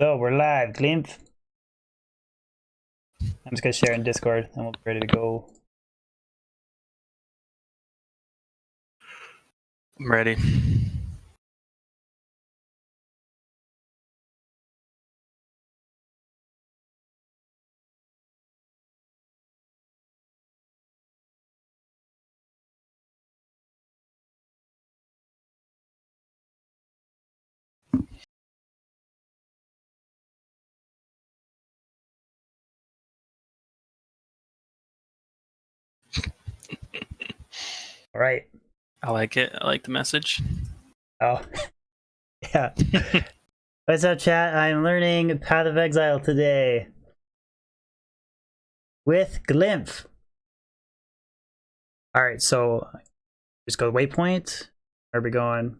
So we're live, Glimph. I'm just gonna share in Discord and we'll be ready to go. I'm ready. All right. I like it. I like the message. Oh, yeah. What's up, chat? I'm learning Path of Exile today with Glimph. All right, so just go to waypoint. Where are we going?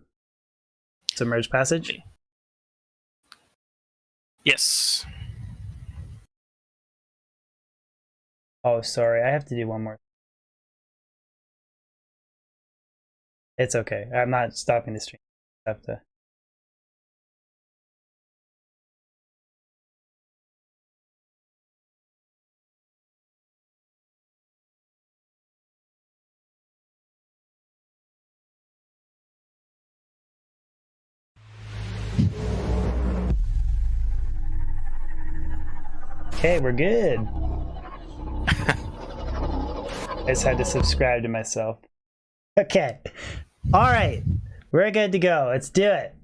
Submerged passage. Yes. Oh, sorry. I have to do one more. It's okay. I'm not stopping the stream. I have to. Okay, we're good. I just had to subscribe to myself. Okay. All right. We're good to go. Let's do it.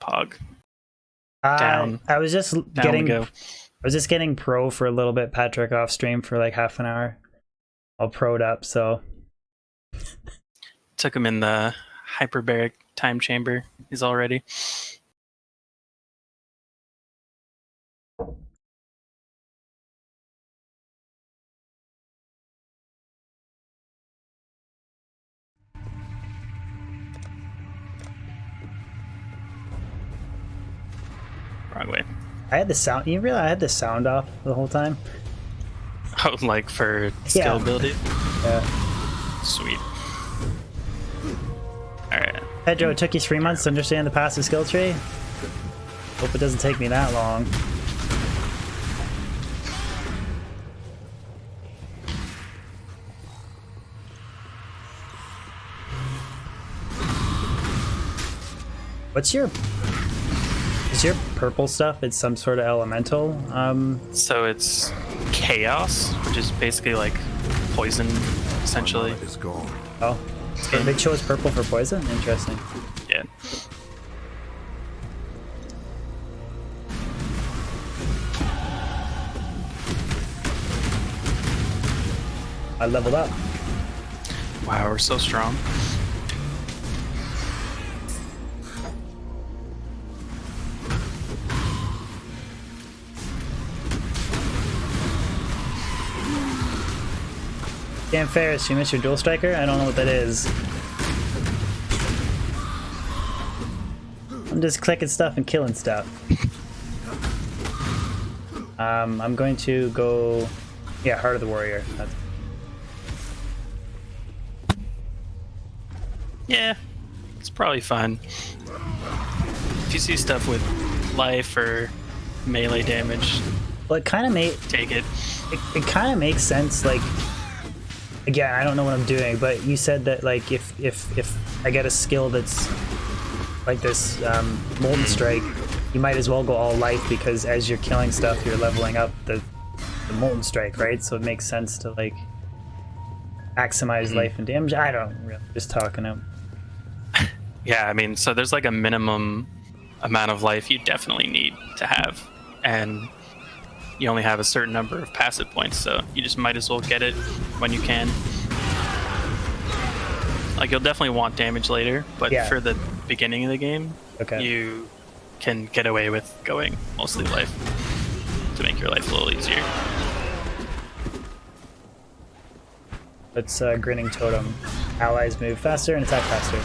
Pog. Down. I was just Down getting pro for a little bit, Patrick, off stream for like half an hour. All pro'd up, so Took him in the hyperbaric time chamber. He's all ready. Wrong way. I had the sound. You realize I had the sound off the whole time? Oh, like for skill ability? Yeah. Sweet. Alright. Pedro, it took you 3 months to understand the passive skill tree? Hope it doesn't take me that long. What's your... Is your purple stuff, it's some sort of elemental? So it's chaos, which is basically like poison, essentially. Oh. So they chose purple for poison? Interesting. Yeah. I leveled up. Wow, we're so strong. Dan Ferris, you missed your dual striker? I don't know what that is. I'm just clicking stuff and killing stuff. I'm going to go... Yeah, Heart of the Warrior. Yeah, it's probably fun. If you see stuff with life or melee damage, well, it kind of take it. It kind of makes sense, like... Again, I don't know what I'm doing, but you said that like if I get a skill that's like this Molten Strike, you might as well go all life because as you're killing stuff, you're leveling up the Molten Strike, right? So it makes sense to like maximize life and damage. I don't really, just talking out. Yeah, I mean, so there's like a minimum amount of life you definitely need to have, and you only have a certain number of passive points, so you just might as well get it when you can. Like, you'll definitely want damage later, but Yeah. for the beginning of the game, Okay. you can get away with going mostly life to make your life a little easier. It's Grinning Totem. Allies move faster and attack faster.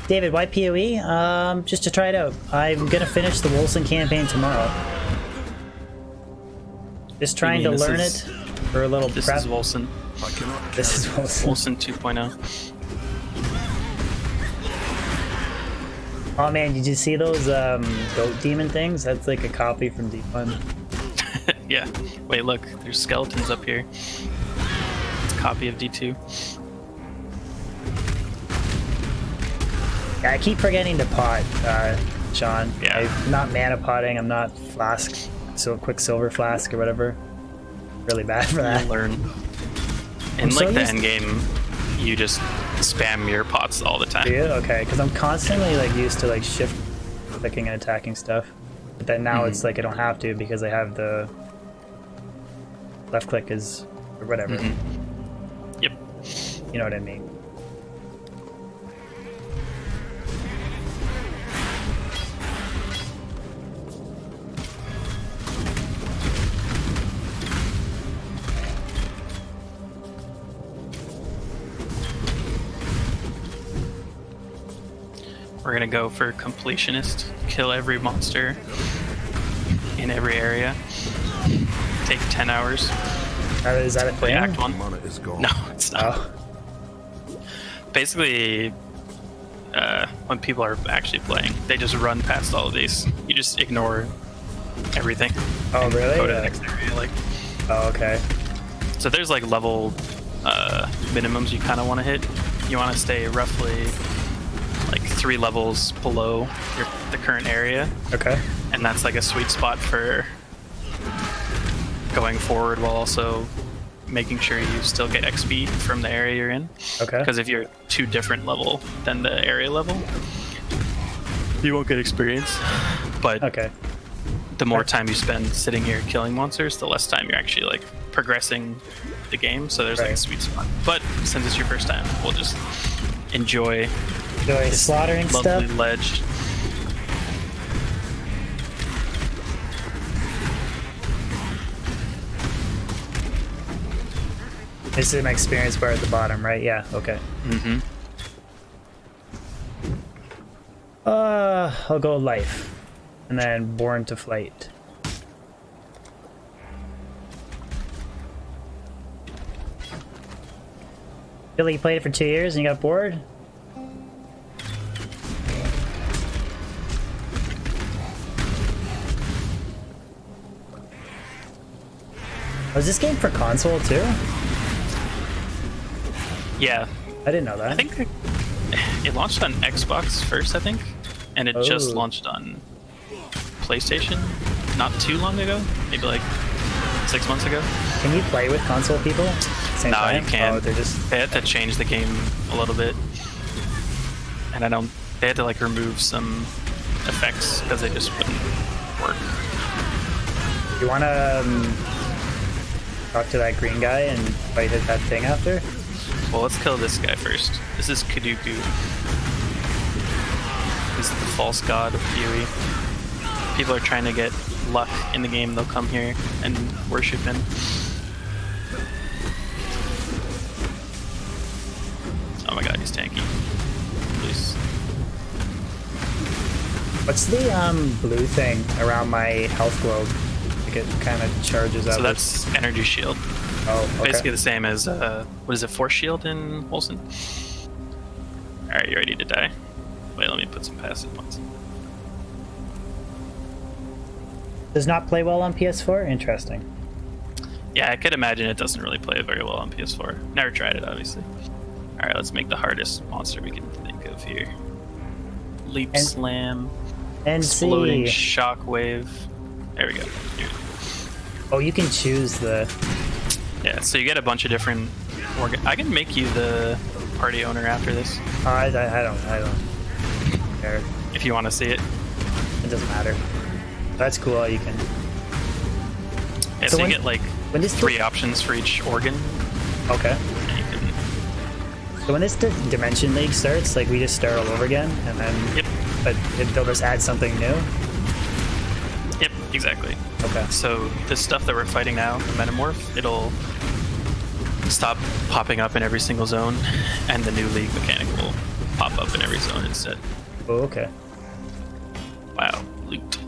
David, why PoE? Just to try it out. I'm gonna finish the Wilson campaign tomorrow. Just trying to learn it for a little This prep. is Wilson. I cannot This is carry Wilson. Wilson 2.0. Oh man, did you see those goat demon things? That's like a copy from D1. Yeah. Wait, look. There's skeletons up here. It's a copy of D2. Yeah, I keep forgetting to pot, Sean. Yeah. I'm not mana potting. I'm not flask, so quick silver flask or whatever. Really bad for that. You'll learn. I'm In so like the used- end game, you just spam your pots all the time. Do you? Okay, because I'm constantly like used to like shift clicking and attacking stuff, but then now it's like I don't have to because I have the left click is or whatever. Yep. You know what I mean? We're gonna go for completionist. Kill every monster in every area. Take 10 hours. Is that a Play thing? Act 1. Mana is gone. No, it's not. Oh, Basically, when people are actually playing, they just run past all of these. You just ignore everything. oh and really? Go to the next area. Like, Oh, okay. so there's like level minimums you kind of want to hit. You want to stay roughly like 3 levels below the current area, Okay. and that's like a sweet spot for going forward while also making sure you still get XP from the area you're in. Okay. Because if you're too different level than the area level, you won't get experience. But Okay. the more time you spend sitting here killing monsters, the less time you're actually like progressing the game. So there's like a Right. sweet spot. But since it's your first time, we'll just enjoy Doing slaughtering lovely stuff. ledge. This is my experience bar at the bottom, right? Yeah. Okay. Mm-hmm. I'll go life, and then born to flight. Feel like you played it for 2 years and you got bored? Was this game for console too? Yeah, I didn't know that. I think it launched on Xbox first, I think, and it just Oh. launched on PlayStation not too long ago, maybe like 6 months ago. Can you play with console people? Same No, time? you can't. Oh, they're just They had to change the game a little bit, and they had to like remove some effects because they just wouldn't work. You wanna talk to that green guy and fight that thing after? Well, let's kill this guy first. This is Kaduku. He's the false god of fury. People are trying to get luck in the game, they'll come here and worship him. Oh my god, he's tanky. Please. What's the blue thing around my health globe? Like it kind of charges up. So that's energy shield. oh, okay. Basically the same as, what is it, force shield in Wilson? Alright, you ready to die? Wait, let me put some passive points. Does not play well on PS4? Interesting. Yeah, I could imagine it doesn't really play very well on PS4. Never tried it, obviously. Alright, let's make the hardest monster we can think of here. Leap And- Slam, And Exploding see. Shockwave. There we go. Here. Oh, you can choose the. Yeah, so you get a bunch of different... I can make you the party owner after this, Oh, I don't care. if you want to see it. It doesn't matter. That's cool. You can. Yeah, So so when- you get like when this 3 options for each organ. Okay. And you can... So when this Dimension League starts, like we just start all over again, and then. Yep, But they'll just add something new. yep, exactly. Okay. So this stuff that we're fighting now, the Metamorph, it'll stop popping up in every single zone, and the new League mechanic will pop up in every zone instead. Oh, okay. Wow, loot.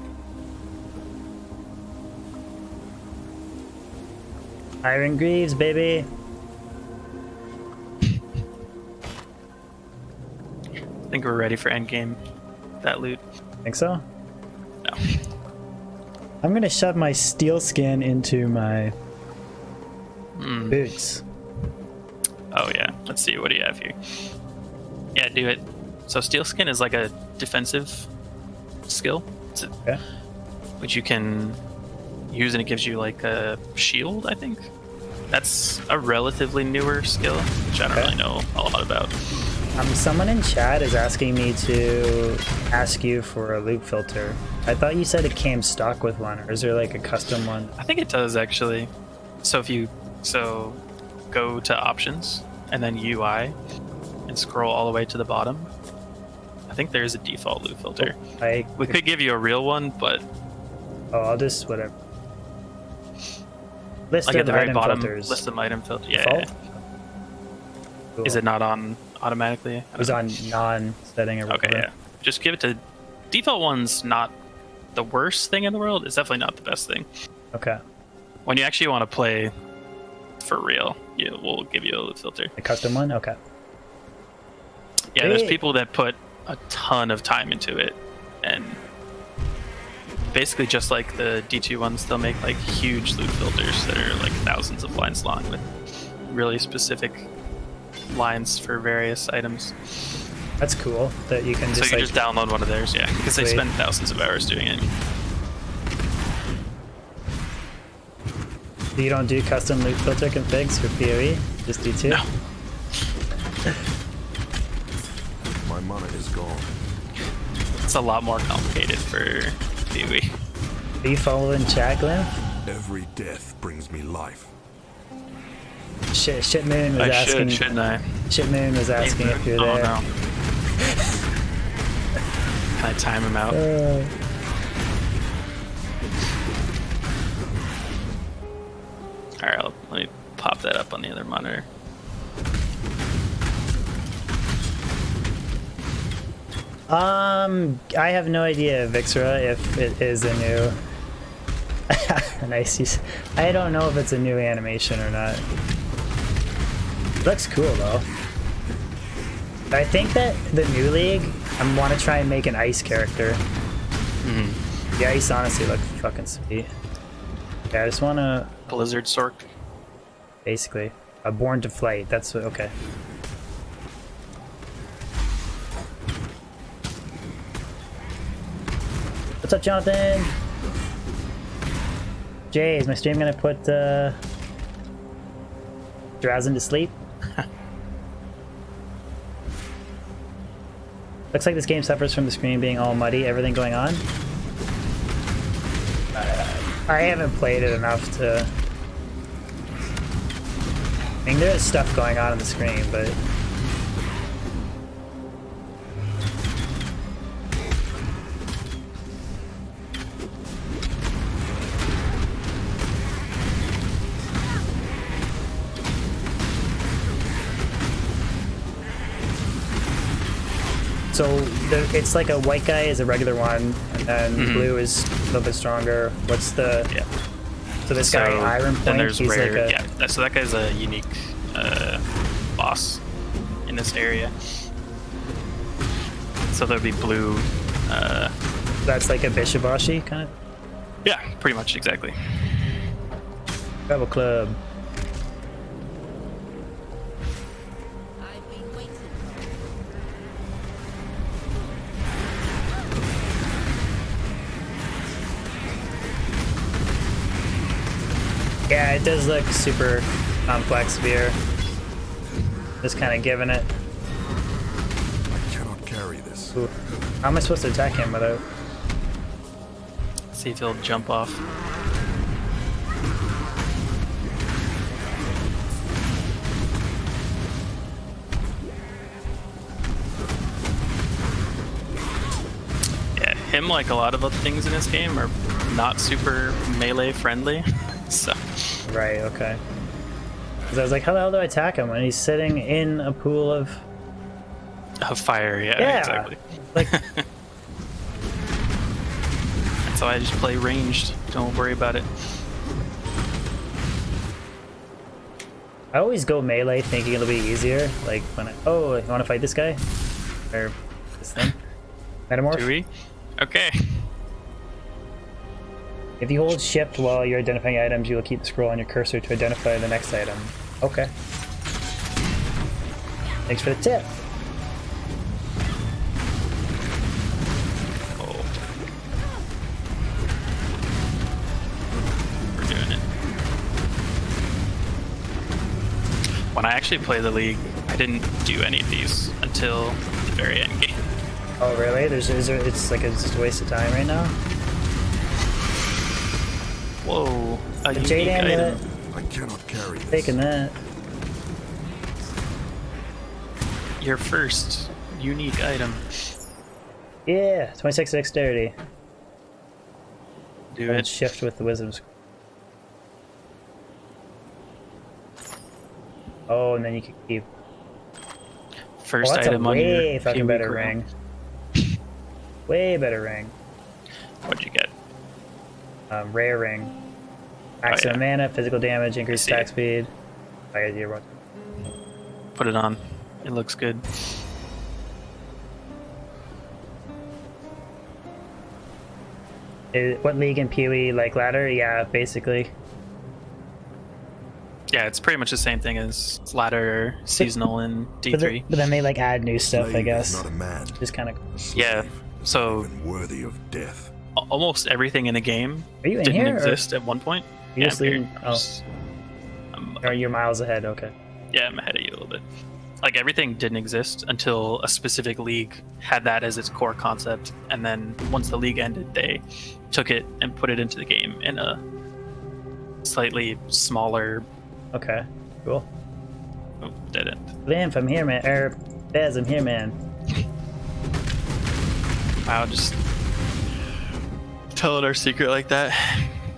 Iron Greaves, baby. think we're ready for endgame. That loot. Think so? No. I'm gonna shove my steel skin into my boots. Oh yeah. Let's see. What do you have here? Yeah, do it. So steel skin is like a defensive skill. Okay. Which you can use, and it gives you like a shield, I think. That's a relatively newer skill, which I don't really know a lot about. Someone in chat is asking me to ask you for a loop filter. I thought you said it came stock with one, or is there like a custom one? I think it does actually. So if you go to options and then UI and scroll all the way to the bottom, I think there's a default loop filter. We could give you a real one, but I'll just whatever. List like at of the very item bottom, filters. list of item filter. Yeah. Default? Cool. Is it not on automatically? It was on non-setting or whatever. Okay, yeah. Just give it to default. One's not the worst thing in the world. It's definitely not the best thing. Okay. When you actually want to play for real, we'll give you a loop filter. A custom one? Okay. Yeah, there's people that put a ton of time into it, and basically just like the D2 ones, they'll make like huge loop filters that are like thousands of lines long with really specific lines for various items. That's cool that you can So just you just download one of theirs, yeah, because they Sweet. spend thousands of hours doing it. You don't do custom loop filter configs for PoE? Just D2? No. My mana is gone. It's a lot more complicated for PoE. Are you following chat, Glenn? Every death brings me life. Shitmoon was I asking. shouldn't I? Shitmoon was asking if you're Oh there. no. Can I time him out? Alright, let me pop that up on the other monitor. I have no idea, Vixra, if it is a new. Nice. I don't know if it's a new animation or not. Looks cool though. I think that the new league, I want to try and make an ice character. The ice honestly looks fucking sweet. Yeah, I just want to Blizzard Sork. basically born to flight. That's what. Okay. What's up, Jonathan? Jay, is my stream gonna put Drazen to sleep? Looks like this game suffers from the screen being all muddy, everything going on. I haven't played it enough to... I mean, there is stuff going on the screen, but... So it's like a white guy is a regular one, and then blue is a little bit stronger. What's the... Yeah. So this guy, Iron Then Point, there's he's rare. like a... Yeah, so that guy's a unique boss in this area. So there'll be blue. That's like a Bishibashi kind of? Yeah, pretty much exactly. Rebel Club. I've been waiting. Yeah, it does look super complex here. Just kind of giving it. I cannot carry this. Ooh. How am I supposed to attack him without... See if he'll jump off. Yeah, him, like a lot of other things in this game, are not super melee friendly. So Right, okay. Because I was like, how the hell do I attack him when he's sitting in a pool of... fire, yeah, Yeah. exactly. Like, So I just play ranged. Don't worry about it. I always go melee thinking it'll be easier. Like when I... Oh, you want to fight this guy? Or... this then. Metamorph. Do we? Okay. If you hold shift while you're identifying items, you will keep the scroll on your cursor to identify the next item. Okay. Thanks for the tip. Oh. We're doing it. When I actually played the League, I didn't do any of these until the very end game. Oh really? It's like it's just a waste of time right now. Whoa. A The unique Jade Amulet. item. I cannot carry this. Taking that. Your first unique item. Yeah, 26 dexterity. Do Hold it. shift with the wisdom scroll. Oh, and then you can keep. First Oh, that's a item on your way fucking Pee-wee better crown. ring. Way better ring. What'd you get? Rare ring. Maximum mana, physical damage, increased see attack it. speed. I idea what. Put it on. It looks good. What league in PoE like ladder? Yeah, basically. Yeah, it's pretty much the same thing as ladder seasonal in D3. But then they like add new stuff, I Slave is guess. not a man. Just kind of. Yeah, so Even worthy of death. almost everything in the game Are you in didn't here? exist at one point. You Yeah, just I'm here. leaving- oh. Or you're miles ahead. Okay. Yeah, I'm ahead of you a little bit. Like everything didn't exist until a specific league had that as its core concept, and then once the league ended, they took it and put it into the game in a slightly smaller. Okay. Cool. Oh, dead end. Lymph, I'm here, man. Bez, I'm here, man. Wow, just telling our secret like that.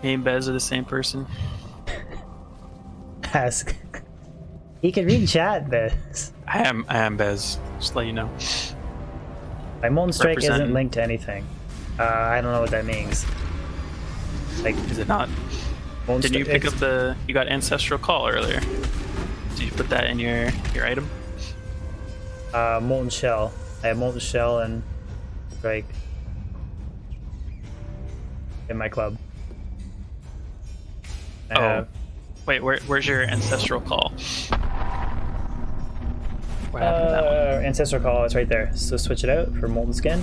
Me and Bez are the same person. Ask. He can read chat, Bez. I am Bez. Just to let you know. My Molten Strike isn't Representing. linked to anything. I don't know what that means. Like, Is it not? Molten Didn't you Strike- pick up the? You got Ancestral Call earlier. Did you put that in your item? Molten Shell. I have Molten Shell and Strike in my club. I have- Wait, where's your Ancestral Call? What happened to that one? Ancestral Call, it's right there. So switch it out for Molten Skin.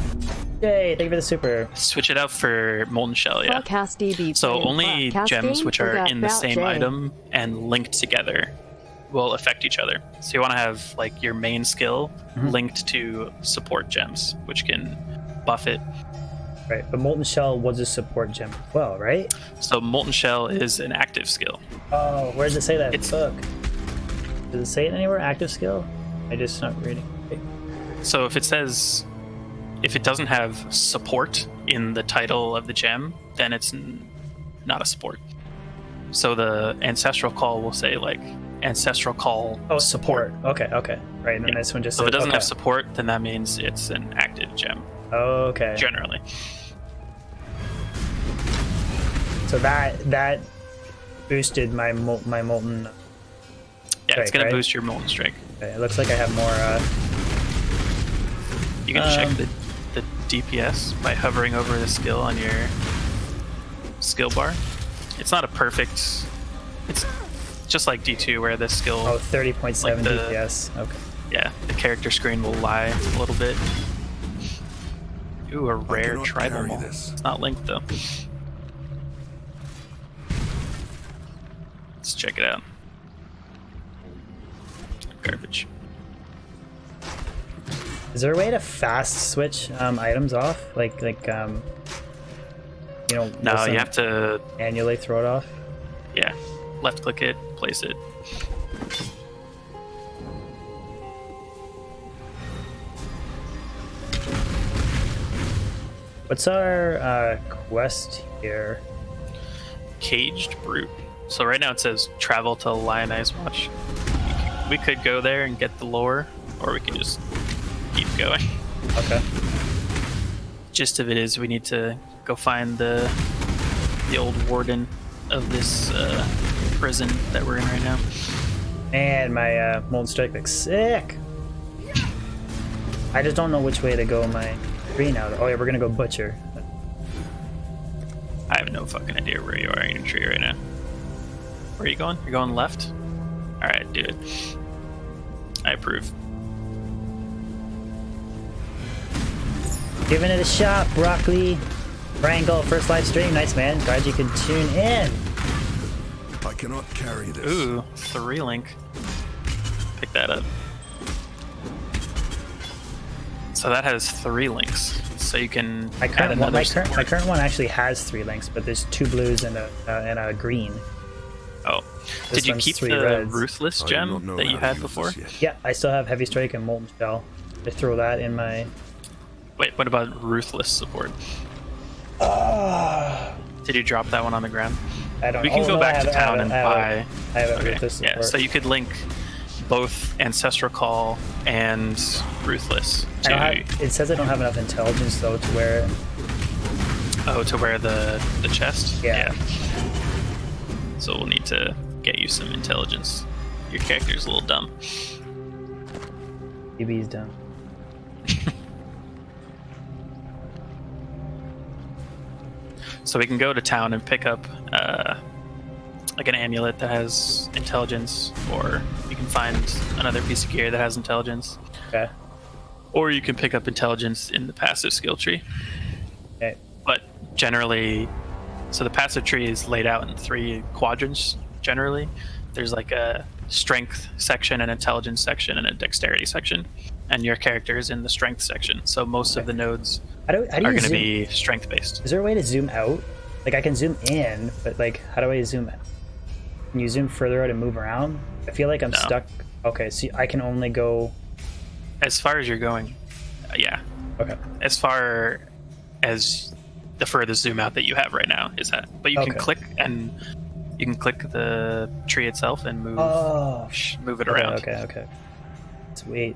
Yay, thank you for the super. Switch it out for Molten Shell, yeah. Podcast DB So playing only podcasting gems which are without in the same Jay. item and linked together will affect each other. So you want to have like your main skill linked to support gems, which can buff it. Right, but Molten Shell was a support gem as well, right? So Molten Shell is an active skill. Oh, where does it say that? It's- Book. Does it say it anywhere? Active skill? I just not reading. Okay. So if it doesn't have support in the title of the gem, then it's not a support. So the Ancestral Call will say like Ancestral Call Oh, support. Okay, okay. Right, and then Yeah. this one just So if says it doesn't okay. have support, then that means it's an active gem, Okay. generally. So that boosted my molten. Yeah, it's Strike, gonna right? boost your Molten Strike. Okay, it looks like I have more. You can check Um, the DPS by hovering over the skill on your skill bar. It's not a perfect. It's just like D2 where the skill. 30.7 like the- DPS. Okay. Yeah, the character screen will lie a little bit. Ooh, a rare cannot tribal carry mall. this. It's not linked though. Let's check it out. Garbage. Is there a way to fast switch items off? Like you know? No, listen, you have to. manually throw it off. Yeah, left click it, place it. What's our quest here? Caged Brute. So right now it says travel to Lionized Watch. We could go there and get the lore, or we can just keep going. Okay. Gist of it is we need to go find the old warden of this prison that we're in right now. And my molten strike looks sick. I just don't know which way to go in my tree now. Oh yeah, we're gonna go butcher. I have no fucking idea where you are in your tree right now. Where are you going? You're going left? Alright, do it. I approve. Giving it a shot, Broccoli. Wrangle, first live stream. Nice, man. Glad you could tune in. I cannot carry this. Ooh, 3 link. Pick that up. So that has 3 links. So you can My add current, one, another my current one actually has 3 links, but there's 2 blues and a green. Oh. This Did you one's keep 3 the reds. Ruthless I do not gem know that you how to had use before? this yet. Yeah, I still have Heavy Strike and Molten Shell. I throw that in my... Wait, what about Ruthless support? Did you drop that one on the ground? I don't We can oh, go no, back I to have- town and buy. I have it Okay. with this Yeah, so you could link both Ancestral Call and Ruthless I don't to have, it says I don't have enough intelligence though to wear it. to wear the chest. Yeah. So we'll need to get you some intelligence. Your character's a little dumb. UB's done. So we can go to town and pick up like an amulet that has intelligence, or you can find another piece of gear that has intelligence, Okay. or you can pick up intelligence in the passive skill tree. Okay. But generally, so the passive tree is laid out in 3 quadrants generally. There's like a strength section, an intelligence section, and a dexterity section, and your character is in the strength section, so most of the nodes How do are you going to zoom? be strength based. Is there a way to zoom out? Like I can zoom in, but like how do I zoom out? Can you zoom further out and move around? I feel like I'm No. stuck. Okay, so I can only go... As far as you're going, yeah. Okay. As far as the furthest zoom out that you have right now is that, but you can Okay. click and you can click the tree itself and move Oh, move it okay, around. okay. Sweet.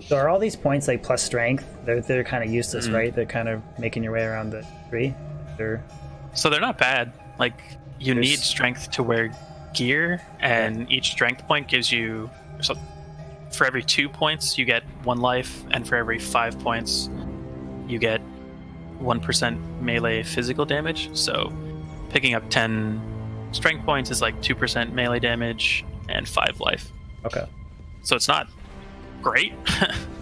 So are all these points like plus strength? They're kind of useless, Mm. right? They're kind of making your way around the tree. They're So they're not bad. Like you There's- need strength to wear gear, and each strength point gives you. So for every 2 points, you get 1 life, and for every 5 points, you get 1% melee physical damage. So picking up 10 strength points is like 2% melee damage and 5 life. okay. So it's not great,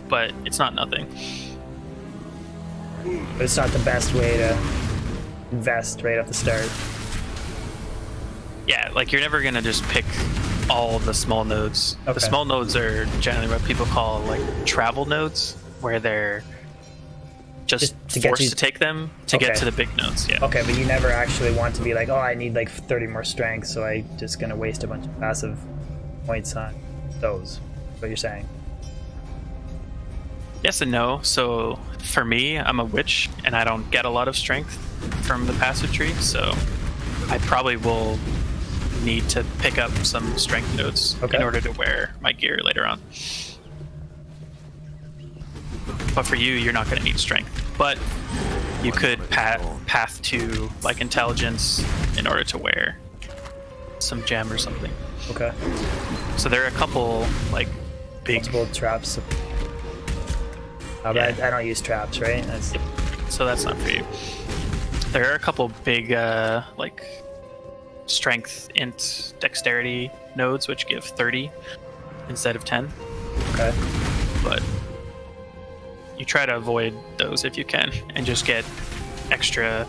but it's not nothing. But it's not the best way to invest right at the start. Yeah, like you're never gonna just pick all the small nodes. Okay. The small nodes are generally what people call like travel nodes, where they're just to get forced you- to take them to get Okay. to the big nodes. Yeah. Okay, but you never actually want to be like, oh, I need like 30 more strength, so I just gonna waste a bunch of passive points on those. What you're saying? Yes and no. So for me, I'm a witch, and I don't get a lot of strength from the passive tree, so I probably will need to pick up some strength nodes Okay. in order to wear my gear later on. But for you, you're not going to need strength. But you could path to like intelligence in order to wear some gem or something. Okay. So there are a couple like big. Multiple traps. But Yeah. I don't use traps, right? That's So that's not for you. There are a couple big like strength, int, dexterity nodes which give 30 instead of 10, okay. but you try to avoid those if you can and just get extra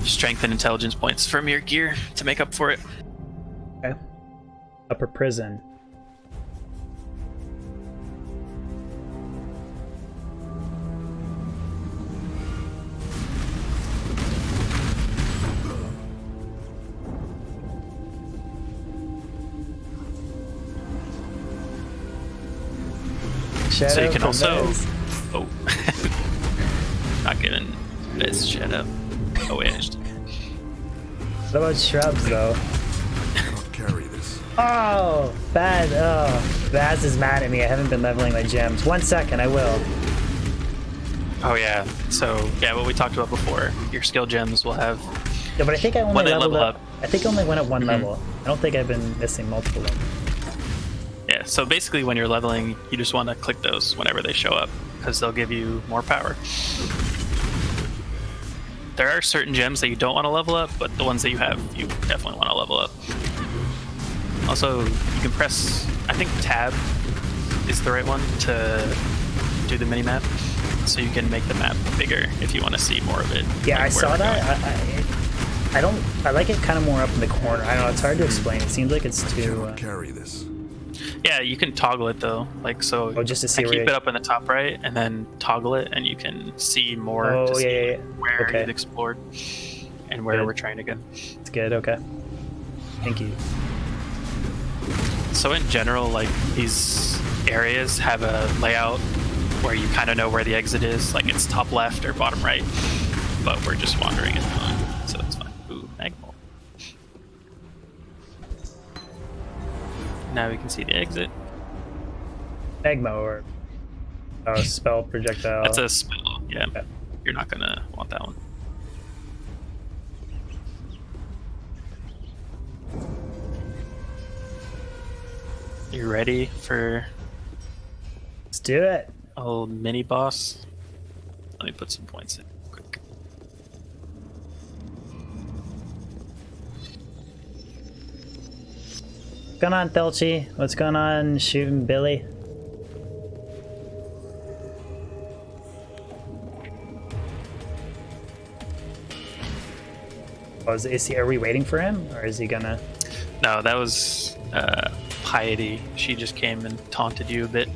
strength and intelligence points from your gear to make up for it. Okay. Upper prison. Shout So you out can to also Vez. oh not giving this shut up. Oh wait, I just- What about shrubs though? I cannot carry this. Oh, bad. Oh, Baz is mad at me. I haven't been leveling my gems. 1 second, I will. oh yeah. So yeah, what we talked about before, your skill gems will have Yeah, but I think I only When they leveled level up. up. I think I only went up one level. I don't think I've been missing multiple levels. yeah. So basically, when you're leveling, you just want to click those whenever they show up because they'll give you more power. There are certain gems that you don't want to level up, but the ones that you have, you definitely want to level up. Also, you can press, I think Tab is the right one to do the mini-map, so you can make the map bigger if you want to see more of it. Yeah, like I saw that. I like it kind of more up in the corner. I don't know, it's hard to explain. It seems like it's I too... cannot carry this. Yeah, you can toggle it though. Like, so Oh, just to see I where keep you- it up in the top right and then toggle it, and you can see more Oh, to yeah, see yeah, yeah. where Okay. you've explored and where Good. we're trying to go. It's good, okay. Thank you. So in general, like, these areas have a layout where you kind of know where the exit is, like it's top left or bottom right, but we're just wandering and going, so it's fine. Ooh, magma. Now we can see the exit. Magma or... Oh, spell projectile. That's a spell, yeah. Okay. You're not gonna want that one. You ready for Let's do it. a little mini boss? Let me put some points in quick. What's going on, Thelchi? What's going on, Shooting Billy? Oh, are we waiting for him, or is he gonna... No, that was Piety. She just came and taunted you a bit.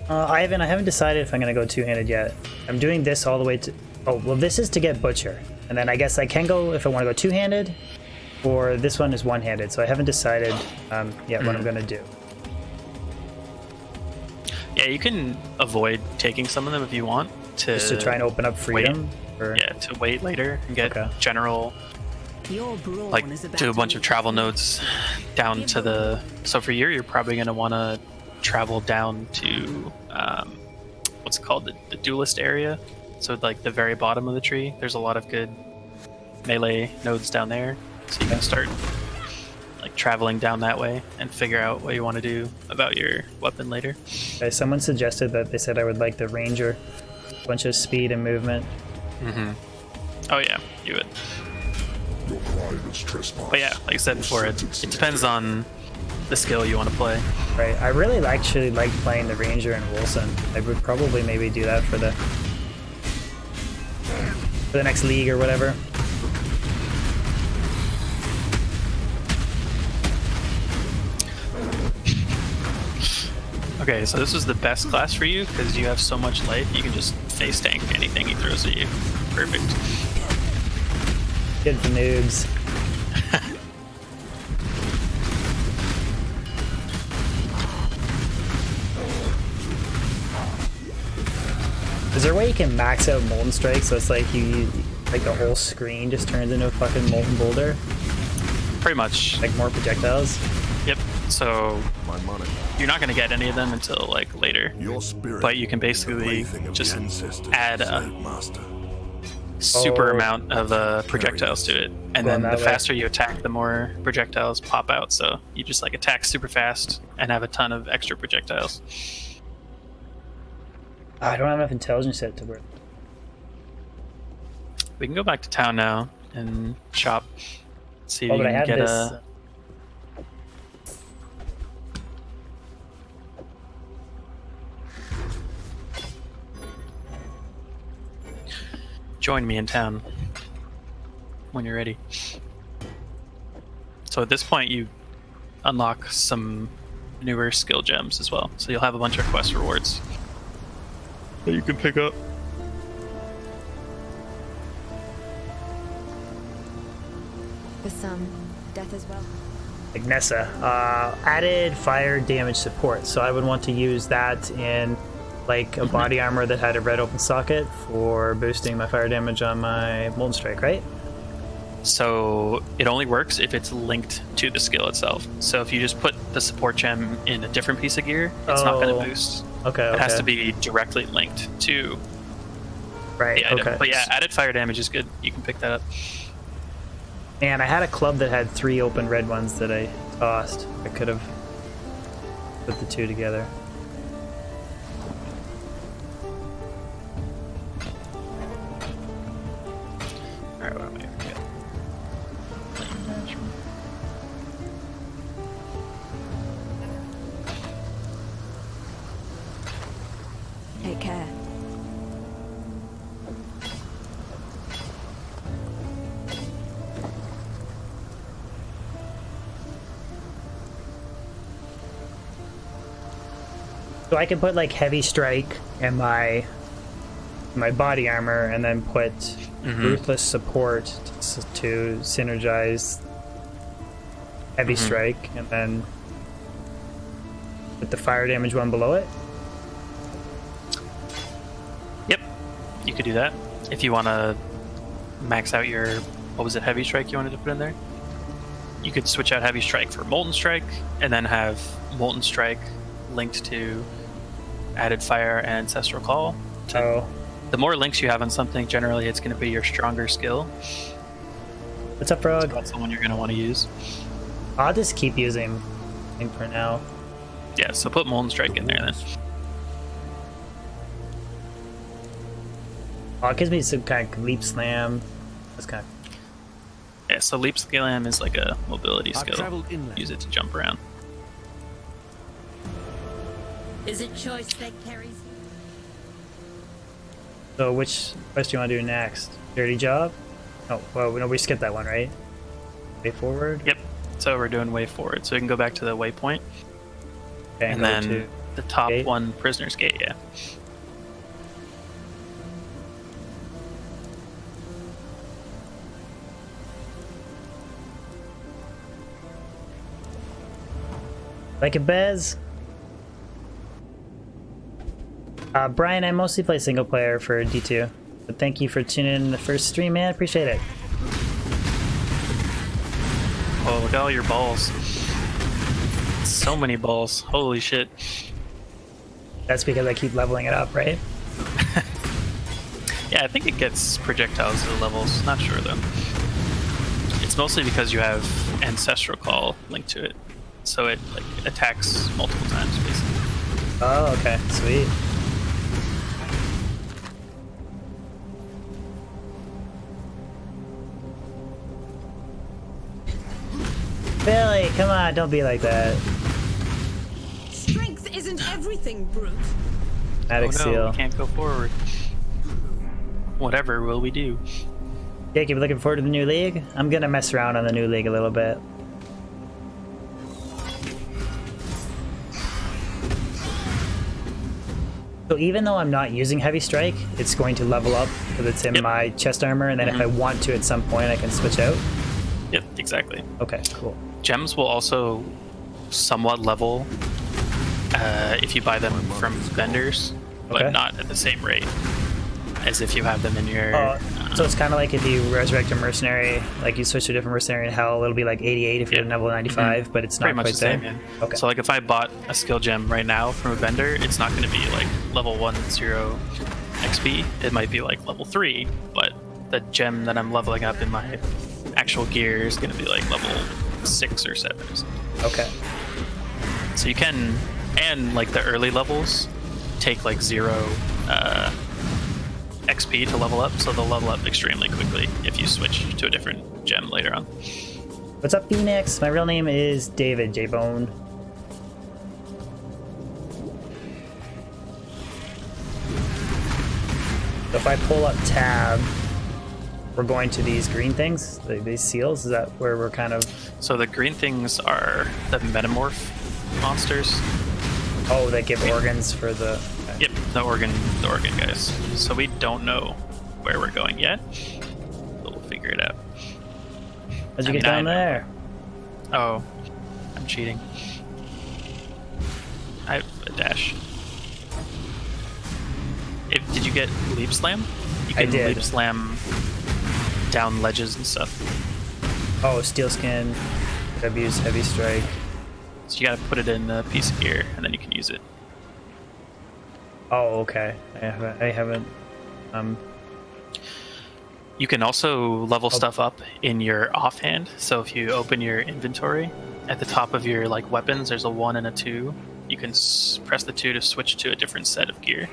I haven't decided if I'm gonna go two-handed yet. I'm doing this all the way to... Oh, well, this is to get Butcher. And then I guess I can go if I want to go two-handed, or this one is one-handed. So I haven't decided yet what I'm gonna do. Yeah, you can avoid taking some of them if you want to. Just to try and open up freedom? Or... Yeah, to wait later and get Okay. general, Your brawn like, is about do a to bunch be of travel nodes down to the. So for you're probably going to want to travel down to what's it called, the duelist area. So like the very bottom of the tree. There's a lot of good melee nodes down there, so you can start like traveling down that way and figure out what you want to do about your weapon later. Okay, someone suggested that they said I would like the Ranger. Bunch of speed and movement. Oh yeah, you would. Your pride is trespass. But yeah, like I said before, it depends on the skill you want to play. Right. I really actually like playing the Ranger and Wilson. I would probably maybe do that for the next league or whatever. Okay, so this is the best class for you because you have so much life. You can just face tank anything he throws at you. Perfect. Good for noobs. Is there a way you can max out Molten Strike so it's like like the whole screen just turns into a fucking Molten Boulder? Pretty much. Like more projectiles? Yep. So My money. you're not going to get any of them until like later. Your spirit. But you can will be the basically plaything of the just ancestors, add a slave master. super Oh. amount of projectiles to it, and Going then the that way. faster you attack, the more projectiles pop out. So you just like attack super fast and have a ton of extra projectiles. I don't have enough intelligence yet to work. We can go back to town now and shop. See if Oh, you but I can have get this. a. Join me in town when you're ready. So at this point, you unlock some newer skill gems as well. So you'll have a bunch of quest rewards that you can pick up. For some, death as well. Like Nessa, added fire damage support. So I would want to use that in like a body armor that had a red open socket for boosting my fire damage on my Molten Strike, right? So it only works if it's linked to the skill itself. So if you just put the support gem in a different piece of gear, it's not going Oh. to boost. Okay, It okay. has to be directly linked to right. the item. Okay. But yeah, added fire damage is good. You can pick that up. Man, I had a club that had 3 open red ones that I tossed. I could have put the two together. Alright, what am I forget? Flame management. Take care. So I can put like heavy strike in my body armor, and then put ruthless support to synergize heavy strike, and then put the fire damage one below it. Yep, you could do that. If you want to max out your, what was it, heavy strike you wanted to put in there? You could switch out heavy strike for molten strike, and then have molten strike linked to added fire and ancestral call. Oh, The more links you have on something, generally it's going to be your stronger skill. what's up, Frog? That's the one you're going to want to use. I'll just keep using thing for now. Yeah, so put molten strike in there then. Oh, it gives me some kind of leap slam. That's kind of Yeah, so leap slam is like a mobility I've skill. traveled inland. Use it to jump around. Is it choice that carries? So which quest do you want to do next? Dirty job? Oh, well, no, we skipped that one, right? Way forward? Yep. So we're doing way forward. So we can go back to the waypoint, Okay, and go then to the top gate. one, prisoner's gate. Yeah. Like a Bez? Brian, I mostly play single player for D2. But thank you for tuning in the first stream, man. Appreciate it. Oh, look at all your balls. So many balls. Holy shit. That's because I keep leveling it up, right? Yeah, I think it gets projectiles to the levels. Not sure though. It's mostly because you have ancestral call linked to it, so it like attacks multiple times basically. Oh, okay. Sweet. Billy, come on, don't be like that. Strength isn't everything, brute. Attic Oh no, seal. we can't go forward. Whatever will we do? Jacob, looking forward to the new league? I'm gonna mess around on the new league a little bit. So even though I'm not using heavy strike, it's going to level up because it's in Yep. my chest armor, and then if I want to at some point, I can switch out. Yep, exactly. Okay, cool. Gems will also somewhat level if you buy them from vendors, but Okay. not at the same rate as if you have them in your. So it's kind of like if you resurrect a mercenary, like you switch to a different mercenary in hell, it'll be like 88 if you're Yeah. level 95, but it's Pretty not much quite the same, there. yeah. Okay. So like if I bought a skill gem right now from a vendor, it's not going to be like level 1-0 XP. It might be like level 3, but the gem that I'm leveling up in my actual gear is going to be like level 6 or 7 or something. Okay. So you can, and like the early levels take like 0 XP to level up, so they'll level up extremely quickly if you switch to a different gem later on. What's up, Phoenix? My real name is David J Bone. So if I pull up tab, we're going to these green things, these seals. Is that where we're kind of? So the green things are the metamorph monsters. Oh, they give organs for the. Yep, the organ guys. So we don't know where we're going yet, but we'll figure it out. How'd you I get mean, down I know. there? Oh, I'm cheating. I have a dash. Did you get leap slam? You I can did. leap slam down ledges and stuff. Oh, steel skin. W's heavy strike. So you gotta put it in a piece of gear, and then you can use it. Oh, okay. I haven't. You can also level Oh. stuff up in your offhand. So if you open your inventory, at the top of your like weapons, there's a 1 and a 2. You can press the 2 to switch to a different set of gear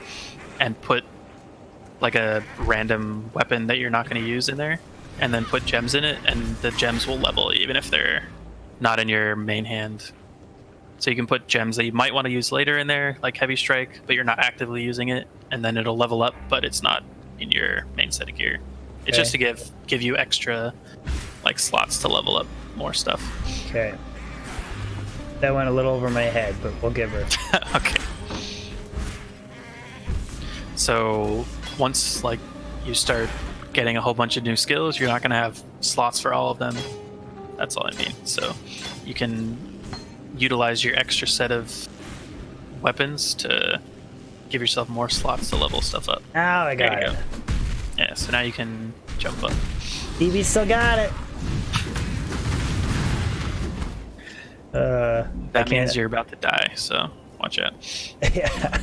and put like a random weapon that you're not going to use in there, and then put gems in it, and the gems will level even if they're not in your main hand. So you can put gems that you might want to use later in there, like Heavy Strike, but you're not actively using it, and then it'll level up, but it's not in your main set of gear. It's just to give you extra like slots to level up more stuff. Okay. That went a little over my head, but we'll give her. Okay. So once like you start getting a whole bunch of new skills, you're not going to have slots for all of them. That's all I mean. So you can utilize your extra set of weapons to give yourself more slots to level stuff up. Oh, I got it. Yeah, so now you can jump up. DB still got it. That means you're about to die, so watch out. Yeah.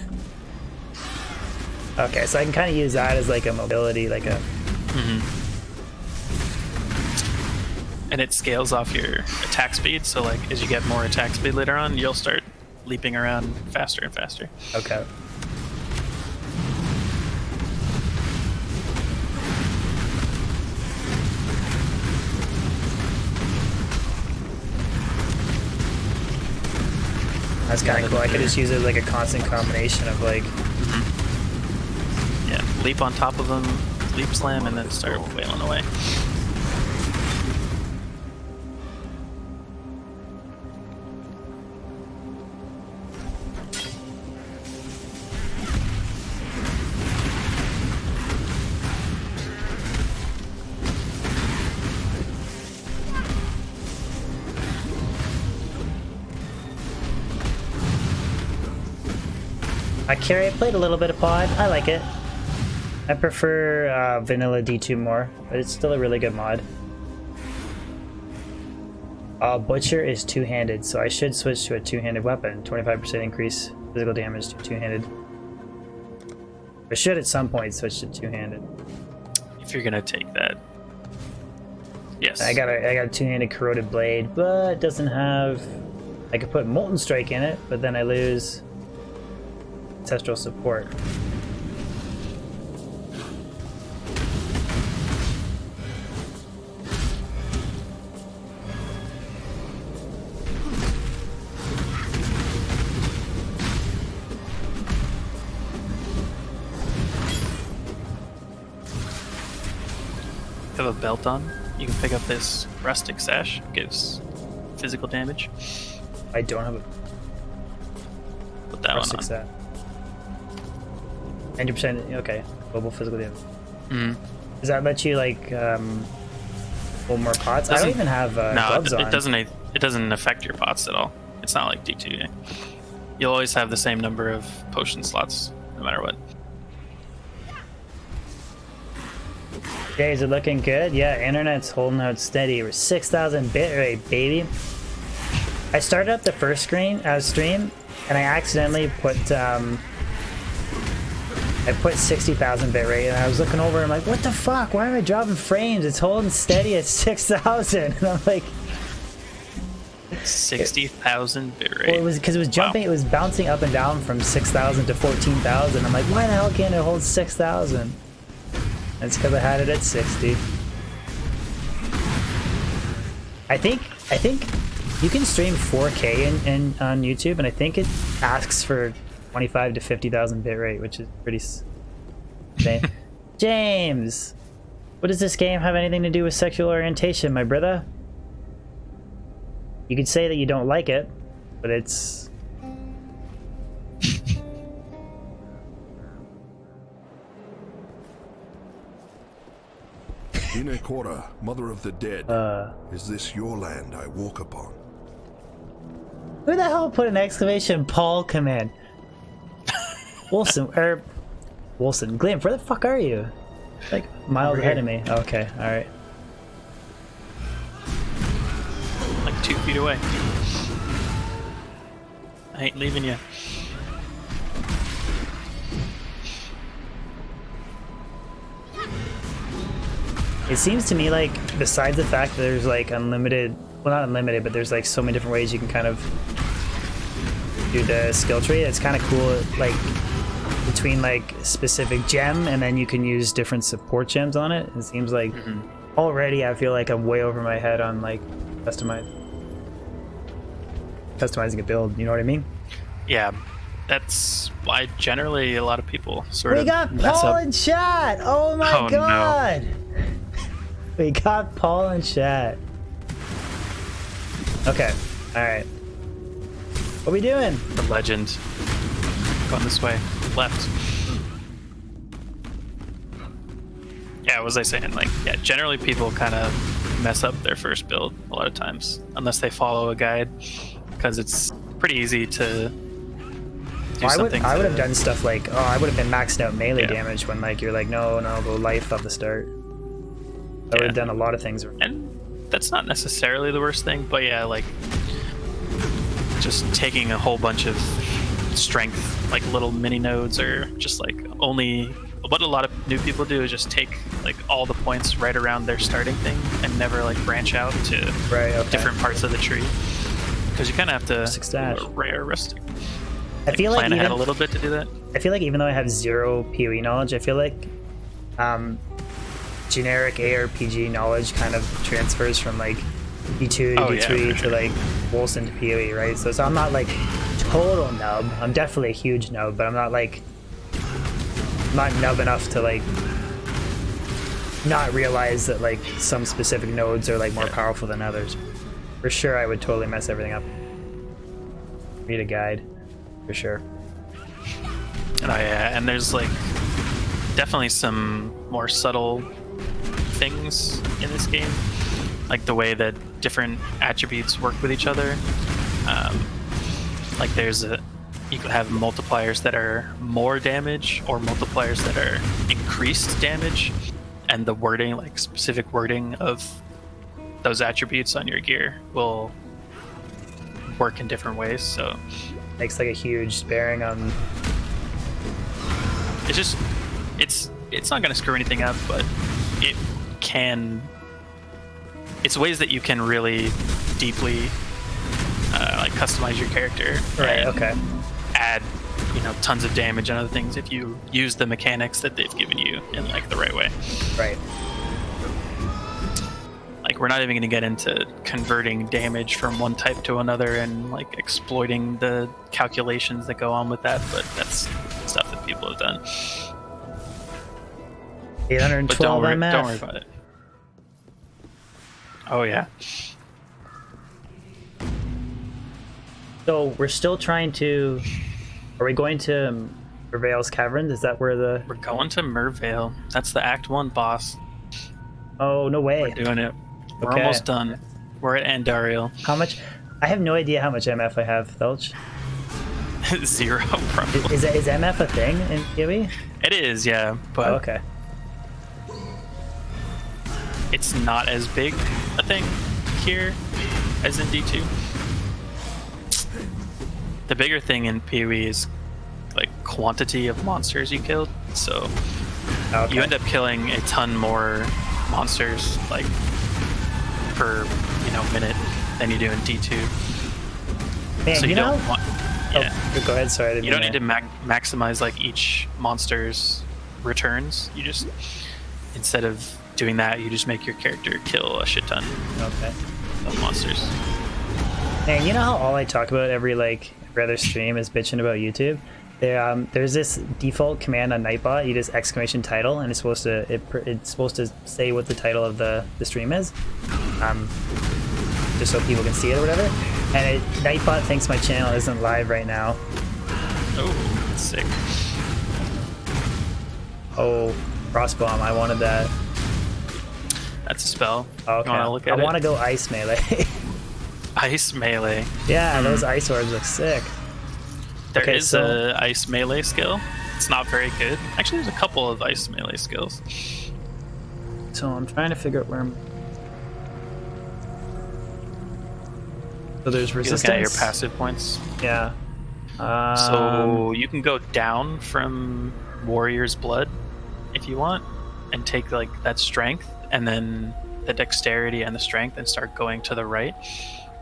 Okay, so I can kind of use that as like a mobility, like a... And it scales off your attack speed, so like as you get more attack speed later on, you'll start leaping around faster and faster. Okay. That's kind of cool. I could just use it as like a constant combination of like... Yeah, leap on top of them, leap slam, and then start wailing away. I played a little bit of pod. I like it. I prefer vanilla D2 more, but it's still a really good mod. Butcher is two-handed, so I should switch to a two-handed weapon. 25% increase physical damage to two-handed. I should at some point switch to two-handed. If you're gonna take that, yes. I got a two-handed corroded blade, but it doesn't have. I could put Molten Strike in it, but then I lose ancestral support. Have a belt on, you can pick up this rustic sash. Gives physical damage. I don't have a Put that one on. that. 90%. Okay, global physical damage. Does that let you like pull more pots? I don't even have gloves on. It doesn't affect your pots at all. It's not like D2. You'll always have the same number of potion slots, no matter what. Okay, is it looking good? Yeah, internet's holding out steady. We're 6,000 bit rate, baby. I started up the first stream, and I accidentally put 60,000 bit rate, and I was looking over, and I'm like, what the fuck? Why am I dropping frames? It's holding steady at 6,000, and I'm like, 60,000 bit rate. well, it was because it was jumping, It was bouncing up and down from 6,000 to 14,000. I'm like, why the hell can't it hold 6,000? It's because I had it at 60. I think you can stream 4K on YouTube, and I think it asks for 25 to 50,000 bit rate, which is pretty insane. James, what does this game have anything to do with sexual orientation, my brother? You could say that you don't like it, but it's... Inekora, mother of the dead, is this your land I walk upon? Who the hell put an exclamation Paul command? Wilson, Glim, where the fuck are you? Like miles ahead of me. Oh, okay, alright. Like 2 feet away. I ain't leaving you. It seems to me like, besides the fact that there's like unlimited, well not unlimited, but there's like so many different ways you can kind of do the skill tree. It's kind of cool, like between like specific gem, and then you can use different support gems on it. It seems like already I feel like I'm way over my head on like customizing a build. You know what I mean? Yeah, that's why generally a lot of people sort We of got mess Paul up. in chat. Oh my Oh, no. god. We got Paul in chat. Okay. All right. What we doing? The legend. Going this way. Left. Yeah, what was I saying? Like, yeah, generally people kind of mess up their first build a lot of times, unless they follow a guide, because it's pretty easy to do something. I would have done stuff like, oh, I would have been maxed out melee Yeah. damage when like you're like, no, go life off the start. I would have done a lot of things. And that's not necessarily the worst thing, but yeah, like just taking a whole bunch of strength, like little mini nodes, or just like only what a lot of new people do is just take like all the points right around their starting thing and never like branch out to different parts of the tree, because you kind of have to Stash. rare rustic. I feel like plan ahead even, a little bit to do that. I feel like even though I have zero PoE knowledge, I feel like generic ARPG knowledge kind of transfers from like D2 to D3 to like Wolcen to PoE, right? So I'm not like total nub. I'm definitely a huge nub, but I'm not like not nub enough to like not realize that like some specific nodes are like more powerful than others. For sure, I would totally mess everything up. Read a guide, for sure. And and there's like definitely some more subtle things in this game, like the way that different attributes work with each other. Like you could have multipliers that are more damage or multipliers that are increased damage, and the wording, like specific wording of those attributes on your gear, will work in different ways. So Makes like a huge bearing on. It's not going to screw anything up, but it can. It's ways that you can really deeply like customize your character, Right. and Okay. add tons of damage and other things if you use the mechanics that they've given you in like the right way. Right. Like, we're not even going to get into converting damage from one type to another and like exploiting the calculations that go on with that, but that's stuff that people have done. 812 But don't worry MF. about it. Oh yeah. So we're still trying to. Are we going to Merveil's Caverns? Is that where the? We're going to Merveil. That's the Act 1 boss. Oh no way! We're doing it. We're Okay. almost done. We're at Andariel. How much? I have no idea how much MF I have, Felch. 0, probably. Is MF a thing in PoE? It is, yeah, but Oh, okay. it's not as big a thing here as in D2. The bigger thing in PoE is like quantity of monsters you killed. So Okay. you end up killing a ton more monsters like per minute than you do in D2. Man, So you know. don't want. Yeah. Oh, go ahead. Sorry. I didn't You don't mean need to maximize like each monster's returns. You just, instead of doing that, you just make your character kill a shit ton Okay. of monsters. Man, you know how all I talk about every other stream is bitching about YouTube? There's this default command on Nightbot. You just exclamation title, and it's supposed to say what the title of the stream is, just so people can see it or whatever. And Nightbot thinks my channel isn't live right now. Oh, that's sick. Oh, Frostbomb! I wanted that. That's a spell. Okay. You want to look at I it? want to go ice melee. Ice melee. Yeah, those ice orbs look sick. There is so- a ice melee skill. It's not very good. Actually, there's a couple of ice melee skills. So I'm trying to figure out where I'm. So there's You're resistance. looking at your passive points. Yeah. So you can go down from Warrior's Blood if you want, and take like that strength and then the dexterity and the strength and start going to the right.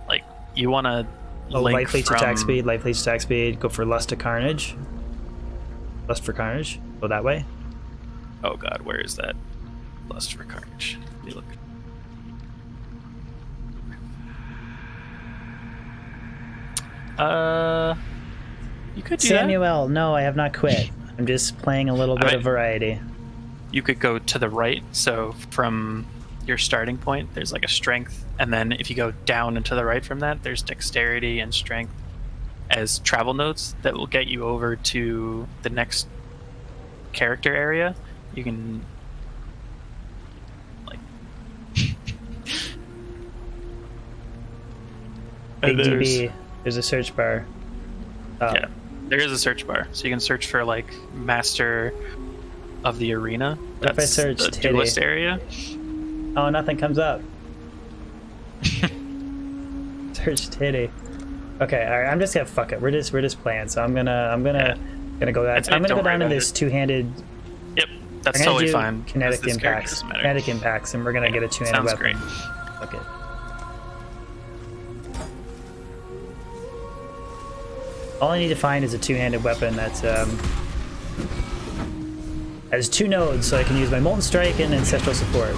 Like, you want to Oh, link life leech from... attack speed, life leech attack speed. Go for lust to carnage. Lust for carnage. Go that way. Oh god, where is that? Lust for carnage. Let me look. You could do that. Samuel, no, I have not quit. I'm just playing a little bit of variety. You could go to the right, so from your starting point, there's like a strength, and then if you go down and to the right from that, there's dexterity and strength as travel nodes that will get you over to the next character area. You can like Big DB, there's a search bar. Oh. Yeah, there is a search bar, so you can search for like master of the arena. What if I search the titty? duelist area. Oh, nothing comes up. Search titty. Okay, all right. I'm just gonna fuck it. We're just playing. So I'm gonna go down. I'm gonna go down to this two-handed. Yep, that's totally fine. Kinetic impacts. Kinetic impacts, and we're gonna get a two-handed weapon. Sounds great. Fuck it. All I need to find is a two-handed weapon that's has 2 nodes, so I can use my Molten Strike and Ancestral Support.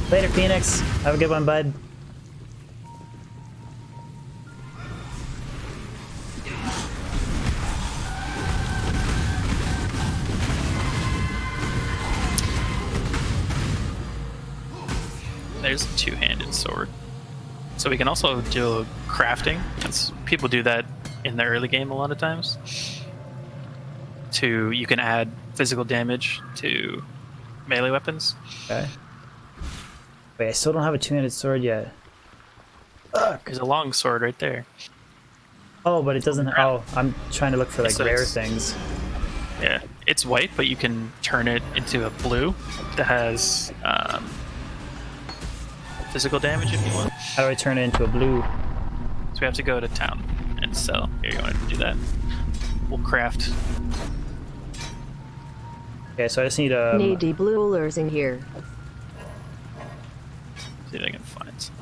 Later, Phoenix. Have a good one, bud. There's a two-handed sword. So we can also do crafting. People do that in the early game a lot of times. You can add physical damage to melee weapons. Okay. Wait, I still don't have a two-handed sword yet. There's a long sword right there. Oh, but it doesn't. Oh, I'm trying to look for like So rare it's- things. Yeah, it's white, but you can turn it into a blue that has physical damage if you want. How do I turn it into a blue? So we have to go to town and sell. Here, you want to do that? We'll craft. Okay, so I just need a. Need the blue rulers in here. See if I can find some.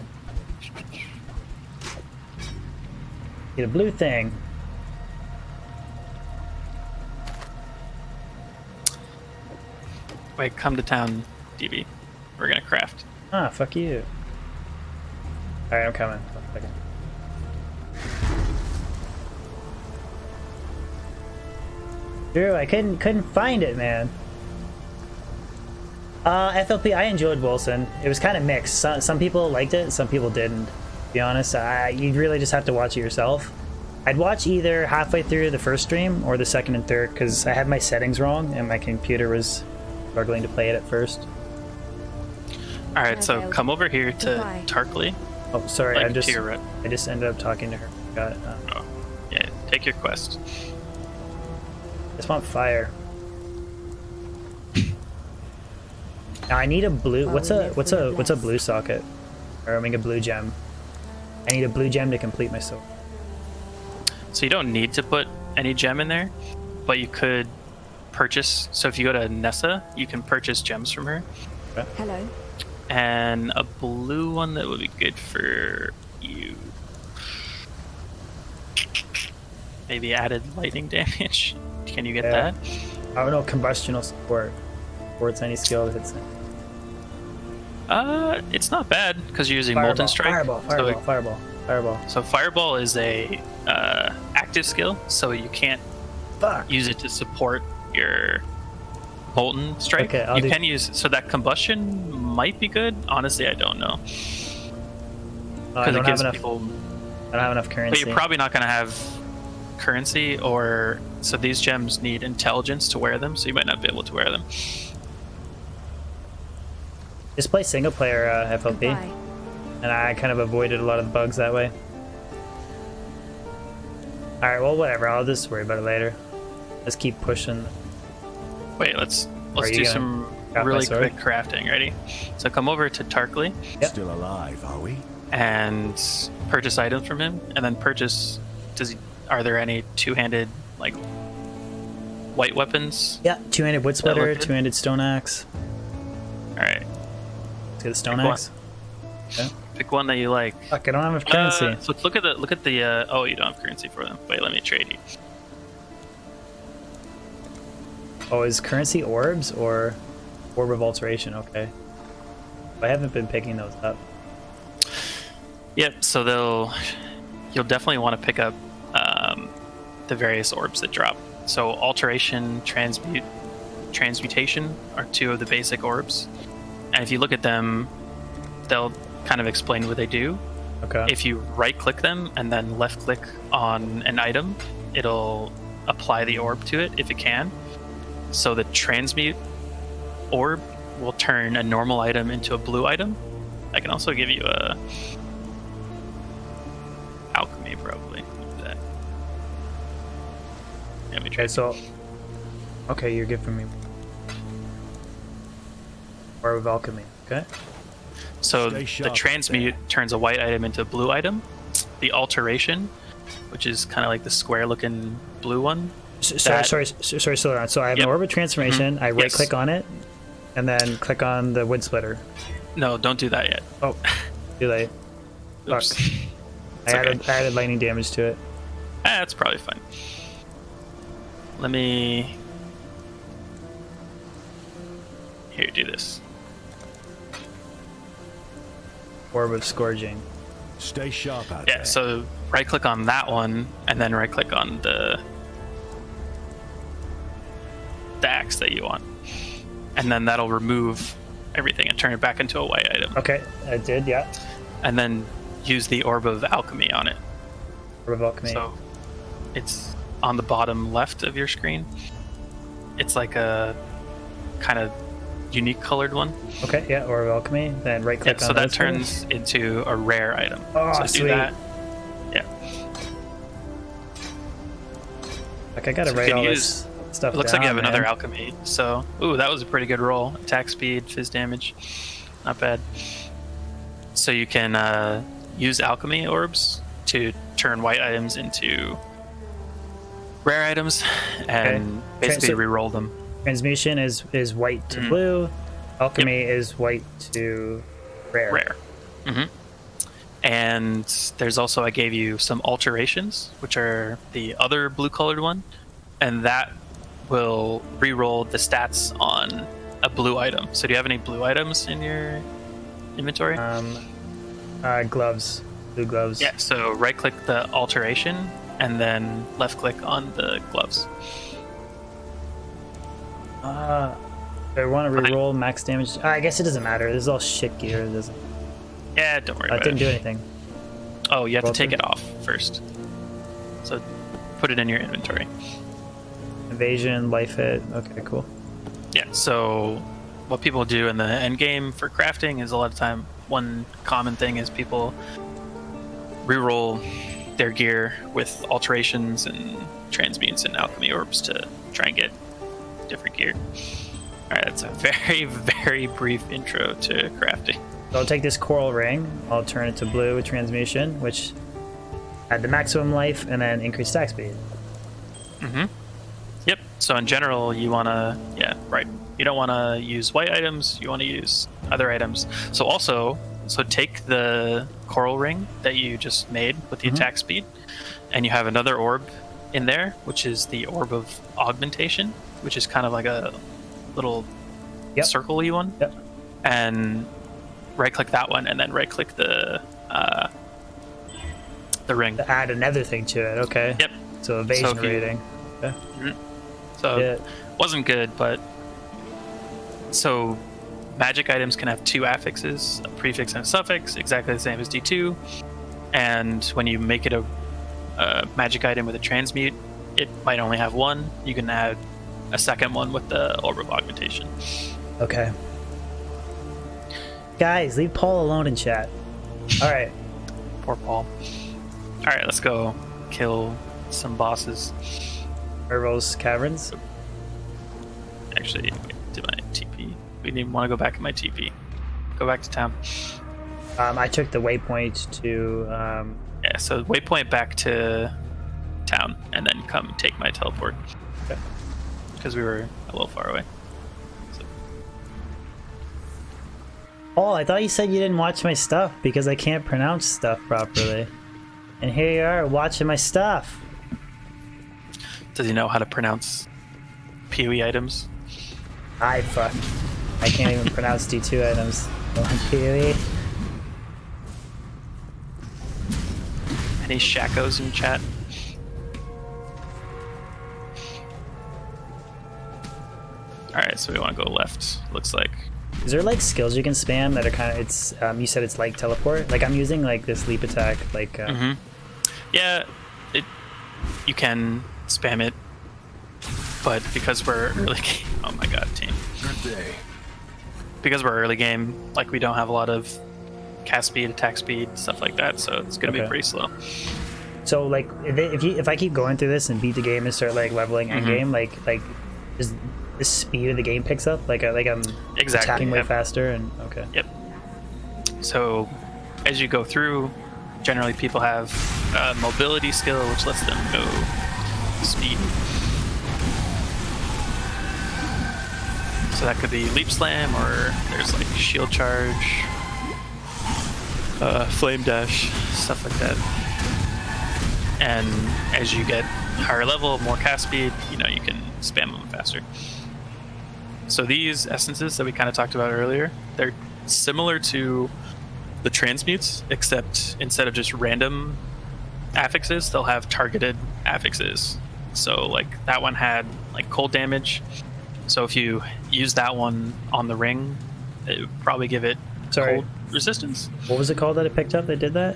Need a blue thing. Wait, come to town, DB. We're gonna craft. Ah, fuck you. All right, I'm coming. Okay. Drew, I couldn't find it, man. FLP, I enjoyed Wilson. It was kind of mixed. Some people liked it, some people didn't. To be honest, you really just have to watch it yourself. I'd watch either halfway through the first stream or the second and third because I had my settings wrong and my computer was struggling to play it at first. All right, so come over here to Goodbye. Tarkley. Oh, sorry, Like I just to your right. ended up talking to her. Got it. Oh, yeah. Take your quest. I just want fire. Now I need a blue. What's a blue socket? Or I mean a blue gem. I need a blue gem to complete my sword. So you don't need to put any gem in there, but you could purchase. So if you go to Nessa, you can purchase gems from her. Hello. And a blue one that would be good for you. Maybe added lightning damage. Can you get that? I don't know, combustional support. Supports any skill that hits it. It's not bad because you're using Molten Strike. Fireball. So Fireball is a active skill, so you can't use it to support your Molten Strike. Okay, you can use so that combustion might be good. Honestly, I don't know I don't have enough. people. I don't have enough currency. But you're probably not going to have currency, or so these gems need intelligence to wear them, so you might not be able to wear them. Just play single player FLP, Goodbye. and I kind of avoided a lot of the bugs that way. All right, well, whatever. I'll just worry about it later. Let's keep pushing. Wait, let's Are you do gonna some craft my really sword? quick crafting. Ready? So come over to Tarkley Yep. Still alive, are we? and purchase items from him, and then purchase. Are there any two-handed like white weapons? Yeah, two-handed wood splitter, look good. two-handed stone axe. All right. Let's get a stone Cool. axe. Okay. Pick one that you like. Fuck, I don't have enough currency. So let's look at the. Oh, you don't have currency for them. Wait, let me trade you. Oh, is currency orbs or orb of alteration? Okay. I haven't been picking those up. Yep. So you'll definitely want to pick up the various orbs that drop. So alteration, transmutation are two of the basic orbs, and if you look at them, they'll kind of explain what they do. Okay. If you right-click them and then left-click on an item, it'll apply the orb to it if it can. So the transmute orb will turn a normal item into a blue item. I can also give you a alchemy, probably. Do that. Let me try. Okay, so... Okay, you're giving me... Orb of alchemy, okay? So Stay the sharp transmute turns a white item into a blue item. The alteration, which is kind of like the square-looking blue one. Sorry, slow down. So I have Yep. an orb of transformation. I Yes. right-click on it, and then click on the wood splitter. No, don't do that yet. Oh, too late. Fuck. Oops. I added lightning damage to it. That's probably fine. Let me... Here, do this. Orb of scourging. Stay sharp out Yeah, there. so right-click on that one, and then right-click on the axe that you want. And then that'll remove everything and turn it back into a white item. Okay, I did, yeah. And then use the Orb of Alchemy on it. Orb of alchemy. So it's on the bottom left of your screen. It's like a kind of unique colored one. Okay, yeah, orb of alchemy. Then right-click on So that those turns into a rare item. Oh, so sweet. do that. Yeah. Like, I gotta So you write can all use- this stuff It looks down, like you have another man. alchemy. So, ooh, that was a pretty good roll. Attack speed, fizz damage. Not bad. So you can use alchemy orbs to turn white items into rare items and Okay. basically So- re-roll them. Transmutation is white to blue. Alchemy is white to rare. Rare. hmm And there's also, I gave you some alterations, which are the other blue colored one, and that will re-roll the stats on a blue item. So do you have any blue items in your inventory? Gloves. Blue gloves. Yeah, so right click the alteration and then left click on the gloves. Do I want to reroll max damage? I guess it doesn't matter. This is all shit gear. It doesn't. Yeah, don't worry That about didn't it. do anything. Oh, you have to Roll take through? it off first. So put it in your inventory. Evasion, life hit. Okay, cool. Yeah, so what people do in the end game for crafting is a lot of time, one common thing is people reroll their gear with alterations and transmutes and alchemy orbs to try and get different gear. Alright, that's a very, very brief intro to crafting. So I'll take this coral ring. I'll turn it to blue with transmutation, which add the maximum life and then increase attack speed. Yep, so in general, you want to, you don't want to use white items, you want to use other items. So take the coral ring that you just made with the attack speed, and you have another orb in there, which is the Orb of Augmentation, which is kind of like a little circle-y one. Yep. And right-click that one, and then right-click the ring. Add another thing to it. Okay. Yep. So evasion So if you- rating. Okay. So Yeah. wasn't good, but so magic items can have two affixes, a prefix and a suffix, exactly the same as D2. And when you make it a magic item with a transmute, it might only have one. You can add a second one with the Orb of Augmentation. Okay. Guys, leave Paul alone in chat. All right. Poor Paul. All right, let's go kill some bosses. Herbal's Caverns. Actually, wait, to my TP. We didn't want to go back in my TP. Go back to town. I took the waypoint to. Yeah, so waypoint back to town, and then come take my teleport. Okay. Because we were a little far away. So. Oh, I thought you said you didn't watch my stuff because I can't pronounce stuff properly. And here you are watching my stuff. Does he know how to pronounce PoE items? I can't even pronounce D2 items. PoE. Any Shakos in chat? Alright, so we want to go left, looks like. Is there like skills you can spam that are kind of, it's, you said it's like teleport? Like I'm using like this leap attack, like, Yeah, you can spam it, but because we're early game, oh my god, team. Good day. Because we're early game, like we don't have a lot of cast speed, attack speed, stuff like that, so it's gonna be Okay. pretty slow. so like if I keep going through this and beat the game and start like leveling end game, like is the speed of the game picks up? Like I'm Exactly, attacking way yep. faster and okay. Yep. So as you go through, generally people have a mobility skill, which lets them go speed. So that could be leap slam, or there's like shield charge, flame dash, stuff like that. And as you get higher level, more cast speed, you know, you can spam them faster. So these essences that we kind of talked about earlier, they're similar to the transmutes, except instead of just random affixes, they'll have targeted affixes. So like that one had like cold damage. So if you use that one on the ring, it would probably give it cold resistance. What was it called that it picked up that did that?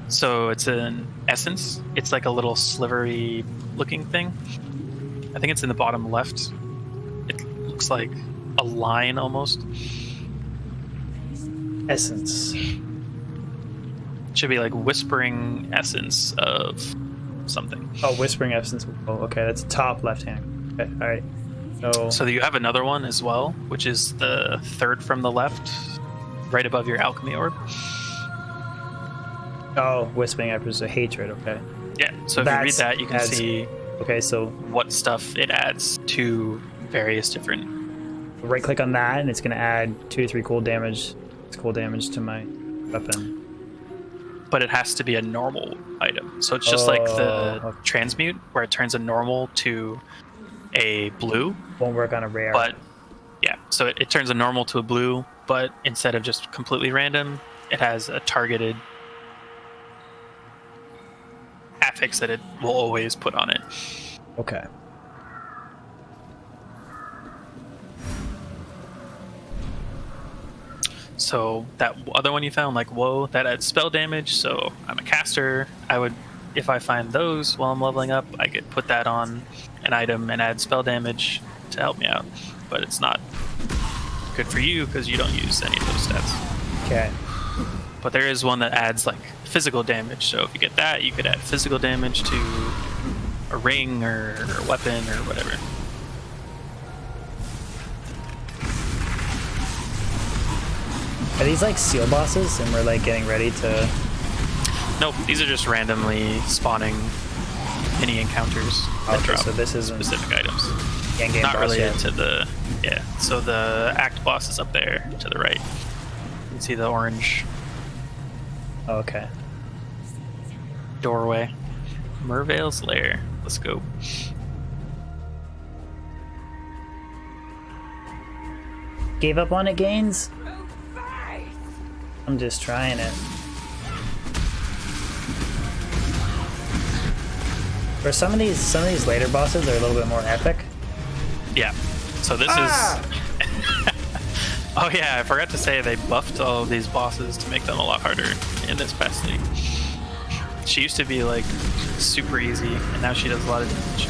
So it's an essence. It's like a little slivery looking thing. I think it's in the bottom left. It looks like a line almost. Essence. It should be like whispering essence of something. Oh, whispering essence. Oh, okay, that's top left hand. Okay, all right. So you have another one as well, which is the third from the left, right above your alchemy orb. Oh, whispering essence of hatred. Okay. Yeah. So if you read that, you can see. Okay, so what stuff it adds to various different. Right click on that, and it's going to add 2 to 3 cold damage. It's cold damage to my weapon. But it has to be a normal item. So it's just like the transmute, where it turns a normal to a blue. Won't work on a rare. But yeah, so it turns a normal to a blue, but instead of just completely random, it has a targeted affix that it will always put on it. Okay. So that other one you found, like whoa, that adds spell damage. So I'm a caster. I would, if I find those while I'm leveling up, I could put that on an item and add spell damage to help me out. But it's not good for you because you don't use any of those stats. Okay. But there is one that adds like physical damage. So if you get that, you could add physical damage to a ring or a weapon or whatever. Are these like seal bosses and we're like getting ready to... Nope, these are just randomly spawning mini encounters that drop so this isn't specific items. Game Not boss related yet. to the... Yeah, so the act boss is up there to the right. You can see the orange Oh, okay. doorway. Merveil's Lair. Let's go. Gave up on it, Gaines? I'm just trying it. For some of these later bosses, they're a little bit more epic. Yeah. So this is... Oh yeah, I forgot to say they buffed all of these bosses to make them a lot harder in this past league. She used to be like super easy, and now she does a lot of damage.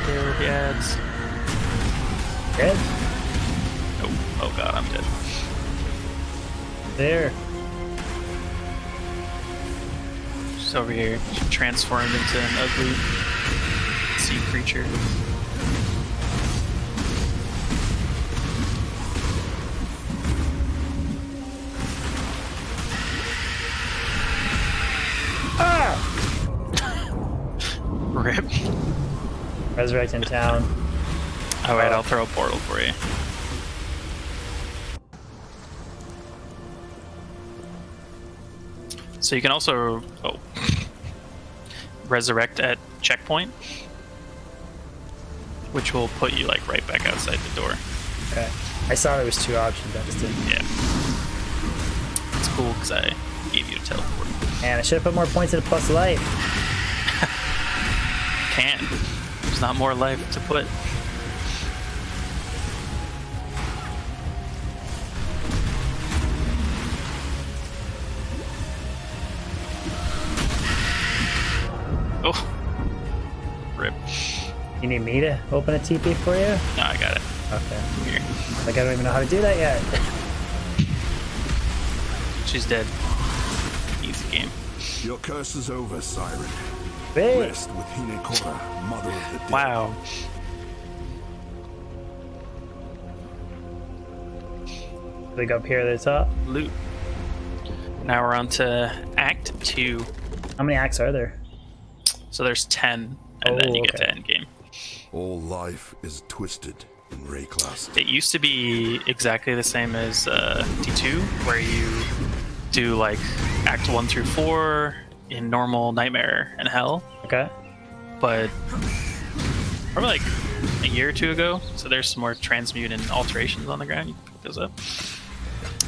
There he adds. Oh god, I'm dead. There. Just over here, transformed into an ugly sea creature. Rip. Resurrect in town. Alright, I'll throw a portal for you. So you can also resurrect at checkpoint, which will put you like right back outside the door. Okay. I saw there was 2 options. I just didn't. Yeah. It's cool because I gave you a teleport. Man, I should have put more points in a plus life. Can. There's not more life to put. Oh. Rip. You need me to open a TP for you? No, I got it. Okay. Here. Like, I don't even know how to do that yet. She's dead. Easy game. Your curse is over, Siren. Wait. Rest with Hinekora, mother of the dead. Wow. Click up here at the top. Loot. Now we're on to Act 2. How many acts are there? So there's 10, and then you get okay. to endgame. All life is twisted in Rayclast. It used to be exactly the same as D2, where you do like Act 1 through 4 in normal, nightmare, and hell. Okay. But probably like a year or 2 ago, so there's some more transmute and alterations on the ground. You can pick those up.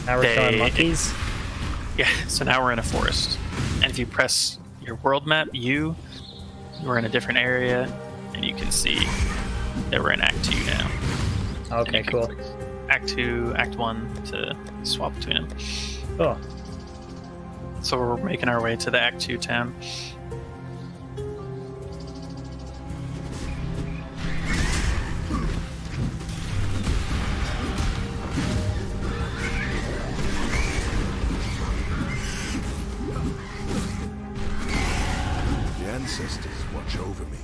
Now we're killing monkeys. Yeah, so now we're in a forest. And if you press your world map, we're in a different area, and you can see that we're in Act 2 now. Okay, cool. Act 2, Act 1 to swap between them. Cool. So we're making our way to the Act 2 town. The ancestors watch over me.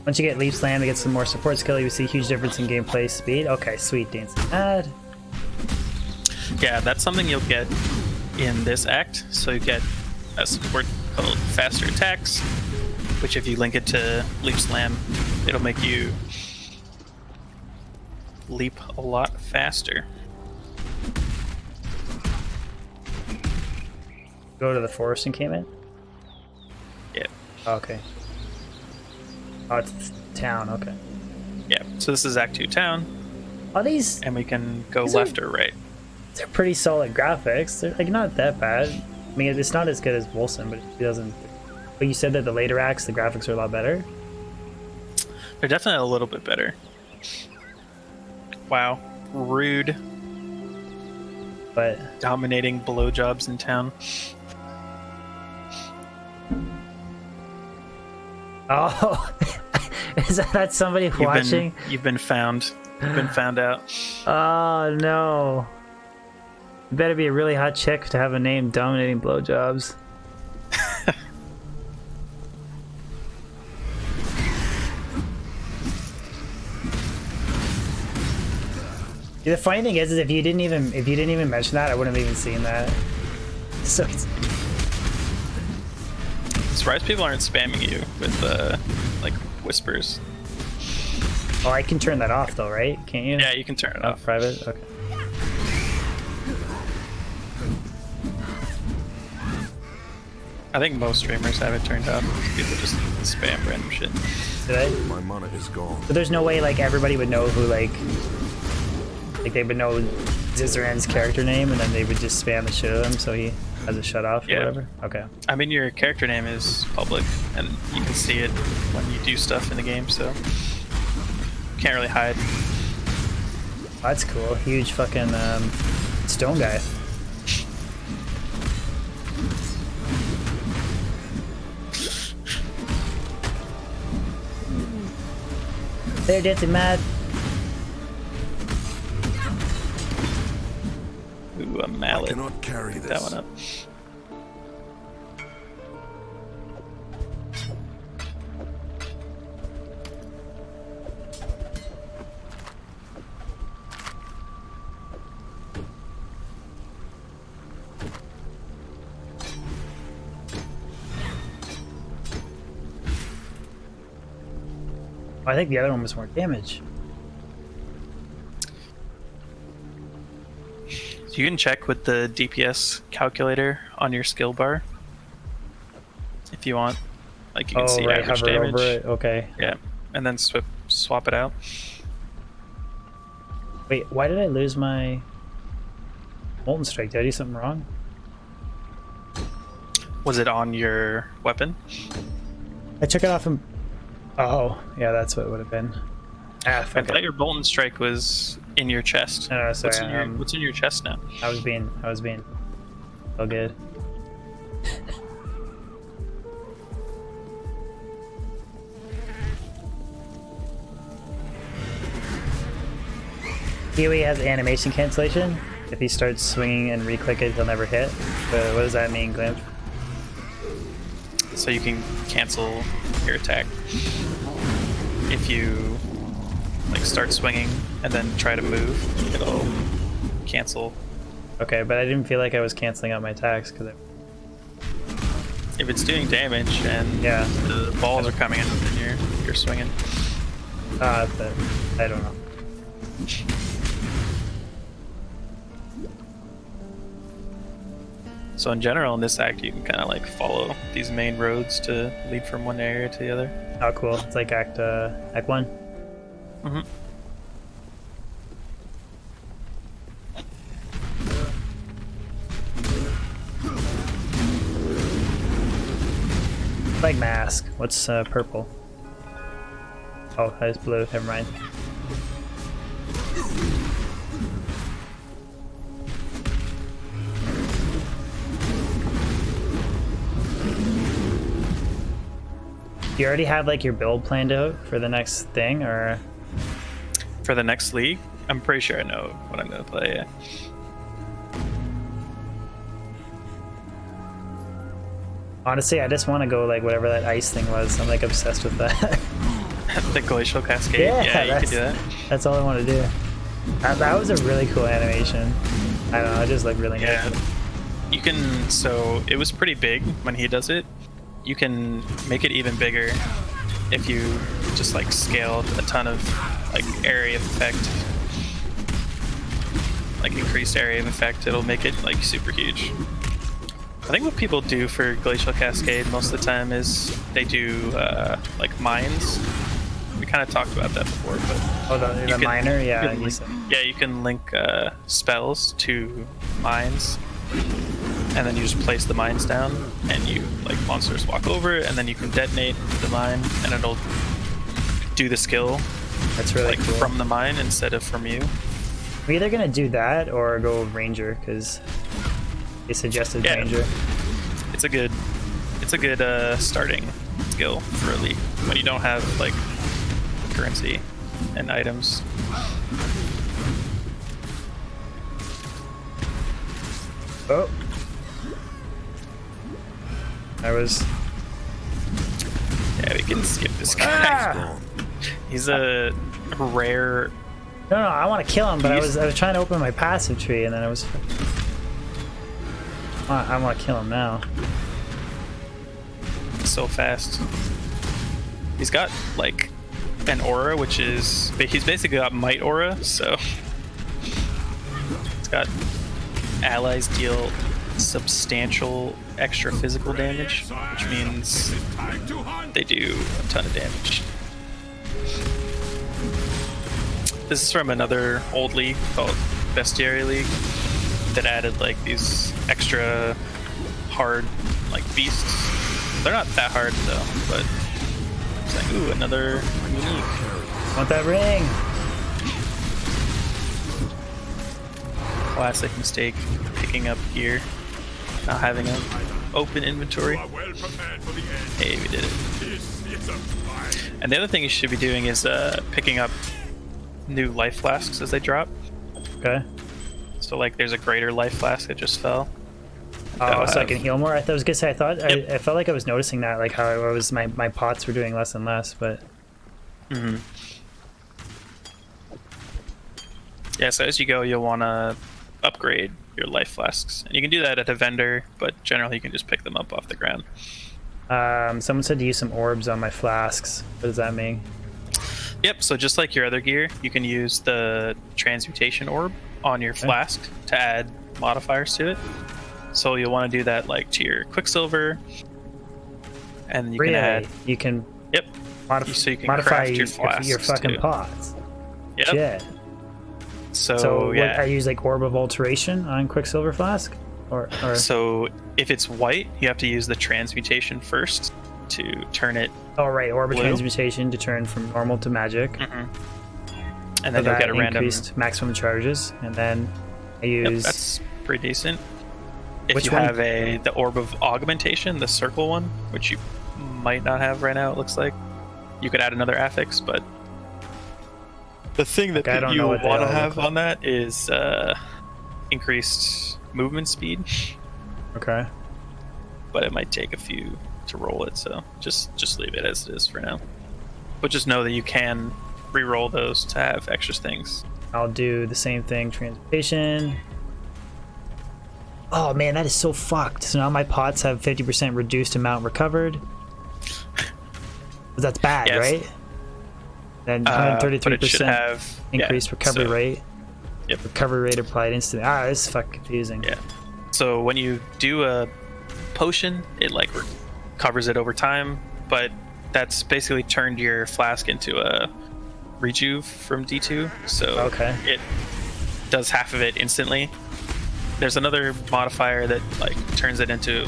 Once you get Leaf Slam to get some more support skill, you see a huge difference in gameplay speed. Okay, sweet. Dancing ad. Yeah, that's something you'll get in this act. So you get a support called Faster Attacks, which if you link it to Leap Slam, it'll make you leap a lot faster. Go to the forest encampment? Yeah. Okay. Oh, it's the town. Okay. Yeah, so this is Act 2 town, Oh, these and we can go These are- left or right. they're pretty solid graphics. They're like not that bad. I mean, it's not as good as Wilson, but it doesn't. But you said that the later acts, the graphics are a lot better. They're definitely a little bit better. Wow. Rude. But Dominating blowjobs in town. oh, is that somebody watching? You've been found. You've been found out. Oh no! You better be a really hot chick to have a name dominating blowjobs. The funny thing is if you didn't even mention that, I wouldn't have even seen that. So it's, Surprised people aren't spamming you with like whispers. oh, I can turn that off though, right? Can't you? Yeah, you can turn it Oh, off. private. Okay. I think most streamers have it turned off. People just spam random shit. Did I? My mana is gone. But there's no way like everybody would know who like Like they would know Zizaran's character name, and then they would just spam the shit out of him, so he has a shut off or Yeah. whatever. Okay. I mean, your character name is public, and you can see it when you do stuff in the game, so can't really hide. That's cool. Huge fucking stone guy. They're dancing mad. Ooh, a I mallet. cannot carry Pick this. that one up. I think the other one was more damage. So you can check with the DPS calculator on your skill bar if you want. Like you can see right, average hover damage. over it. Okay. Yeah, and then swap it out. Wait, why did I lose my Molten Strike? Did I do something wrong? Was it on your weapon? I took it off and... Oh, yeah, that's what it would have been. Ah, I fuck thought it. your Bolton Strike was in your chest. No, sorry. What's in your chest now? I was being so good. Kiwi has animation cancellation. If he starts swinging and re-click it, he'll never hit. But what does that mean, Glimp? So you can cancel your attack if you like start swinging and then try to move. It'll cancel. Okay, but I didn't feel like I was canceling out my attacks because If it's doing damage and Yeah. the balls are coming in, then you're swinging. but I don't know. So in general, in this act, you can kind of like follow these main roads to lead from one area to the other. Oh, cool. It's like Act 1. Mm-hmm. Like Mask. What's purple? Oh, that's blue. Never mind. Do you already have like your build planned out for the next thing, or? For the next league, I'm pretty sure I know what I'm gonna play. Yeah. Honestly, I just want to go like whatever that ice thing was. I'm like obsessed with that. The glacial cascade. Yeah, You could do that. That's all I want to do. That was a really cool animation. I don't know. I just like really Yeah. nice. You can. So it was pretty big when he does it. You can make it even bigger if you just like scaled a ton of like area of effect, like increased area of effect. It'll make it like super huge. I think what people do for Glacial Cascade most of the time is they do like mines. We kind of talked about that before, but Oh, the miner, yeah. you can you link, said- yeah, you can link spells to mines, and then you just place the mines down, and you like monsters walk over it, and then you can detonate the mine, and it'll do the skill That's really like cool. from the mine instead of from you. We're either gonna do that or go Ranger because they suggested Yeah. Ranger. It's a good starting skill for a league when you don't have like currency and items. Oh, I was. Yeah, we can skip this guy. Ah! He's a rare. No, I want to kill him, but I was trying to open my passive tree, and then I was. I want to kill him now. So fast. He's got like an aura, which is he's basically got might aura, so it's got allies deal substantial extra physical damage, which means they do a ton of damage. This is from another old league called Bestiary League that added like these extra hard like beasts. They're not that hard though, but it's like, ooh, another unique. Want that ring? Classic mistake, picking up gear, not having an open inventory. Hey, we did it. And the other thing you should be doing is picking up new life flasks as they drop. Okay. So like there's a greater life flask that just fell. Oh, so I can heal more? I was gonna say, I felt like I was noticing that, like how I was, my pots were doing less and less, but... Mm-hmm. Yeah, so as you go, you'll want to upgrade your life flasks. And you can do that at a vendor, but generally you can just pick them up off the ground. Someone said to use some orbs on my flasks. What does that mean? Yep, so just like your other gear, you can use the transmutation orb on your flask to add modifiers to it. So you'll want to do that like to your quicksilver, and you can add. You can. Yep. So you can modify craft your flasks your fucking too. pots. Yep. Shit. So yeah, what, I use like orb of alteration on quicksilver flask, or. So if it's white, you have to use the transmutation first to turn it. Oh right, orb of blue. transmutation to turn from normal to magic. Mm-hmm. And then you'll get a random increased maximum charges, and then I use. Yep, that's pretty decent. If Which you one? have the orb of augmentation, the circle one, which you might not have right now, it looks like, you could add another affix, but the thing that I don't you know want what they to all have look on that is increased movement speed, Okay. but it might take a few to roll it, so just leave it as it is for now. But just know that you can re-roll those to have extra things. I'll do the same thing. Transmutation. Oh man, that is so fucked. So now my pots have 50% reduced amount recovered. That's bad, Yes. right? Then But it should 133% have increased recovery rate. Yep. Recovery rate applied instantly. This is fucking confusing. Yeah. So when you do a potion, it like covers it over time, but that's basically turned your flask into a rejuve from D2. So Okay. it does half of it instantly. There's another modifier that like turns it into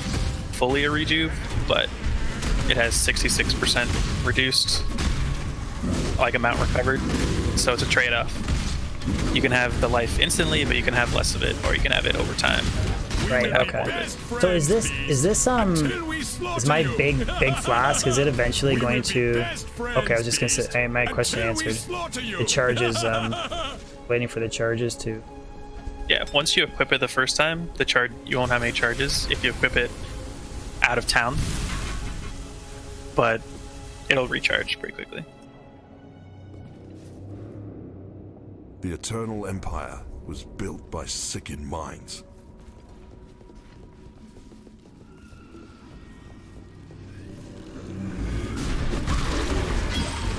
fully a rejuve, but it has 66% reduced like amount recovered. So it's a trade-off. You can have the life instantly, but you can have less of it, or you can have it over time. Right. Okay. So is this is my big flask? Is it eventually going to? Okay, I was just gonna say my question answered. The charges. Waiting for the charges to. Yeah, once you equip it the first time, you won't have any charges if you equip it out of town, but it'll recharge pretty quickly. The Eternal Empire was built by sickened minds.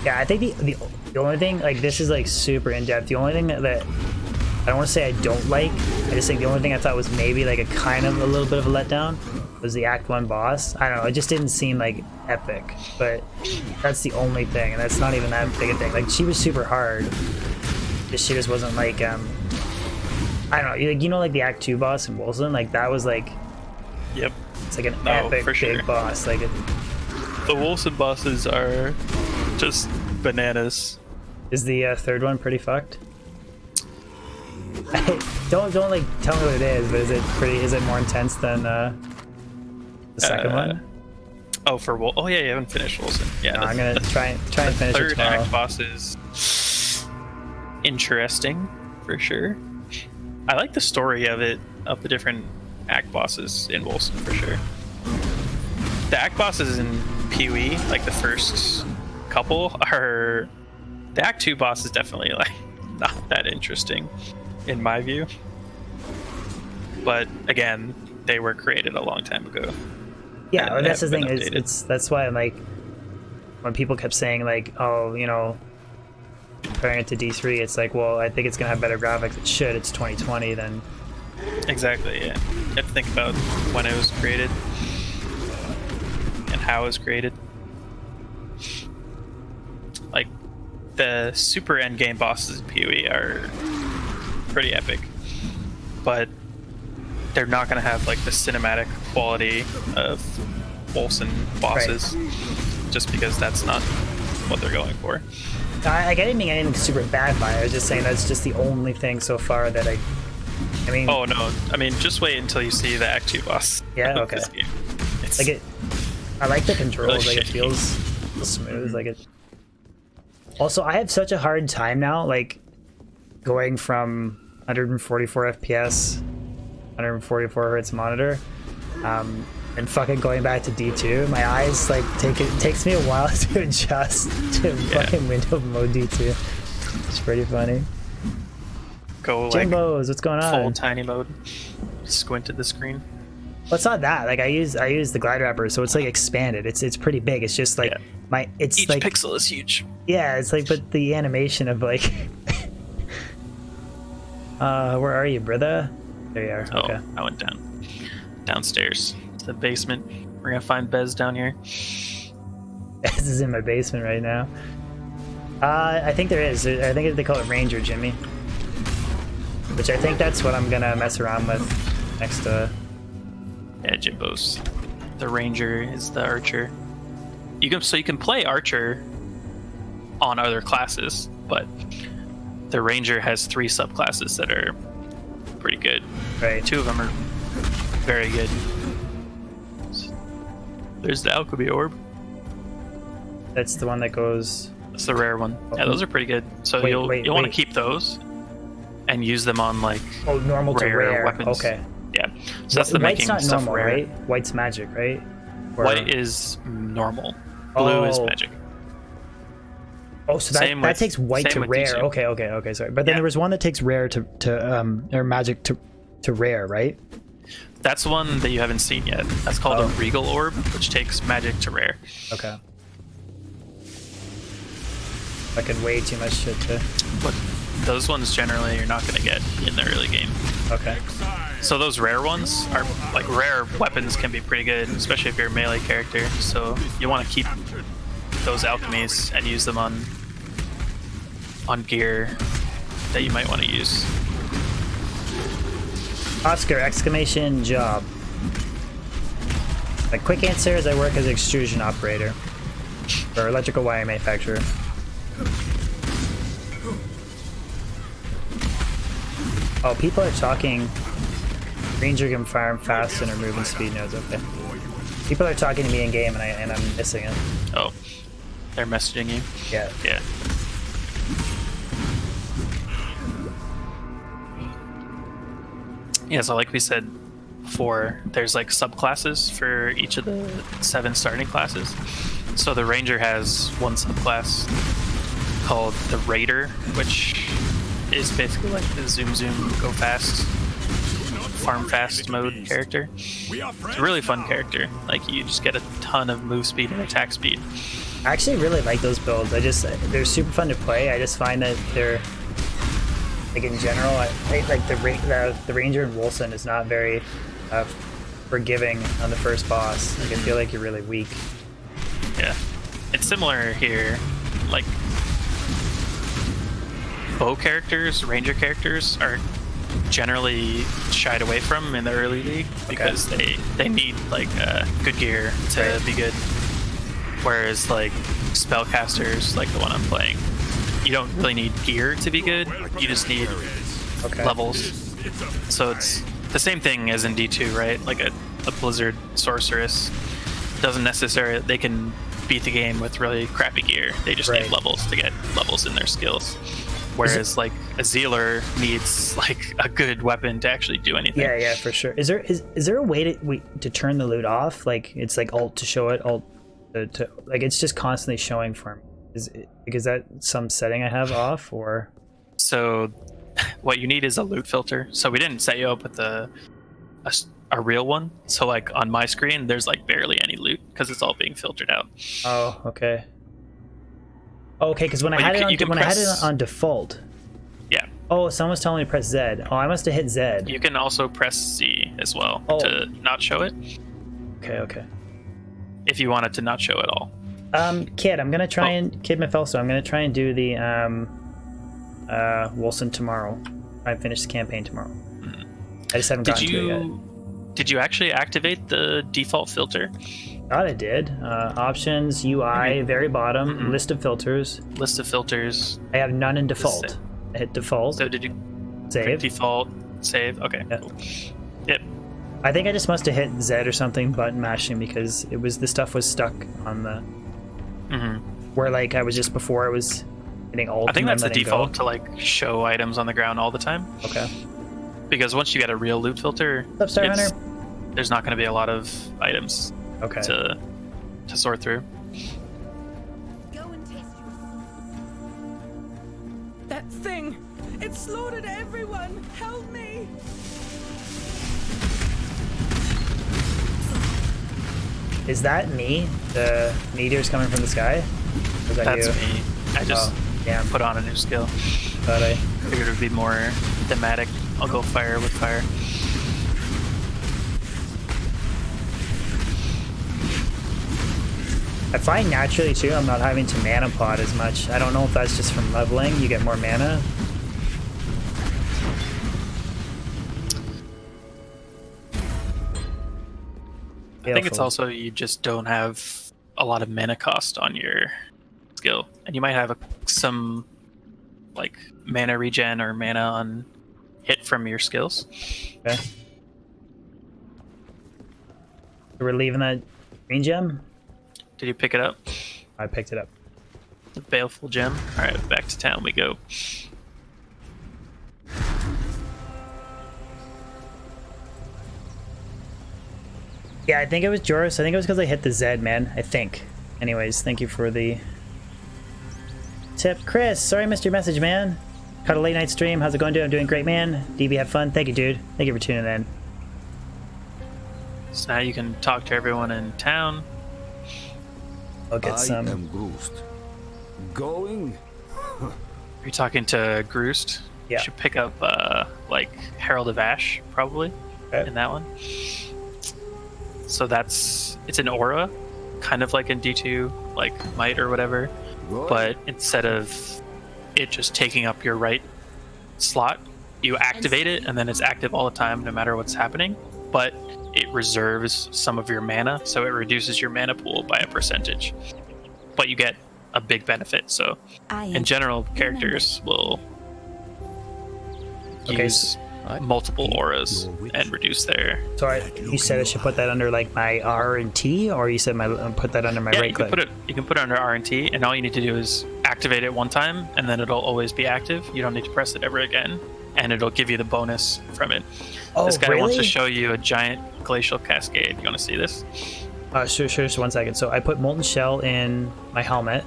Yeah, I think the only thing, like, this is like super in depth. The only thing that I don't want to say I don't like. I just think the only thing I thought was maybe like a kind of a little bit of a letdown was the Act 1 boss. I don't know, it just didn't seem like epic, but that's the only thing, and that's not even that big a thing. Like, she was super hard. She just wasn't like, I don't know, like the Act 2 boss in Wolfen, like that was like, Yep. it's like an epic for sure. big boss. Like The Wolfen bosses are just bananas. Is the third one pretty fucked? don't like tell me what it is, but is it more intense than the second one? Oh, for Wolfen? Oh yeah, you haven't finished Wolfen. Yeah, No, I'm gonna try and finish it third tomorrow. act boss is interesting for sure. I like the story of the different act bosses in Wolfen for sure. The act bosses in PoE, like the first couple, are the Act 2 boss is definitely like not that interesting in my view. But again, they were created a long time ago. Yeah, and that's the haven't thing. been updated. That's why I'm like, when people kept saying like, oh, comparing it to D3, it's like, well, I think it's gonna have better graphics. It should. It's 2020. Then Exactly, yeah. You have to think about when it was created and how it was created. Like, the super endgame bosses in PoE are pretty epic, but they're not going to have like the cinematic quality of Olsen bosses, just because that's not what they're going for. I didn't mean anything super bad by it. I was just saying that's just the only thing so far that I mean. Oh no! I mean, just wait until you see the Act 2 boss. Yeah. of Okay. this game. It's Like it. I like the controls. really Like it shitty. feels smooth. Like it. Also, I have such a hard time now, like going from 144 FPS, 144 hertz monitor, and fucking going back to D2. My eyes like it takes me a while to adjust to fucking window mode D2. It's pretty funny. Go like Jimbos, what's going full on? tiny mode. Squint at the screen. Well, it's not that. Like I use the glide wrapper, so it's like expanded. It's pretty big. It's just like it's Each like pixel is huge. yeah. It's like but the animation of like. Where are you, brother? There you are. Oh, Okay. I went downstairs to the basement. We're gonna find Bez down here. This is in my basement right now. I think there is. I think they call it Ranger Jimmy. Which I think that's what I'm gonna mess around with next to. Yeah, Jimbos. The Ranger is the Archer. You can play Archer on other classes, but the Ranger has 3 subclasses that are pretty good. Right. 2 of them are very good. There's the Alchemy Orb. That's the one that goes. That's the rare one. Yeah, those are pretty good. So Wait, you'll want to wait. keep those and use them on like Oh, normal to rare. weapons. Okay. Yeah. So that's the White's making not stuff normal, rare. right? White's magic, right? Or- White is normal. Blue is Oh. magic. Oh, so Same that with- takes white same to with rare. D2. Okay, sorry. But then Yeah. there was one that takes rare to or magic to rare, right? That's one that you haven't seen yet. That's called Oh. a Regal Orb, which takes magic to rare. Okay. Fucking way too much shit to. But those ones generally you're not going to get in the early game. Okay. So those rare ones are like rare weapons can be pretty good, especially if you're a melee character. So you want to keep those alchemies and use them on gear that you might want to use. Oscar! Exclamation job. My quick answer is I work as an extrusion operator for electrical wire manufacturer. Oh, people are talking. Ranger can fire fast and are moving speed nodes. Okay. People are talking to me in game and I'm missing it. Oh, they're messaging you. Yeah. Yeah. Yeah, so like we said before, there's like subclasses for each of the 7 starting classes. So the Ranger has one subclass called the Raider, which is basically like the zoom go fast, farm fast mode character. It's a really fun character. Like you just get a ton of move speed and attack speed. I actually really like those builds. They're super fun to play. I just find that they're like in general, I like the Ranger and Wilson is not very forgiving on the first boss. Like I feel like you're really weak. Yeah, it's similar here. Like bow characters, ranger characters are generally shied away from in the early league because they need like good gear to be good. Whereas like spellcasters, like the one I'm playing, you don't really need gear to be good. You just need levels. So it's the same thing as in D2, right? Like a Blizzard sorceress doesn't necessarily, they can beat the game with really crappy gear. They just need levels to get levels in their skills. Whereas like a Zealer needs like a good weapon to actually do anything. Yeah, for sure. Is there a way to turn the loot off? Like it's like alt to show it, alt to like it's just constantly showing for me. Is that some setting I have off or? So what you need is a loot filter. So we didn't set you up with a real one. So like on my screen, there's like barely any loot because it's all being filtered out. Oh, okay. Okay, because when I had it on default. Yeah. Oh, someone was telling me to press Z. Oh, I must have hit Z. You can also press Z as well to not show it. Okay. If you want it to not show at all. Kid, I'm gonna try and Kid Mephelso. I'm gonna try and do the Wilson tomorrow. I finish the campaign tomorrow. I just haven't gotten to it yet. Did you actually activate the default filter? Thought I did. Options, UI, very bottom, list of filters. List of filters. I have none in default. I hit default. So did you Save. default save? Okay. Yeah. Cool. Yep. I think I just must have hit Z or something, button mashing, because it was the stuff was stuck on the where like I was just before I was hitting alt. I think and that's the then letting default go. to like show items on the ground all the time. Okay. Because once you get a real loot filter, What's up, Star Hunter? there's not going to be a lot of items Okay. to sort through. Go and taste your That thing! It slaughtered everyone! Help me! Is that me? The meteors coming from the sky? Or is that That's you? me. I just Damn. put on a new skill. Thought I. Figured it would be more thematic. I'll go fire with fire. I find naturally too, I'm not having to mana pot as much. I don't know if that's just from leveling. You get more mana. I think it's also you just don't have a lot of mana cost on your skill, and you might have some like mana regen or mana on hit from your skills. Okay. So we're leaving that green gem? Did you pick it up? I picked it up. The baleful gem. All right, back to town we go. Yeah, I think it was Joris. I think it was because I hit the Z, man. I think. Anyways, thank you for the tip. Chris, sorry I missed your message, man. Caught a late night stream. How's it going, dude? I'm doing great, man. DB, have fun. Thank you, dude. Thank you for tuning in. So now you can talk to everyone in town. I'll get I some. am Groust. Going? You're talking to Groost. Yeah. You should pick up like Herald of Ash probably Okay. in that one. So it's an aura, kind of like in D2, like Might or whatever. Good. But instead of it just taking up your right slot, you activate it and then it's active all the time no matter what's happening. But it reserves some of your mana, so it reduces your mana pool by a percentage. But you get a big benefit. So in general, characters will Okay, use multiple auras and reduce their. So you said I should put that under like my R and T, or you said put that under my Yeah, right you can click? put it under R and T, and all you need to do is activate it one time, and then it'll always be active. You don't need to press it ever again, and it'll give you the bonus from it. Oh, This guy wants to really? show you a giant glacial cascade. You want to see this? Sure, just 1 second. So I put Molten Shell in my helmet,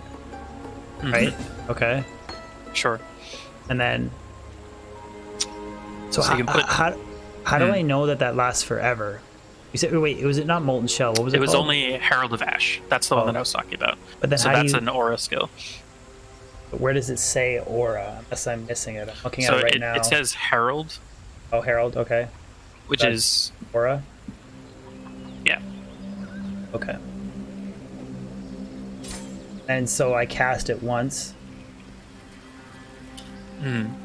right? Okay. Sure. And then... So, So you can put- how do I know that lasts forever? You said, wait, was it not Molten Shell? What was it It was called? only Herald of Ash. That's the one that I was talking about. But then so how do that's you- an aura skill. Where does it say Aura? Unless I'm missing it. I'm looking So at it right now. it says Herald, Oh, Herald, okay. which That's- is Aura? yeah. Okay. And so I cast it once.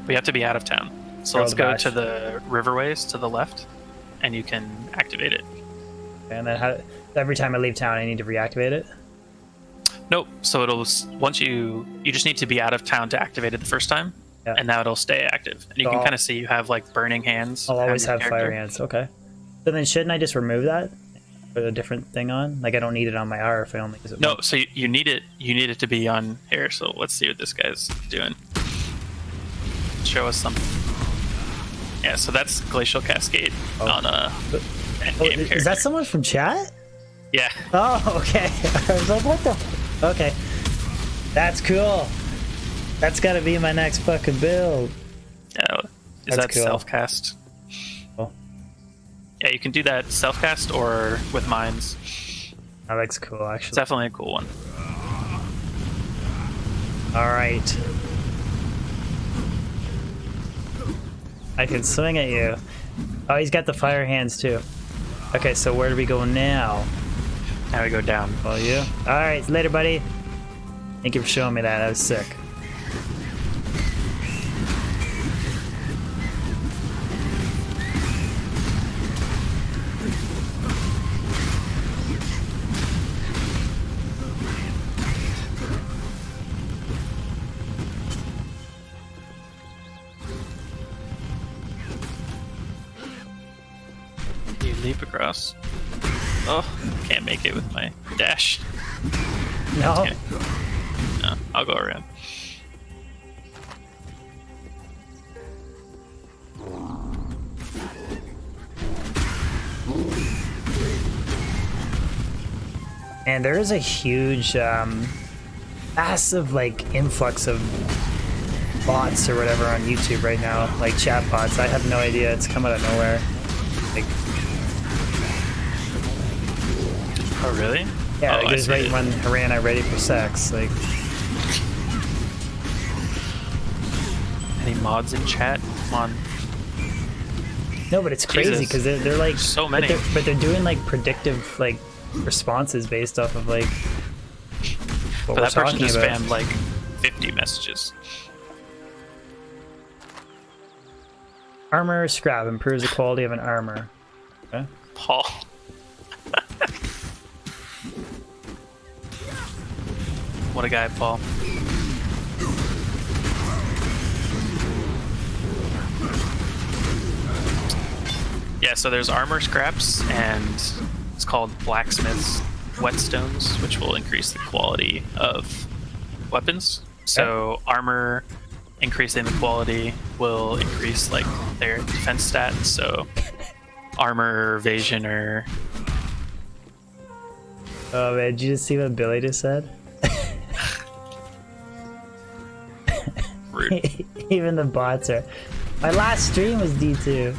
We have to be out of town. So Herald let's go Bash. to the riverways to the left, and you can activate it. And then every time I leave town, I need to reactivate it? Nope. So it'll once you just need to be out of town to activate it the first time, Yeah. and now it'll stay active. And you So can I'll- kind of see you have like burning hands. I'll always your have character. fire hands. Okay. So then shouldn't I just remove that? Put a different thing on? Like I don't need it on my R if I only use it No, once. so you need it. You need it to be on here. So let's see what this guy's doing. Show us something. Yeah. So that's glacial cascade on a Oh, endgame is character. that someone from chat? Yeah. Oh, okay. I was like, what the? Okay. That's cool. That's gotta be my next fucking build. Yeah. Is That's that cool. self cast? Cool. Yeah, you can do that self cast or with mines. That looks cool, It's actually. definitely a cool one. All right. I can swing at you. Oh, he's got the fire hands too. Okay, so where do we go now? Now we go down. Well, you. All right, later, buddy. Thank you for showing me that. That was sick. You leap across. Oh, can't make it with my dash. No. Okay. No, I'll go around. And there is a huge, massive like influx of bots or whatever on YouTube right now, like chat bots. I have no idea. It's come out of nowhere. Like, Oh, really? yeah, Oh, it I goes see right it. when Harana ready for sex. Like, Any mods in chat? Come on. no, but it's crazy Jesus. because they're like So many. but they're doing like predictive like responses based off of like what But we're that person talking just about. spammed like 50 messages. Armor scrap improves the quality of an armor. Okay. Paul. What a guy, Paul. Yeah, so there's armor scraps, and it's called blacksmith's whetstones, which will increase the quality of weapons. So armor increasing the quality will increase like their defense stats. So armor, evasion, or Oh man, did you just see what Billy just said? rude. Even the bots are. My last stream was D2.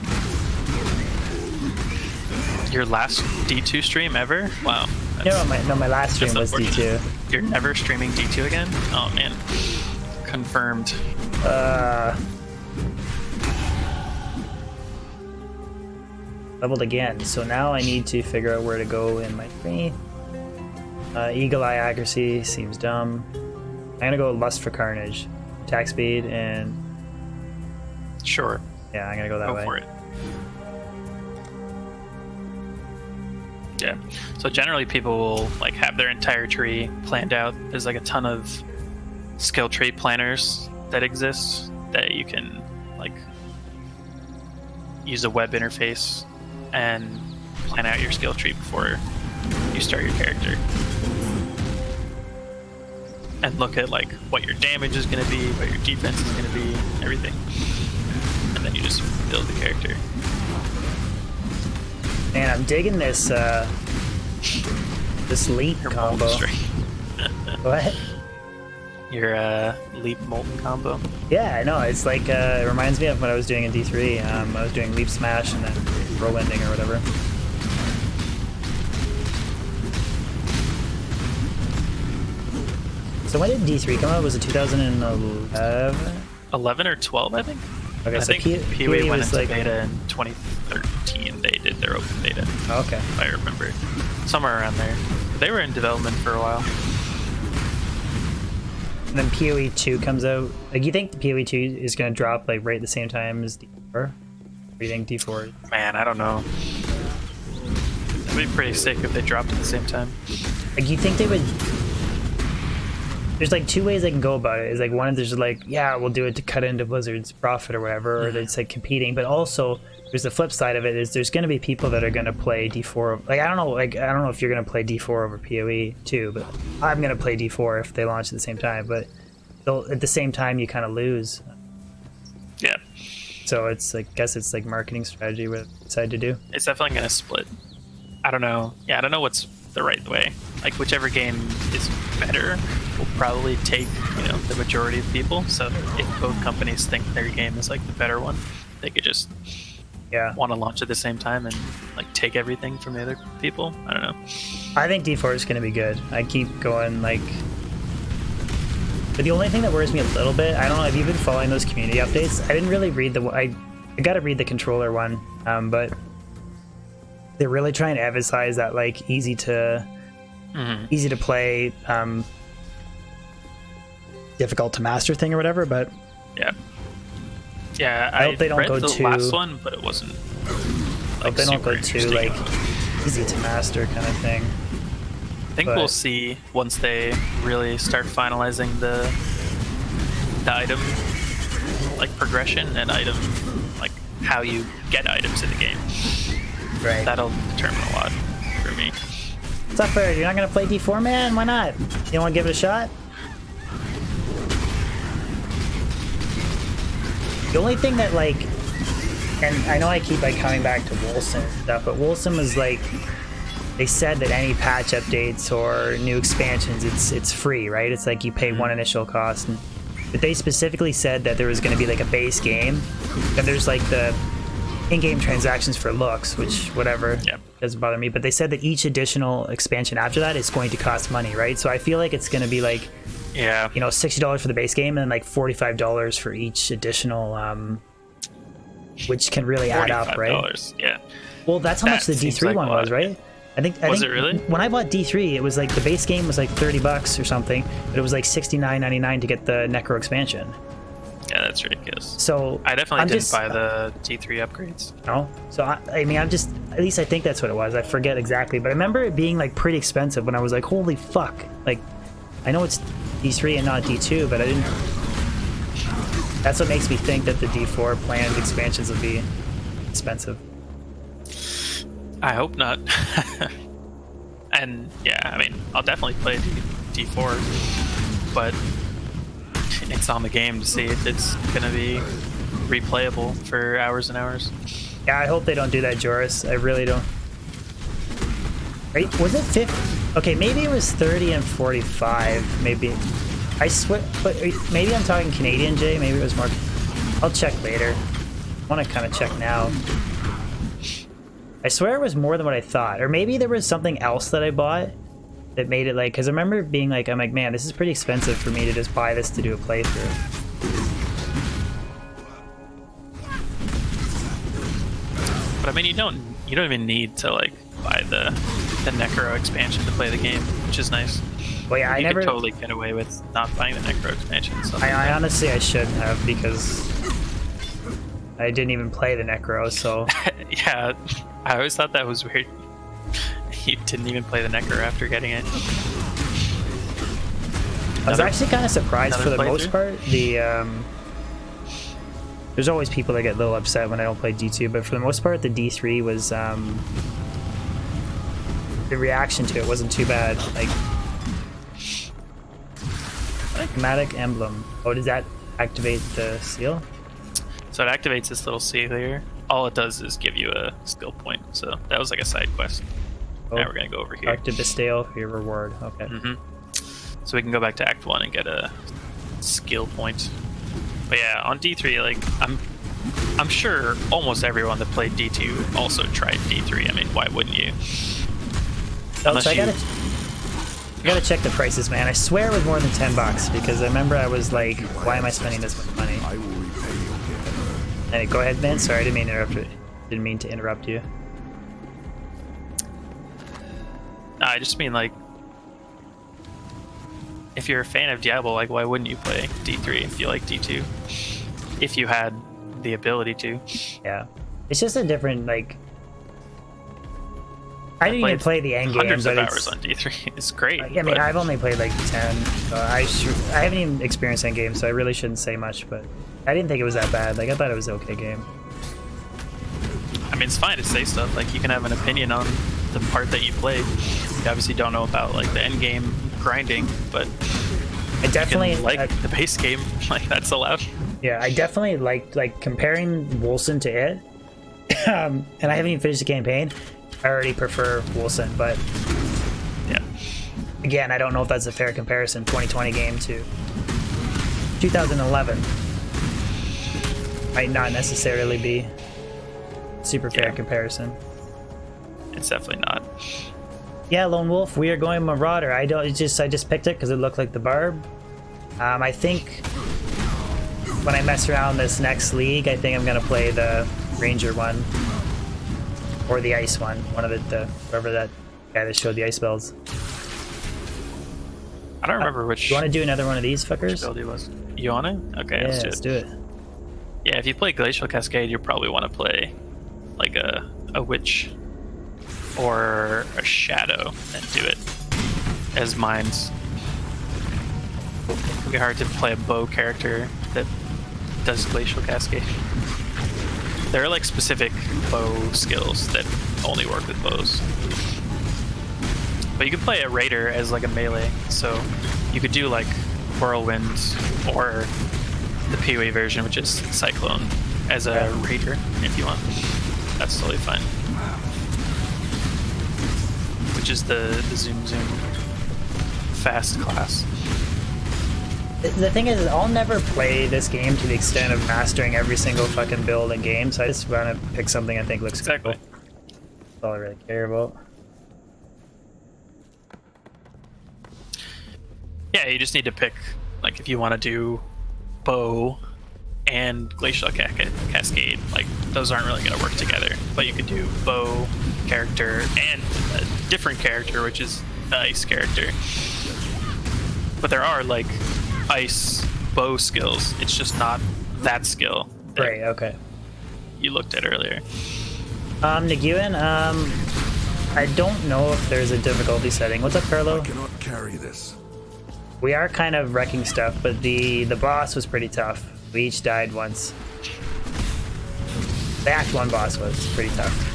Your last D2 stream ever? Wow. My last stream That's was unfortunate. D2. You're never streaming D2 again? Oh man. Confirmed. Leveled again. So now I need to figure out where to go in my tree. Eagle Eye accuracy seems dumb. I'm gonna go Lust for Carnage. Attack speed and Sure. yeah, I'm gonna go that Go way. for it. Yeah. So generally people will like have their entire tree planned out. There's like a ton of skill tree planners that exist that you can like use a web interface and plan out your skill tree before you start your character. And look at like what your damage is going to be, what your defense is going to be, everything. And then you just build the character. Man, I'm digging this this leap Your combo. molten string. What? Your leap molten combo. Yeah, I know. It's like it reminds me of what I was doing in D3. I was doing leap smash and then whirlwinding or whatever. So when did D3 come out? Was it 2011? 11 or 12, I think. Okay, I so think PoE PoE went was into like beta in 2013. They did their open beta, oh, okay. if I remember. Somewhere around there. They were in development for a while. And then PoE 2 comes out. Like, you think PoE 2 is gonna drop like right at the same time as D4? Or do you think D4? Man, I don't know. It'd be pretty sick if they dropped at the same time. Like, you think they would? There's like two ways they can go about it. Is like one, there's like, yeah, we'll do it to cut into Blizzard's profit or whatever, or it's like competing. But also, there's the flip side of it is there's going to be people that are going to play D4. Like I don't know if you're going to play D4 over PoE too, but I'm going to play D4 if they launch at the same time. But at the same time, you kind of lose. Yeah. So it's like, I guess it's like marketing strategy what they decide to do. It's definitely going to split. I don't know. Yeah, I don't know what's the right way. Like, whichever game is better will probably take, the majority of people. So if both companies think their game is like the better one, they could just Yeah, want to launch at the same time and like take everything from the other people. I don't know. I think D4 is going to be good. I keep going like. But the only thing that worries me a little bit, I don't know, have you been following those community updates? I didn't really read I got to read the controller one, but they're really trying to emphasize that like easy to easy to play, difficult to master thing or whatever. But Yeah. Yeah, I hope they don't read go the too- last one, but it wasn't. hope they don't super go too interesting. like easy to master kind of thing. I think but- we'll see once they really start finalizing the item like progression and item like how you get items in the game. Right. That'll determine a lot for me. What's up, Bird? You're not gonna play D4, man? Why not? You want to give it a shot? The only thing that like, and I know I keep like coming back to Wolcen and stuff, but Wolcen was like, they said that any patch updates or new expansions, it's free, right? It's like you pay one initial cost. But they specifically said that there was going to be like a base game, and there's like the in-game transactions for looks, which whatever, Yep. doesn't bother me. But they said that each additional expansion after that is going to cost money, right? So I feel like it's going to be like, Yeah. you know, $60 for the base game and then like $45 for each additional, which can really add up, right? $45. Yeah. Well, that's how That much the seems D3 like one a lot, was, right? I think it really? when I bought D3, it was like the base game was like $30 or something, but it was like $69.99 to get the Necro expansion. Yeah, that's ridiculous. So I definitely I'm didn't just, buy the D3 upgrades. No, so I mean, I'm just, at least I think that's what it was. I forget exactly, but I remember it being like pretty expensive when I was like, holy fuck! Like, I know it's D3 and not D2, but I didn't. That's what makes me think that the D4 planned expansions will be expensive. I hope not. And yeah, I mean, I'll definitely play D4, but it's on the game to see if it's gonna be replayable for hours and hours. Yeah, I hope they don't do that, Joris. I really don't. Right? Was it 50? Okay, maybe it was 30 and 45. Maybe. I swear, but maybe I'm talking Canadian, Jay. Maybe it was more. I'll check later. I want to kind of check now. I swear it was more than what I thought. Or maybe there was something else that I bought that made it like, because I remember being like, I'm like, man, this is pretty expensive for me to just buy this to do a playthrough. But I mean, you don't even need to like buy the Necro expansion to play the game, which is nice. Well, yeah, I You never. could totally get away with not buying the Necro expansion. I honestly, I shouldn't have, because I didn't even play the Necro, so. Yeah, I always thought that was weird. You didn't even play the Necro after getting it. I was actually kind of surprised for the another most part. There's always people that get a little upset when I don't play D2, but for the most part, the D3 was the reaction to it wasn't too bad. Like, Chromatic Emblem. Oh, does that activate the seal? So it activates this little seal here. All it does is give you a skill point. So that was like a side quest. Oh, Now we're gonna go over here. Dr. Bastille for your reward. Okay. So we can go back to Act 1 and get a skill point. But yeah, on D3, like I'm sure almost everyone that played D2 also tried D3. I mean, why wouldn't you? Oh, so I gotta check the prices, man. I swear it was more than $10 because I remember I was like, why am I spending this much money? I will repay your debt. And go ahead, man. Sorry, I didn't mean to interrupt you. I just mean like, if you're a fan of Diablo, like why wouldn't you play D3 if you like D2? If you had the ability to. Yeah, it's just a different like. I didn't even play the end game, hundreds but of it's. hours on D3. It's great. I mean, but I've only played like 10, so I haven't even experienced end game, so I really shouldn't say much. But I didn't think it was that bad. Like I thought it was an okay game. I mean, it's fine to say stuff. Like you can have an opinion on the part that you played. You obviously don't know about like the end game grinding, but I definitely like the base game. Like that's allowed. Yeah, I definitely like comparing Wolcen to it. And I haven't even finished the campaign. I already prefer Wolcen, but Yeah. again, I don't know if that's a fair comparison. 2020 game to 2011 might not necessarily be super fair Yeah. comparison. It's definitely not. Yeah, Lone Wolf, we are going Marauder. I just picked it because it looked like the Barb. I think when I mess around this next league, I think I'm gonna play the Ranger one or the Ice one. One of the whoever that guy that showed the ice spells. don't remember which, You want to do another one of these which fuckers? build he was. You want to? Okay, Yeah, let's do it. Yeah, if you play Glacial Cascade, you probably want to play like a witch or a shadow and do it as mines. It'd be hard to play a bow character that does Glacial Cascade. There are like specific bow skills that only work with bows. But you could play a raider as like a melee, so you could do like whirlwind or the PoE version, which is cyclone, as a raider if you want. That's totally fine. Which is the zoom fast class. The thing is, I'll never play this game to the extent of mastering every single fucking build in game, so I just want to pick something I think looks Exactly. cool. That's all I really care about. Yeah, you just need to pick, like, if you want to do bow and Glacial Cascade, like, those aren't really going to work together. But you could do bow character and a different character, which is the ice character. But there are, like, ice bow skills. It's just not that skill that Right, okay. you looked at earlier. Niguin, I don't know if there's a difficulty setting. What's up, Carlo? I cannot carry this. We are kind of wrecking stuff, but the boss was pretty tough. We each died once. The Act 1 boss was pretty tough.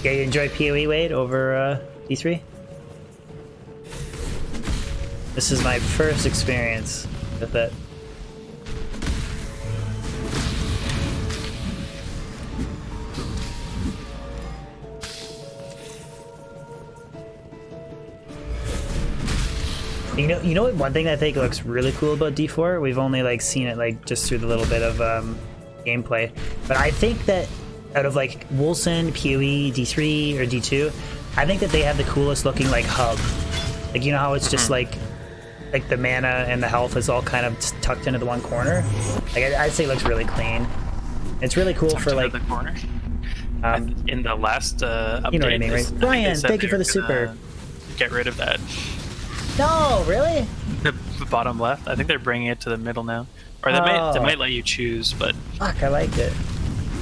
Yeah, you enjoy PoE, Wade, over D3? This is my first experience with it. You know what? One thing I think looks really cool about D4. We've only like seen it like just through the little bit of gameplay, but I think that out of like Wolcen, PoE, D3 or D2, I think that they have the coolest looking like hub. Like, you know how it's just like the mana and the health is all kind of tucked into the one corner. Like I'd say it looks really clean. It's really cool for like the corner. In the last update, you know what I mean, right? Brian, thank you for the super. Get rid of that. No, really? The bottom left. I think they're bringing it to the middle now, or they might let you choose. But Fuck, I liked it.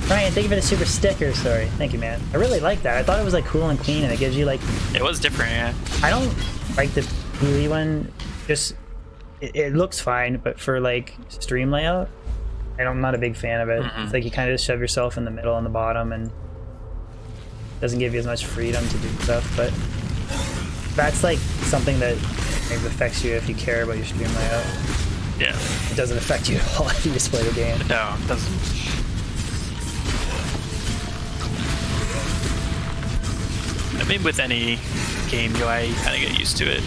Brian, thank you for the super sticker. Sorry, thank you, man. I really like that. I thought it was like cool and clean, and it gives you like. it was different. Yeah. I don't like the PoE one. Just it looks fine, but for like stream layout, I'm not a big fan of it. It's like you kind of just shove yourself in the middle and the bottom, and doesn't give you as much freedom to do stuff. But that's like something that maybe affects you if you care about your stream layout. Yeah. It doesn't affect you at all if you just play the game. No, it doesn't. I mean, with any game UI, you kind of get used to it.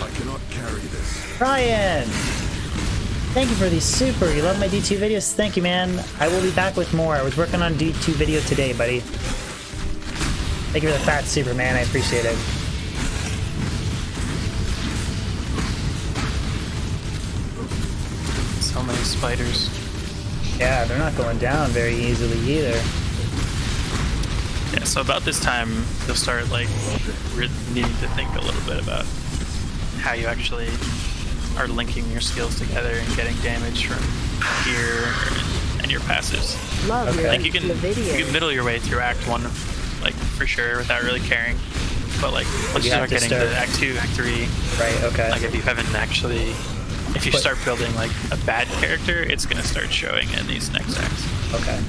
I cannot carry this. Ryan! Thank you for the super. You love my D2 videos? Thank you, man. I will be back with more. I was working on D2 video today, buddy. Thank you for the fat super, man. I appreciate it. So many spiders. Yeah, they're not going down very easily either. Yeah, so about this time, you'll start like needing to think a little bit about how you actually are linking your skills together and getting damage from gear and your passives. Love your Like you can middle your way through Act 1, like for sure, without really caring. But like once you start getting to Act 2, Act 3, Right, okay. like if you haven't actually, if you start building like a bad character, it's gonna start showing in these next acts. Okay.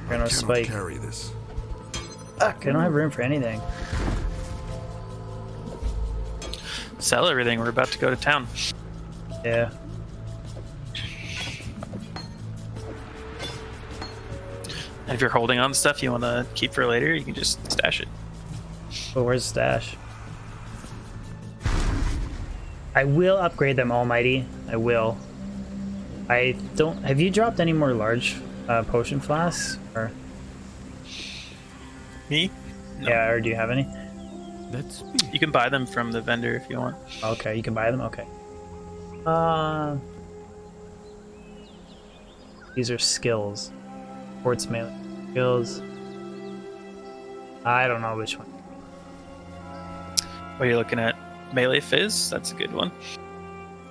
We're gonna Cannot spike. carry this. Fuck, I don't have room for anything. Sell everything, we're about to go to town. Yeah. And if you're holding on to stuff you want to keep for later, you can just stash it. But where's the stash? I will upgrade them, Almighty. I will. I don't... Have you dropped any more large potion flasks? Or... Me? Yeah, or do you have any? Let's be. You can buy them from the vendor if you want. Okay, you can buy them. Okay. These are skills. Sports melee skills. I don't know which one. What are you looking at? Melee Fizz? That's a good one.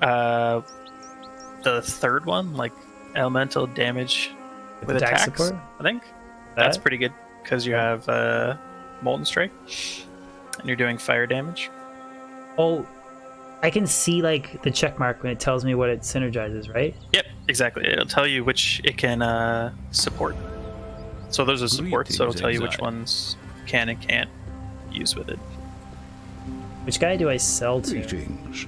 The third one, like elemental damage with Attack attacks, support? I think. That's pretty good because you have Molten Strike and you're doing fire damage. Oh, I can see like the check mark when it tells me what it synergizes, right? Yep, exactly. It'll tell you which it can support. So there's a support, so it'll tell you which Exile. ones can and can't use with it. Which guy do I sell to? Greetings.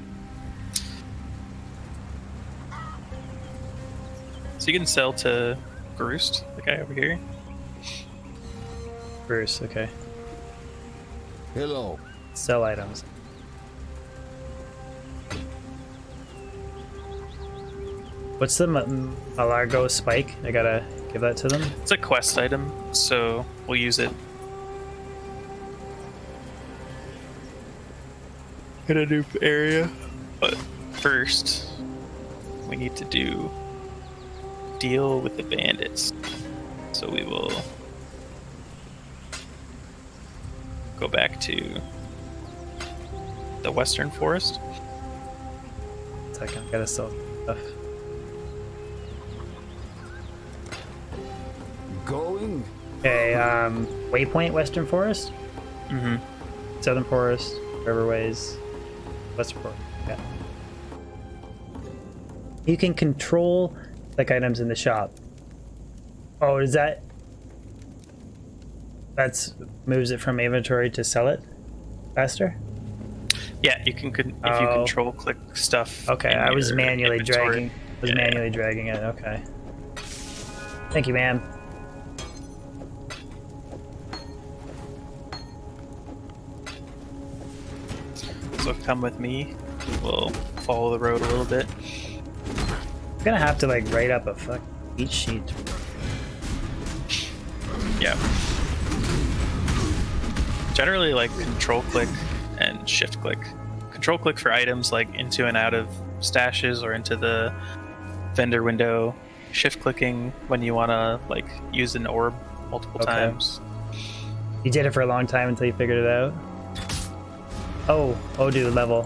So you can sell to Groost, the guy over here. Bruce, okay. Hello. Sell items. What's the Malargo spike? I gotta give that to them. It's a quest item, so we'll use it in a new area. But first, we need to deal with the bandits. So we will go back to the Western Forest. Second, gotta sell stuff. Going. Okay, Waypoint, Western Forest, Mm-hmm. Southern Forest, Riverways, Western Forest. Yeah. You can control like items in the shop. Oh, is that's moves it from inventory to sell it faster? Yeah, you can if you Oh. control click stuff. Okay, in I was your manually inventory. dragging it. Okay. Thank you, ma'am. So come with me. We'll follow the road a little bit. I'm gonna have to like write up a fuck cheat sheet. Yeah. Generally, like control click and shift click. Control click for items like into and out of stashes or into the vendor window. Shift clicking when you want to like use an orb multiple Okay. times. You did it for a long time until you figured it out. Oh, dude, level.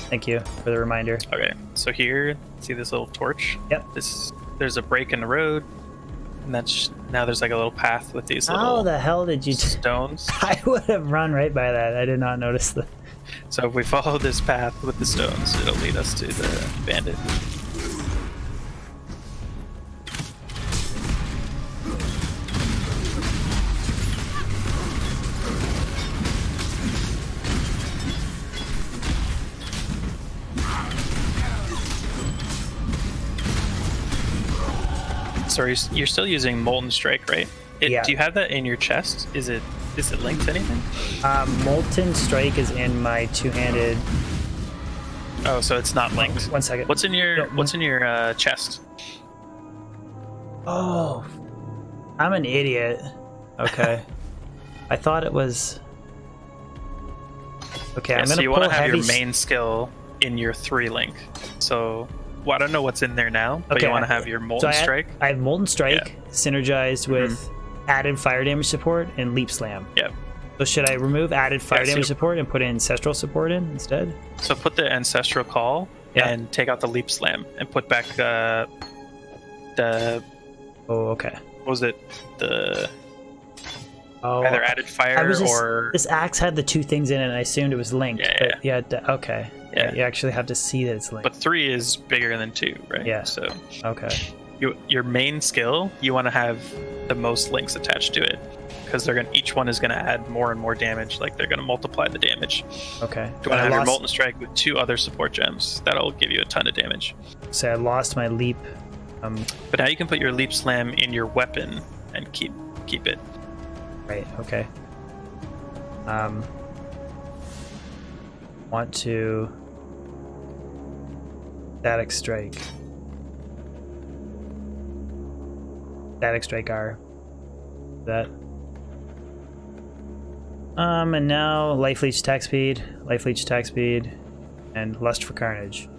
Thank you for the reminder. Okay, so here, see this little torch? Yep. There's a break in the road, and now there's like a little path with these How little the hell did you? stones. I would have run right by that. I did not notice that. So if we follow this path with the stones, it'll lead us to the bandit. So you're still using Molten Strike, right? Yeah. Do you have that in your chest? Is it linked to anything? Molten Strike is in my two-handed. Oh, so it's not linked. 1 second. What's in your No, chest? Oh, I'm an idiot. Okay. I thought it was. Okay, Yeah, I'm so gonna you pull want to have heavy. your main skill in your 3 link. So well, I don't know what's in there now, but Okay, you want to have your Molten so Strike. I have Molten Strike synergized with added fire damage support and Leap Slam. Yeah. So should I remove added fire so- damage support and put ancestral support in instead? So put the Ancestral Call Yeah. and take out the Leap Slam and put back the Oh, okay. what was it? The Oh, either added I fire was just, or this axe had the 2 things in it, and I assumed it was linked. Yeah, but yeah. Okay. Yeah. You actually have to see that it's linked. but 3 is bigger than 2, right? Yeah. So Okay. your main skill, you want to have the most links attached to it because each one is gonna add more and more damage. Like they're gonna multiply the damage. Okay. You want to I have your lost- Molten Strike with 2 other support gems. That'll give you a ton of damage. So I lost my leap. But now you can put your Leap Slam in your weapon and keep it. Right. Okay. Want to static strike. Static strike R. That. And now life leech attack speed, and lust for carnage.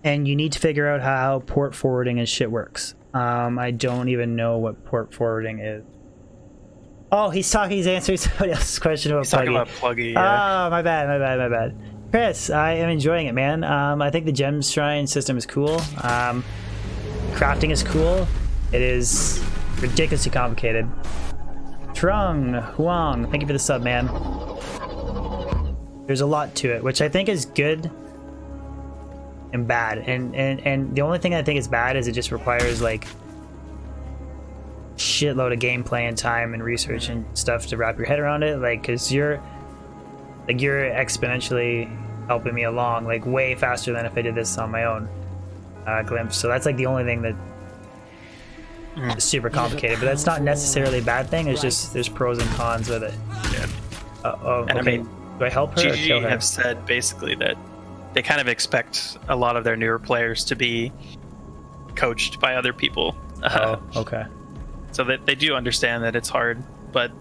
And you need to figure out how port forwarding and shit works. I don't even know what port forwarding is. Oh, he's answering somebody else's question about He's talking Pluggy. about Pluggy. Yeah. Oh, my bad. Chris, I am enjoying it, man. I think the gem shrine system is cool. Crafting is cool. It is ridiculously complicated. Trung Huang, thank you for the sub, man. There's a lot to it, which I think is good and bad. And the only thing I think is bad is it just requires like shitload of gameplay and time and research and stuff to wrap your head around it. Like, cause you're exponentially helping me along, like way faster than if I did this on my own. Glimpse. So that's like the only thing that is super complicated, but that's not necessarily a bad thing. It's just there's pros and cons with it. Yeah. Okay. And I mean, do I help her or kill GG her? have said basically that they kind of expect a lot of their newer players to be coached by other people. Oh, okay. So that they do understand that it's hard, but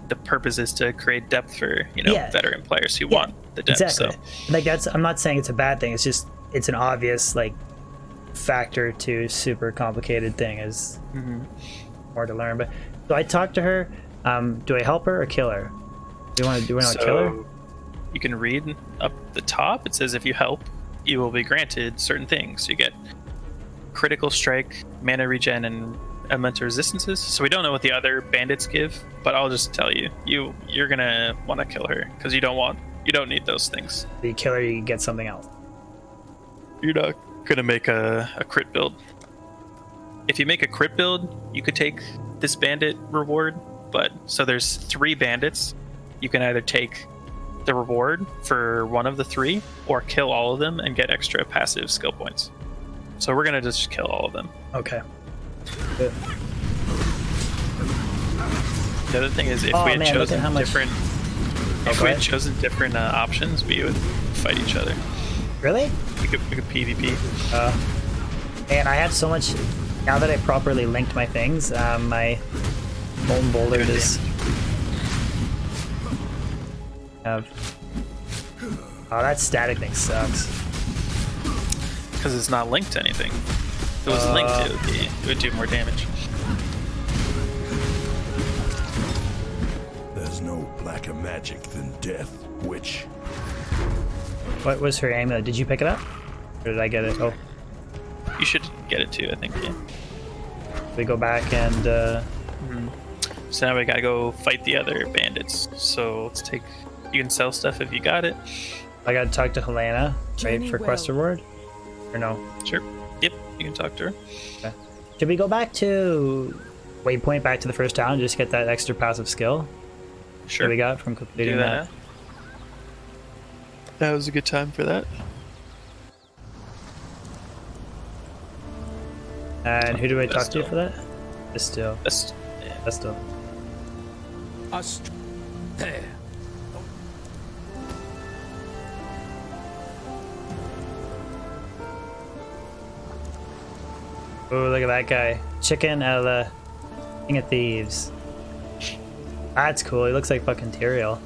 the purpose is to create depth for veteran players who want the depth. Exactly. So Like I'm not saying it's a bad thing. It's just it's an obvious like factor to super complicated thing is more to learn. But so I talked to her. Do I help her or kill her? Do we want to kill her? You can read up the top. It says if you help, you will be granted certain things. You get critical strike, mana regen, and elemental resistances. So we don't know what the other bandits give, but I'll just tell you, you're gonna want to kill her because you don't need those things. If you kill her, you get something else. You're not gonna make a crit build. If you make a crit build, you could take this bandit reward, but so there's 3 bandits. You can either take the reward for one of the 3 or kill all of them and get extra passive skill points. So we're gonna just kill all of them. Okay. Good. The other thing is if we had chosen different options, we would fight each other. Really? We could PvP. And I have so much now that I properly linked my things. My molten boulder Good is have. Oh, that static thing sucks. Because it's not linked to anything. If it was linked, it would do more damage. There's no blacker magic than death, witch. What was her amulet? Did you pick it up? Or did I get it? Oh, You should get it too, I think. Yeah. we go back and So now we gotta go fight the other bandits. So let's take. You can sell stuff if you got it. I gotta talk to Helena, right, Journey for quest well. reward? Or no? Sure. Yep, you can talk to her. Okay. Should we go back to Waypoint, back to the first town, just get that extra passive skill Sure. that we got from completing Do that? that. That was a good time for that. And who do I talk to Vestal. for that? Vestal. Yeah. Vestal. There. Oh, look at that guy. Chicken out of the King of Thieves. That's cool. He looks like fucking Tyrael.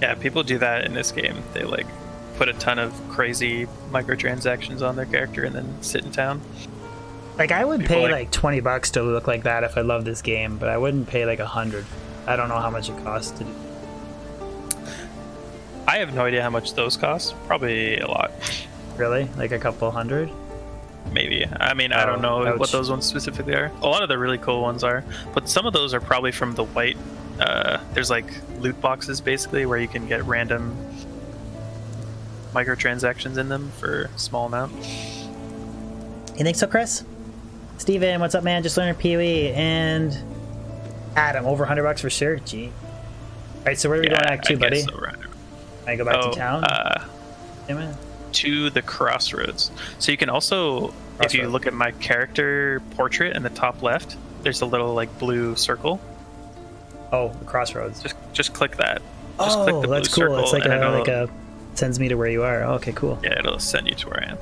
Yeah, people do that in this game. They like put a ton of crazy microtransactions on their character and then sit in town. Like, I would People pay like- like 20 bucks to look like that if I love this game, but I wouldn't pay like 100. I don't know how much it costs to do. I have no idea how much those cost. Probably a lot. Really? Like a couple hundred? Maybe. I mean, I don't know ouch. what those ones specifically are. A lot of the really cool ones are, but some of those are probably from the white. There's like loot boxes basically where you can get random microtransactions in them for a small amount. You think so, Chris? Steven, what's up, man? Just learning PoE. And Adam, over 100 bucks for sure. Gee. Alright, so where are we going Act 2, I buddy? guess so, right. I go back to town? Damn it. To the crossroads. So you can also, if you Crossroads. look at my character portrait in the top left, there's a little like blue circle. Oh, the crossroads. Just click that. Just Oh, click the blue that's cool. circle It's like and it'll, a sends me to where you are. Oh, okay, cool. yeah, it'll send you to where I am.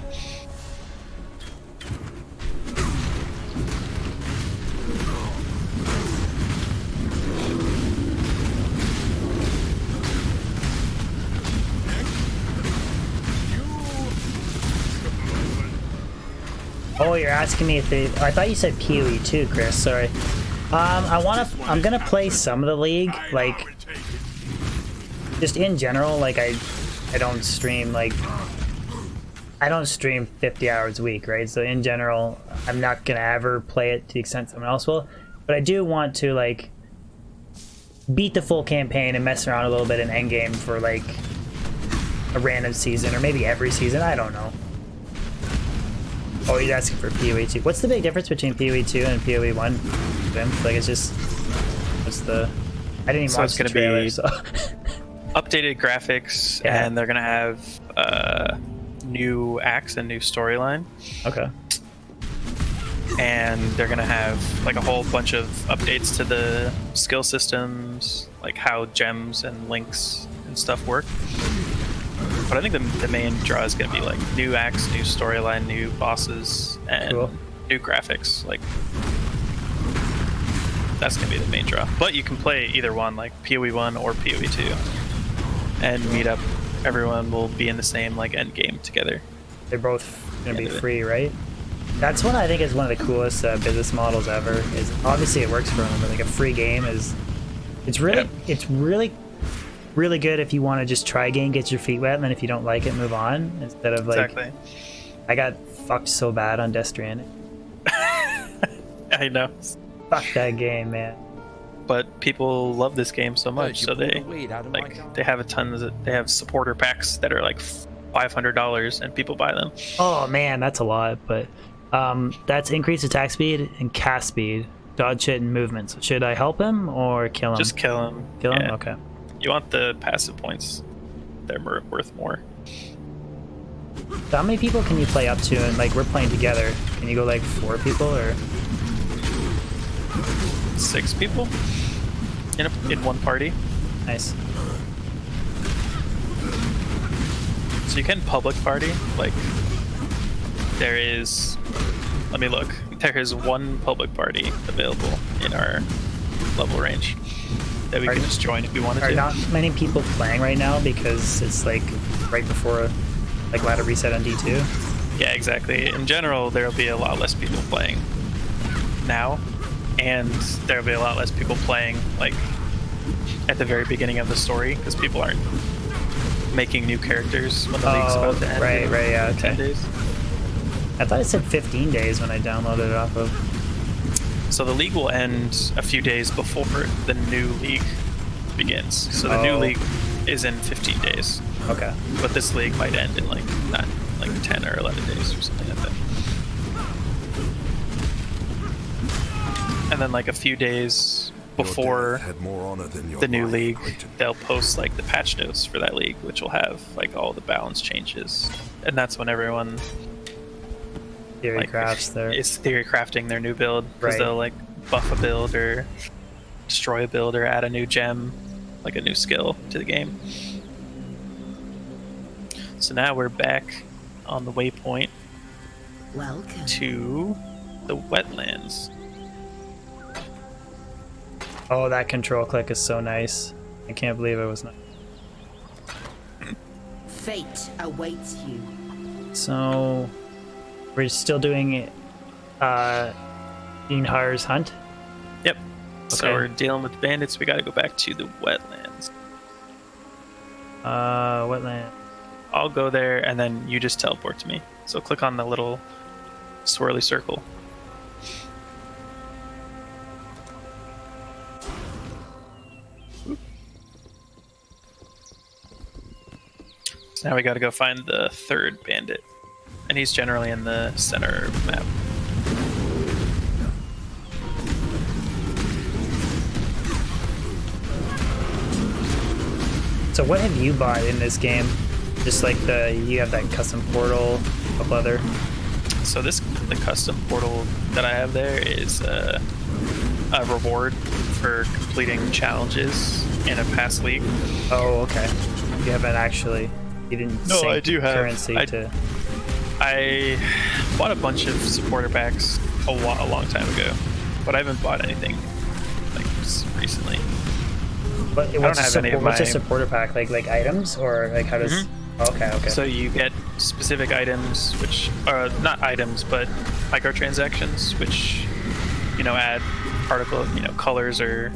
Oh, you're asking me if they... I thought you said PoE too, Chris. Sorry. I'm gonna play some of the league, like, just in general. Like, I don't stream, like, I don't stream 50 hours a week, right? So in general, I'm not gonna ever play it to the extent someone else will. But I do want to, like, beat the full campaign and mess around a little bit in endgame for, like, a random season, or maybe every season. I don't know. Oh, he's asking for PoE 2. What's the big difference between PoE 2 and PoE 1? Like, it's just... What's the... I didn't even watch the trailer, so... Updated graphics, Yeah. and they're gonna have new acts and new storyline. Okay. And they're gonna have like a whole bunch of updates to the skill systems, like how gems and links and stuff work. But I think the main draw is gonna be like new acts, new storyline, new bosses, and Cool. new graphics. Like that's gonna be the main draw. But you can play either one, like PoE 1 or PoE 2, and meet up. Everyone will be in the same like end game together. They're both gonna be End of it. free, right? That's one I think is one of the coolest business models ever. Is obviously it works for them, but like a free game is, it's really good if you want to just try a game, get your feet wet, and then if you don't like it, move on. Instead of like, Exactly. I got fucked so bad on Death Stranding. I know. Fuck that game, man. But people love this game so much, so they they have they have supporter packs that are like $500, and people buy them. Oh man, that's a lot. But that's increased attack speed and cast speed, dodge hit, and movement. So should I help him or kill him? Just kill him. Kill him. Yeah. Okay. You want the passive points; they're worth more. So how many people can you play up to? And like we're playing together. Can you go like 4 people or? 6 people in one party. Nice. So you can public party. Like there is. Let me look. There is one public party available in our level range that we can just join if we wanted Are to. not many people playing right now because it's like right before like ladder reset on D2? Yeah, exactly. In general, there'll be a lot less people playing now, and there'll be a lot less people playing like at the very beginning of the story because people aren't making new characters when the league's about to end. Right, yeah, in 10 okay. days. I thought it said 15 days when I downloaded it off of. So the league will end a few days before the new league begins. So the new Oh. league is in 15 days, Okay. but this league might end in like not like 10 or 11 days or something like that. And then like a few days Your before death had more honor than your the new life, league, Creighton. they'll post like the patch notes for that league, which will have like all the balance changes, and that's when everyone Theory like crafts there. is theory crafting their new build because Right. they'll like buff a build or destroy a build or add a new gem, like a new skill to the game. So now we're back on the waypoint Welcome. to the wetlands. Oh, that control click is so nice. I can't believe it was not. Fate awaits you. So we're still doing Inhar's hunt. Yep. So Okay. we're dealing with bandits. We got to go back to the wetlands. Wetland. I'll go there, and then you just teleport to me. So click on the little swirly circle. So now we got to go find the 3rd bandit, and he's generally in the center of the map. So what have you bought in this game? Just like you have that custom portal of leather. So the custom portal that I have there is a reward for completing challenges in a past league. Oh, okay. You haven't actually. You didn't. No, sync I do have- currency I- to. I bought a bunch of supporter packs a long time ago, but I haven't bought anything like recently. What's don't have any of what's a my- supporter pack like? Like items or like how does? Okay, okay. So you get specific items, which are not items, but microtransactions, which, you know, add particle, you know, colors or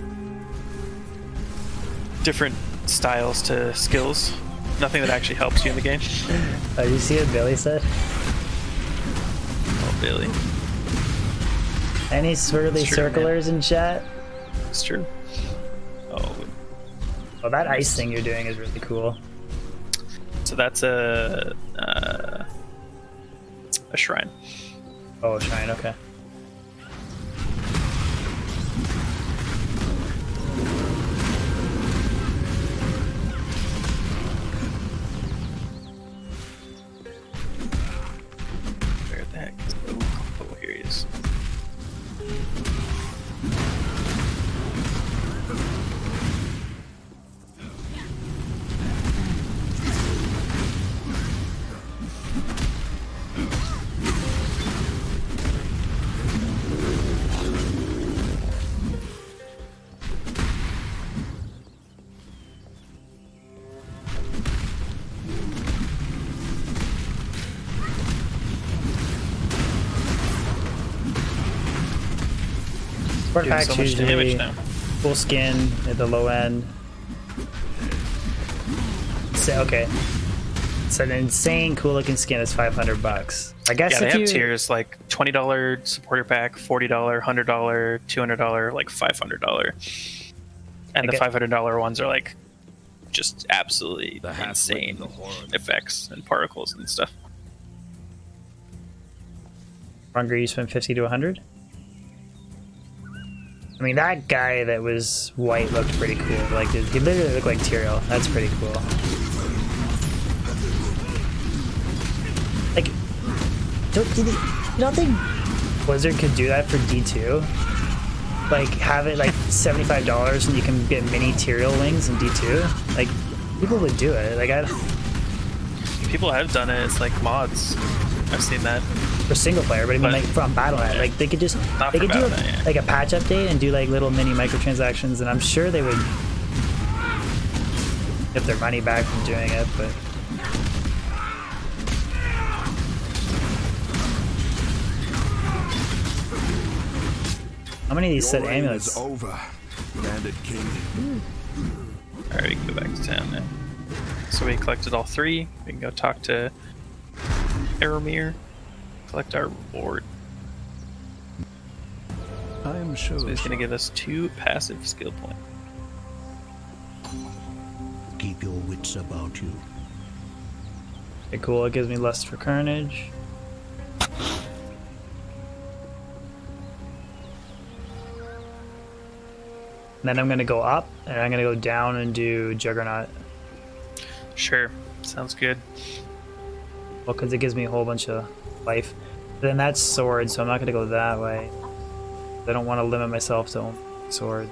different styles to skills. Nothing that actually helps you in the game. You see what Billy said? Oh, Billy. Any swirly It's true, circlers in chat? It's true. Oh, Oh, that ice thing you're doing is really cool. so that's a shrine. Oh, shine, okay. Where the heck is oh, here he is. Sport Doing pack's so much damage usually now. full skin at the low end. So, okay. So an insane cool looking skin is $500. I guess Yeah, they if have you tiers like $20 supporter pack, $40, $100, $200, like $500, and the get- $500 ones are like just absolutely The half-wit insane and the horror. effects and particles and stuff. Hungry, you spend 50 to 100. I mean, that guy that was white looked pretty cool. Like, he literally looked like Tyrael. That's pretty cool. Like, you don't think Blizzard could do that for D2? Like, have it like $75 and you can get mini Tyrael wings in D2? Like, people would do it. Like, People have done it. It's like mods. I've seen that. for single player, but I mean, But- like from Battle.net, like they could just Not they for could do Battle.net, yeah. like a patch update and do like little mini microtransactions, and I'm sure they would get their money back from doing it. But how many of these Your set reign amulets? is over, Bandit King. Alright, we can go back to town now. So we collected all three. We can go talk to Aramir, collect our reward. I am sure. So he's going to give us 2 passive skill points. Keep your wits about you. Okay, cool. It gives me lust for carnage. Then I'm gonna go up, and I'm gonna go down and do Juggernaut. Sure, sounds good. Well, because it gives me a whole bunch of life. Then that's sword, so I'm not gonna go that way. I don't want to limit myself to only sword.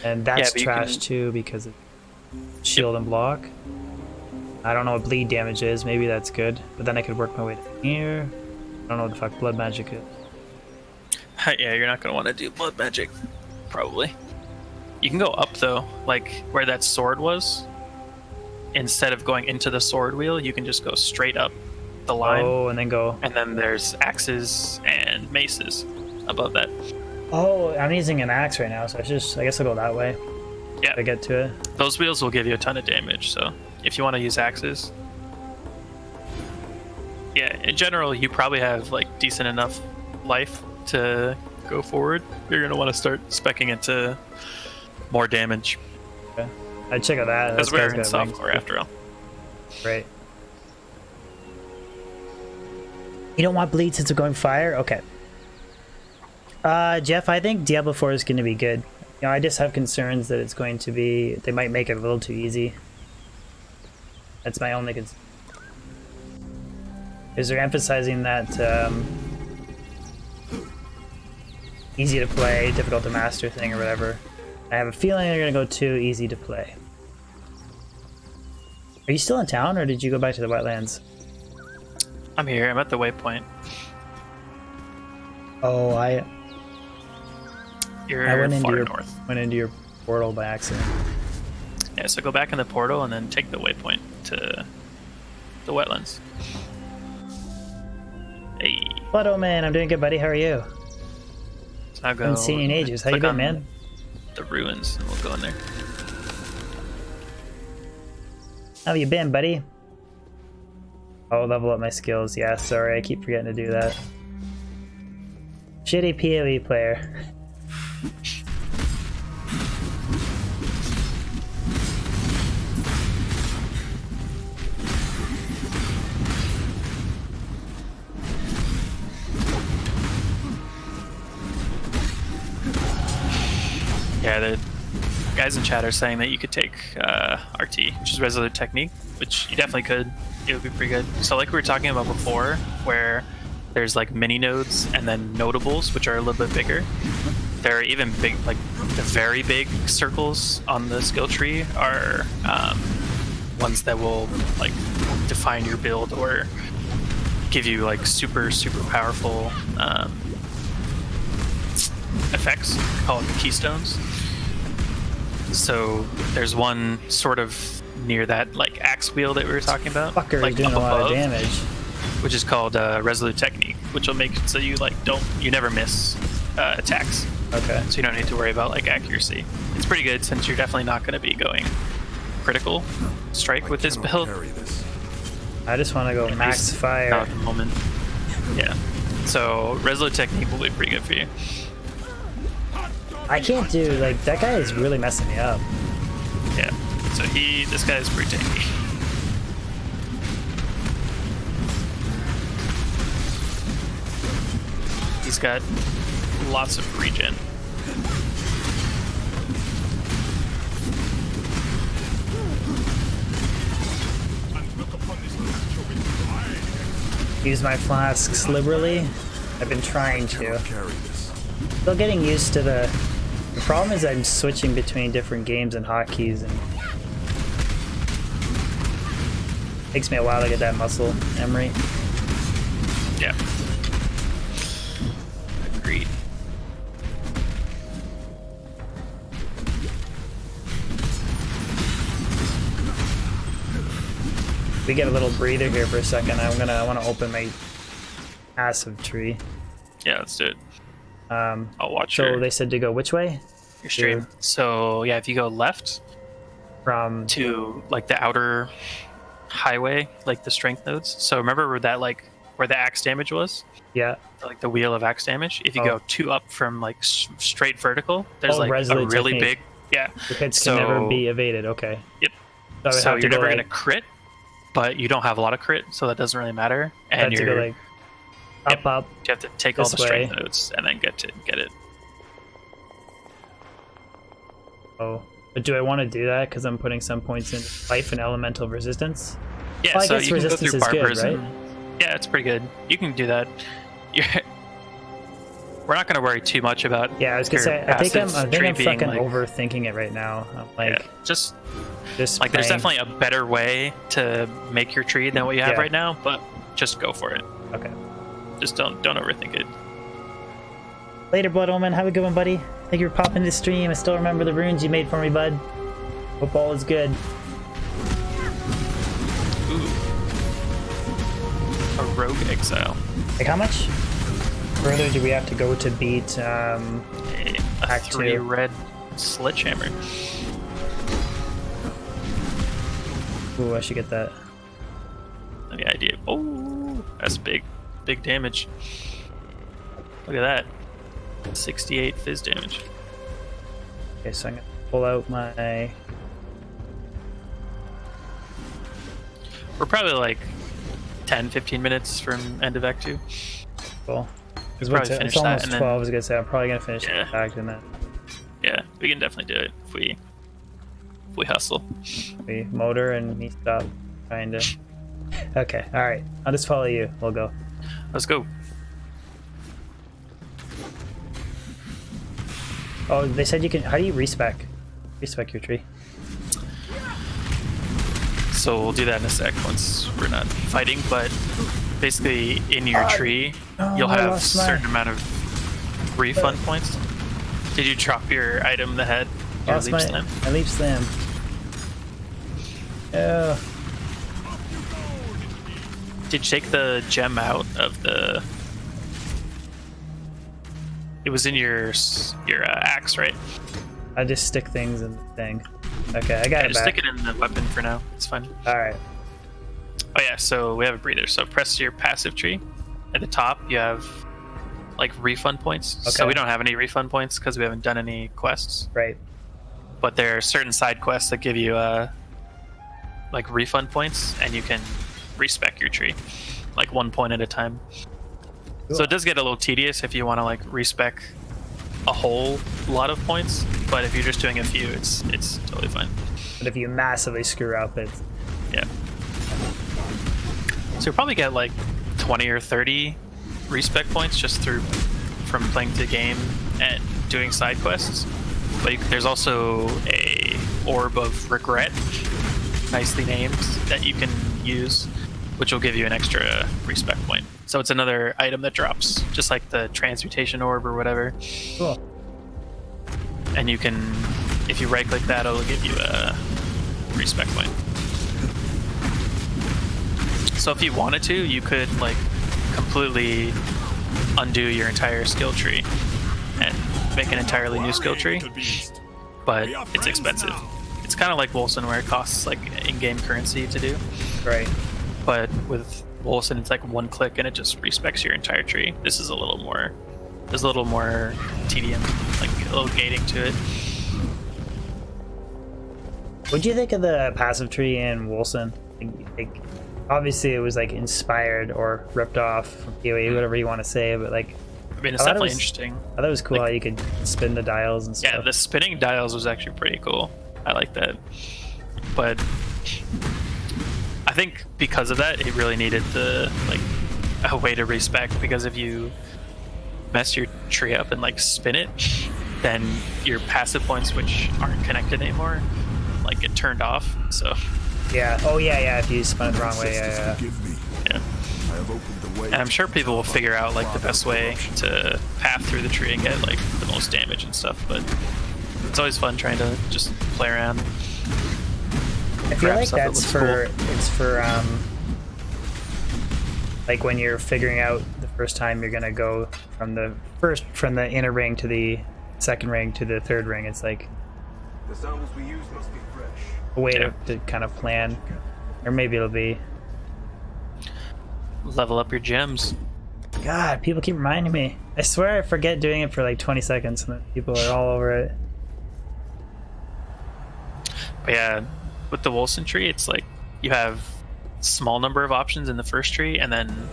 And that's but you trash can- too because it's shield and block. I don't know what bleed damage is. Maybe that's good, but then I could work my way down here. I don't know what the fuck blood magic is. Yeah, you're not going to want to do blood magic, probably. You can go up though, like where that sword was. Instead of going into the sword wheel, you can just go straight up the line. Oh, and then go. And then there's axes and maces above that. Oh, I'm using an axe right now, so I guess I'll go that way Yeah, to get to it. those wheels will give you a ton of damage, so if you want to use axes. Yeah, in general, you probably have like decent enough life to go forward. You're going to want to start speccing into more damage. Okay. I'd check out that. Because That we're guy's in got wings. softcore after all. Right. You don't want bleed since we're going fire? Okay. Jeff, I think Diablo 4 is going to be good. You know, I just have concerns that it's going to be... They might make it a little too easy. That's my only concern. Is they're emphasizing that easy to play, difficult to master thing or whatever. I have a feeling they're going to go too easy to play. Are you still in town, or did you go back to the wetlands? I'm here. I'm at the waypoint. Oh, You're I went into far your north. went into your portal by accident. Yeah, so go back in the portal and then take the waypoint to the wetlands. Hey. But man, I'm doing good, buddy. How are you? So now go. Haven't seen you in ages. How you click been, on man? The ruins, and we'll go in there. How you been, buddy? Oh, level up my skills. Yeah, sorry, I keep forgetting to do that. Shitty PoE player. Yeah, the guys in chat are saying that you could take RT, which is Resolute Technique, which you definitely could. It would be pretty good. So like we were talking about before, where there's like mini nodes and then notables, which are a little bit bigger. There are even big, like the very big circles on the skill tree are ones that will like define your build or give you like super powerful effects called keystones. So there's one sort of near that like axe wheel that we were talking about, Fucker like is doing up a lot above, of damage. which is called Resolute Technique, which will make it so you like you never miss attacks. Okay. So you don't need to worry about like accuracy. It's pretty good since you're definitely not going to be going critical strike with this build. Carry this. I just want to go max Not fire. at the moment. Yeah. So Resolute Technique will be pretty good for you. I can't do, like, that guy is really messing me up. Yeah. So this guy is pretty tanky. He's got lots of regen. Use my flasks liberally. I've been trying to. Carry this. Still getting used to the problem is I'm switching between different games and hotkeys, and takes me a while to get that muscle memory. Yeah. Agreed. We get a little breather here for a second. I want to open my passive tree. Yeah, let's do it. I'll watch So your- they said to go which way? Your stream. Here. So yeah, if you go left From to like the outer highway, like the strength nodes. So remember where that like where the axe damage was? yeah. Like the wheel of axe damage. If you Oh. go 2 up from like straight vertical, there's Oh, like a Resolute really Technique. big. Yeah. The hits So- can never be evaded. Okay. Yep. So, I would So have to you're go, never like, gonna crit, but you don't have a lot of crit, so that doesn't really matter. I have And to you're go like Yep. up. you have to take all this the strength way. nodes and then get it. Oh, but do I want to do that because I'm putting some points in life and elemental resistance? Yeah, Well, I so guess you can go resistance through is good, barbarism. right? Yeah, it's pretty good. You can do that. We're not going to worry too much about. Yeah, I was gonna your say. I think I'm passive tree being, fucking like- overthinking it right now. I'm like, Yeah, just just like there's playing. definitely a better way to make your tree than what you have Yeah. right now, but just go for it. Okay. Just don't overthink it. Later, Blood Omen. Have a good one, buddy. Thank you for popping into the stream. I still remember the runes you made for me, bud. Hope all is good. Ooh, a rogue exile. Like, how much further do we have to go to beat? A Act 3 two. red sledgehammer. Ooh, I should get that. The idea. Oh, that's big damage. Look at that. 68 fizz damage. Okay, so I'm gonna pull out my. We're probably like 10-15 minutes from end of Act 2. Cool. Because Probably it's finish that almost and then- 12. I was gonna say I'm probably gonna finish Yeah. the act in that. Yeah, we can definitely do it if we hustle. We motor and me stop trying to. Okay, all right. I'll just follow you. We'll go. Let's go. Oh, they said you can. How do you respec? Respec your tree. So we'll do that in a sec once we're not fighting, but basically in your tree, no, you'll I have a lost my- certain amount of refund points. Did you drop your item in the head? Your Lost leap my slam? leap slam. Oh, Did you take the gem out of the? It was in your axe, right? I just stick things in the thing. Okay, I got Yeah, it just back. stick it in the weapon for now. It's fine. All right. Oh yeah, so we have a breather. So press your passive tree. At the top, you have like refund points. So Okay. we don't have any refund points because we haven't done any quests. Right. But there are certain side quests that give you like refund points, and you can respec your tree, like 1 point at a time. Cool. So it does get a little tedious if you want to like respec a whole lot of points. But if you're just doing a few, it's totally fine. But if you massively screw up, it's Yeah. So you'll probably get like 20 or 30 respec points just from playing the game and doing side quests. But there's also a orb of regret, nicely named, that you can use, which will give you an extra respec point. So it's another item that drops, just like the transmutation orb or whatever. cool. And you can, if you right click that, it'll give you a respec point. So if you wanted to, you could like completely undo your entire skill tree and make an entirely new skill tree, but it's expensive. It's kind of like Wolcen, where it costs like in-game currency to do, Right. but with Wolcen it's like one click and it just respecs your entire tree. This is a little more, there's a little more tedium, like a little gating to it. What do you think of the passive tree in Wolcen? Like, obviously, it was like inspired or ripped off from PoE, whatever you want to say, but like, I mean, it's I thought it definitely was- interesting. I thought it was cool Like- how you could spin the dials and stuff. Yeah, the spinning dials was actually pretty cool. I like that. But I think because of that, it really needed a way to respec, because if you mess your tree up and like spin it, then your passive points, which aren't connected anymore, like get turned off. So Yeah. Oh yeah, yeah. If you spun it the wrong way, yeah. Forgive me. yeah. I have opened the way. And I'm sure people will figure out like the best way to path through the tree and get like the most damage and stuff, but it's always fun trying to just play around. I feel grab like stuff that that's looks for it's for like when you're figuring out the first time you're gonna go from the inner ring to the second ring to the third ring. It's like The samples we use must be fresh. a way Yeah. to kind of plan, or maybe it'll be. Level up your gems. God, people keep reminding me. I swear I forget doing it for like 20 seconds, and then people are all over it. But yeah, with the Wolcen tree, it's like you have small number of options in the first tree, and then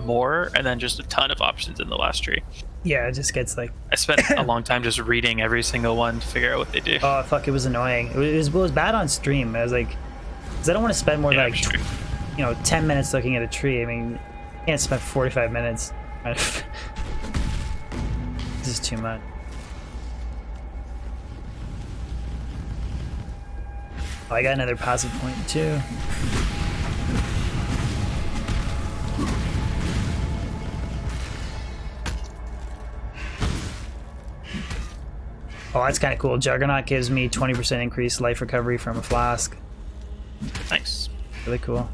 more, and then just a ton of options in the last tree. Yeah, it just gets like, I spent a long time just reading every single one to figure out what they do. oh fuck, it was annoying. It was bad on stream. I was like, because I don't want to spend more Yeah, than like sure. 10 minutes looking at a tree. I mean, you can't spend 45 minutes. This is too much. Oh, I got another passive point too. Oh, that's kind of cool. Juggernaut gives me 20% increased life recovery from a flask. Nice. Really cool.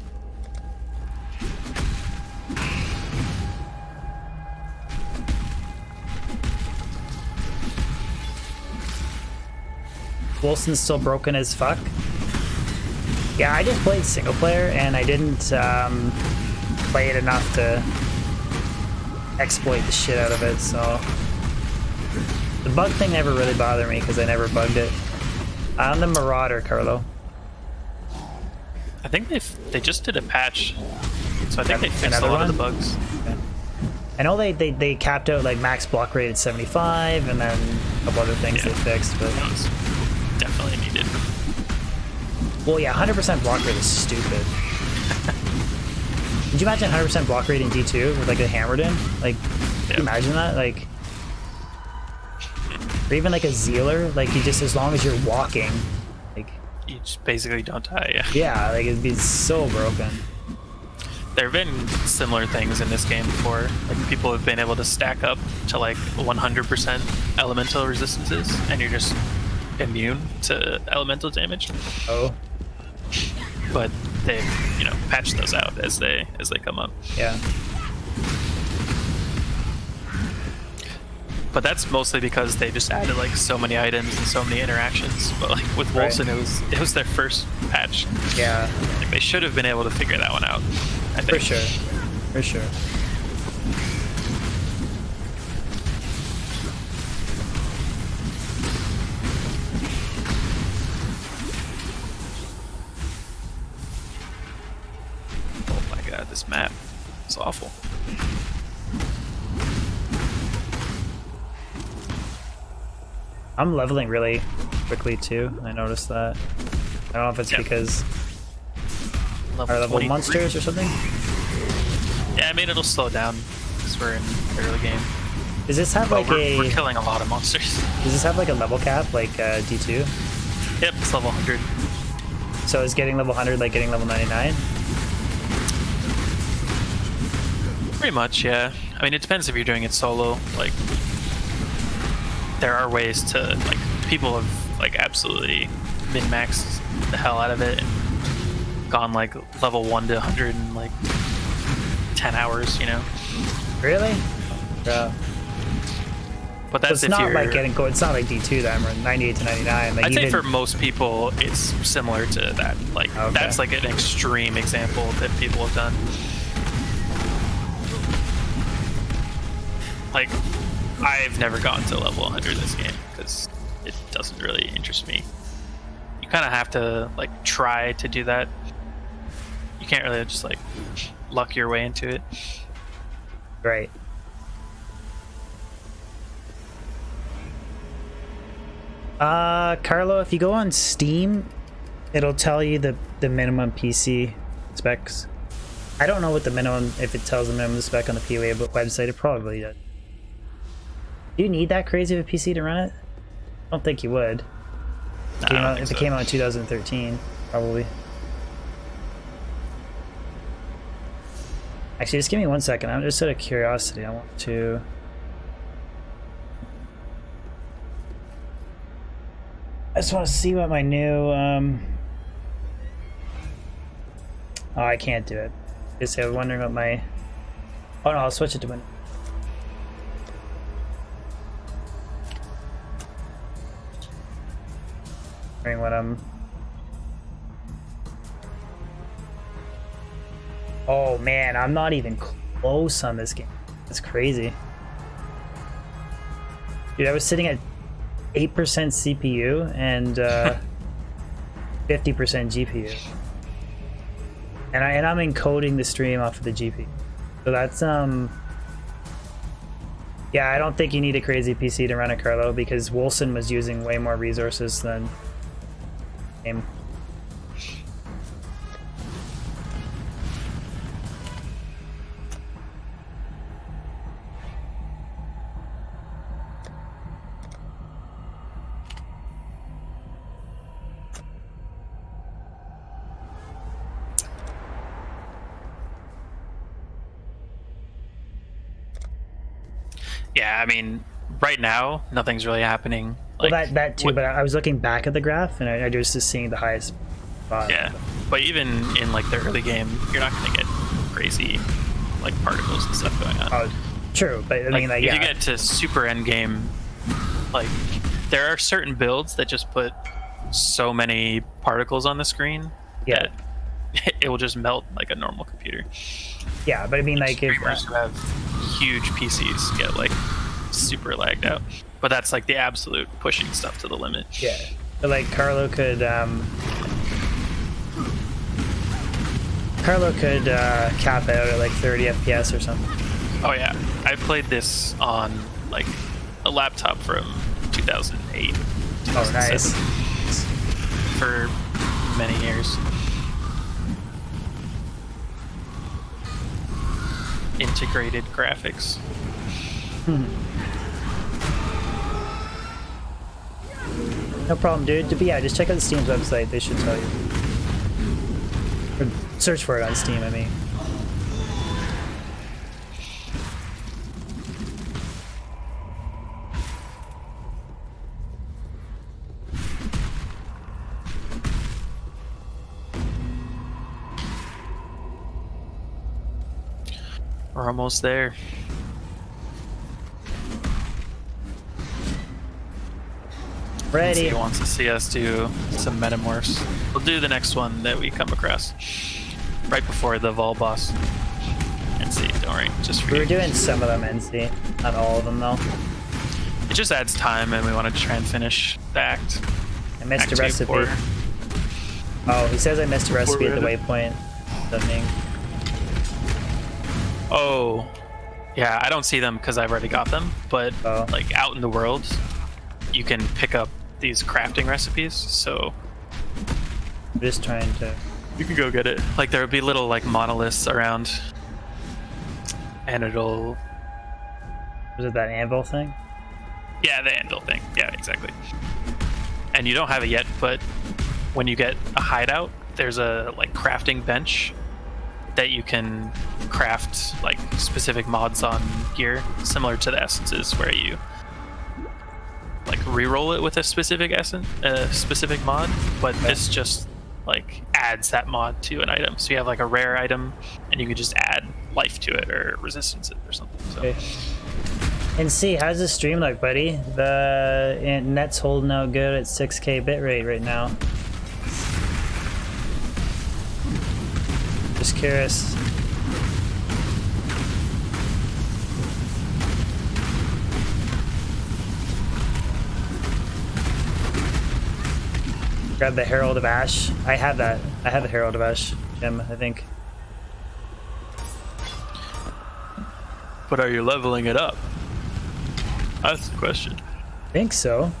Wilson's still broken as fuck. Yeah, I just played single player and I didn't play it enough to exploit the shit out of it, so the bug thing never really bothered me because I never bugged it. I'm the Marauder, Carlo. I think they just did a patch, so I think they fixed a Another lot of the one? bugs. I know they capped out like max block rate at 75 and then a couple other things Yeah. they fixed, but That was definitely needed. well, yeah, 100% block rate is stupid. Did you imagine 100% block rate in D2 with like a hammered in? Like, can Yeah. you imagine that? Like, or even like a Zealer, like you just, as long as you're walking, like, You just basically don't die. Yeah. yeah, like it'd be so broken. There have been similar things in this game before. Like people have been able to stack up to like 100% elemental resistances, and you're just immune to elemental damage. Oh, but they patch those out as they come up. Yeah. But that's mostly because they just added like so many items and so many interactions. But like with Wilson, it was their first patch. Yeah. Like, they should have been able to figure that one out, I think. For sure. For sure. Oh my god, this map is awful. I'm leveling really quickly too. I noticed that. I don't know if it's because our level 23. monsters or something. Yeah, I mean it'll slow down because we're in the early game. Does this have But like we're killing a lot of monsters. Does this have like a level cap like D2? Yep, it's level 100. So is getting level 100 like getting level 99? Pretty much, yeah. I mean, it depends if you're doing it solo. Like, there are ways to, like, people have, like, absolutely min-maxed the hell out of it and gone, like, level 1 to 100 in, like, 10 hours, you know? Really? Yeah. But So that's it's if not you're... like getting it's not like D2 then, we're 98 to 99. Like I'd say even, for most people, it's similar to that. Like, Okay. that's, like, an extreme example that people have done. Like, I've never gotten to level 100 this game because it doesn't really interest me. You kind of have to like try to do that. You can't really just like luck your way into it. right. Carlo, if you go on Steam, it'll tell you the minimum PC specs. I don't know what the minimum, if it tells the minimum spec on the PoE website, it probably does. Do you need that crazy of a PC to run it? I don't think you would. If it came out in 2013, probably. Actually, just give me 1 second. I'm just out of curiosity. I want to... I just want to see what my new... Oh, I can't do it. Just I was wondering what my... Oh no, I'll switch it to Windows. What I'm... Oh man, I'm not even close on this game. That's crazy. Dude, I was sitting at 8% CPU and 50% GPU. And I'm encoding the stream off of the GPU. So that's yeah, I don't think you need a crazy PC to run it, Carlo, because Wilson was using way more resources than game. Yeah, I mean, right now nothing's really happening. Like, Well, that too, but I was looking back at the graph and I was just seeing the highest spot. yeah, but even in like the early game, you're not gonna get crazy like particles and stuff going on. Oh, true, but I mean, like, if yeah. you get to super end game, like there are certain builds that just put so many particles on the screen Yeah. that it will just melt like a normal computer. Yeah, but I mean, like, if, Streamers who have huge PCs get like super lagged out, but that's like the absolute pushing stuff to the limit. yeah, but like Carlo could cap out at like 30 FPS or something. Oh yeah, I played this on like a laptop from 2008. Oh, nice. 2007, for many years. Integrated graphics. No problem, dude. But yeah, just check out Steam's website. They should tell you. Or search for it on Steam, I mean. We're almost there. Ready. He wants to see us do some metamorphs. We'll do the next one that we come across right before the Vol boss. And see, don't worry, just for We were you. doing some of them, NC. Not all of them, though. It just adds time, and we want to try and finish the act. I missed Act a 2 recipe. for- Oh, he says I missed a recipe at the Reddit. waypoint. Something. Oh, yeah, I don't see them because I've already got them, but Oh. like out in the world, you can pick up these crafting recipes, so I'm just trying to. you can go get it. Like there would be little like monoliths around, and it'll, Was it that anvil thing? yeah, the anvil thing. Yeah, exactly. And you don't have it yet, but when you get a hideout, there's a like crafting bench that you can craft like specific mods on gear, similar to the essences where you like re-roll it with a specific essence, specific mod, but this just like adds that mod to an item. So you have like a rare item and you can just add life to it or resistance it or something. So Okay. And see, how's the stream look, buddy? The net's holding out good at 6K bitrate right now. Just curious. Grab the Herald of Ash. I have that. I have the Herald of Ash, Jim, I think. but are you leveling it up? That's the question. I think so.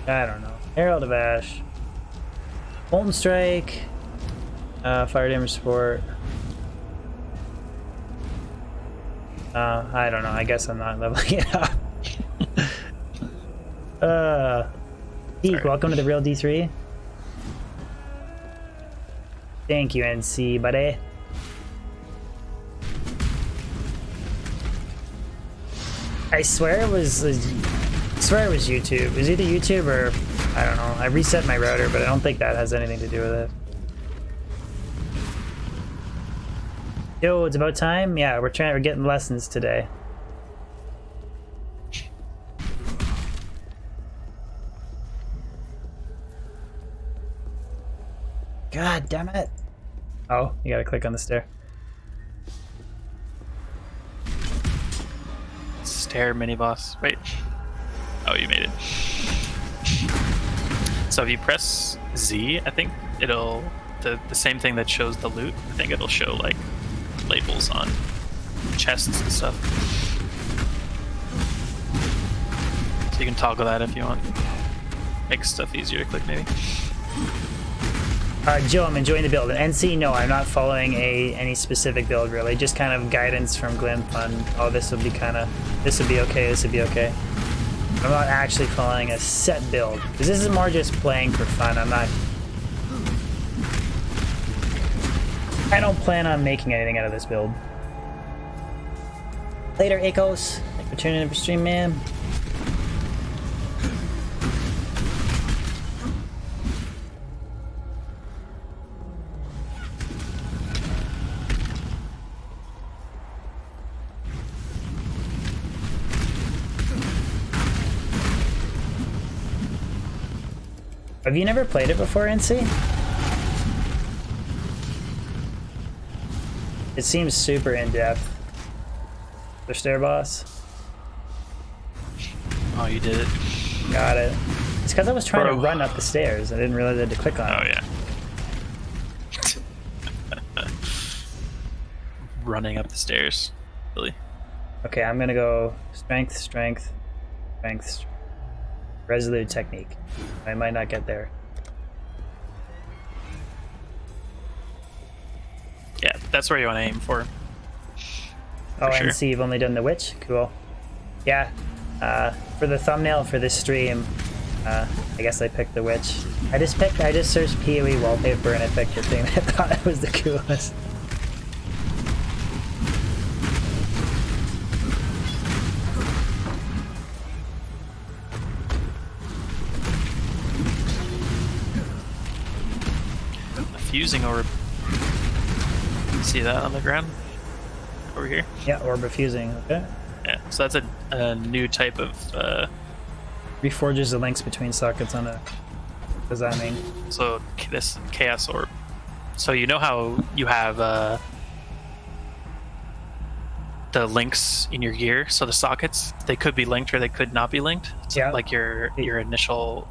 I don't know. Herald of Ash. Molten Strike. Fire damage support. I don't know. I guess I'm not leveling it up. Deke, welcome to the real D3. Thank you, NC, buddy. I swear it was YouTube. It was either YouTube or I don't know. I reset my router, but I don't think that has anything to do with it. Yo, it's about time. Yeah, we're getting lessons today. God damn it! Oh, you gotta click on the stair. Stair mini boss. Wait. Oh, you made it. So if you press Z, I think it'll the same thing that shows the loot. I think it'll show like labels on chests and stuff. So you can toggle that if you want. Makes stuff easier to click, maybe. Joe, I'm enjoying the build. And NC, no, I'm not following any specific build really. Just kind of guidance from Glimp on, oh, this would be okay, this would be okay. I'm not actually following a set build because this is more just playing for fun. I don't plan on making anything out of this build. Later, Akos. Thanks for tuning in for stream, man. Have you never played it before, NC? It seems super in-depth. The stair boss. Oh, you did it. Got it. It's because I was trying Bro. to run up the stairs. I didn't realize I had to click on Oh it. yeah. Running up the stairs. Really? Okay, I'm gonna go strength, strength, strength, strength. Resolute technique. I might not get there. Yeah, that's where you want to aim for. Oh, sure. NC, you've only done the witch? Cool. Yeah. For the thumbnail for this stream, I guess I picked the witch. I just searched PoE wallpaper and I picked the thing that I thought was the coolest. Fusing orb. See that on the ground? Over here? Yeah, orb of fusing. Okay. Yeah, so that's a new type of Reforges the links between sockets on a. What does that mean? so this chaos orb. So you know how you have the links in your gear, so the sockets, they could be linked or they could not be linked. So Yeah. like your initial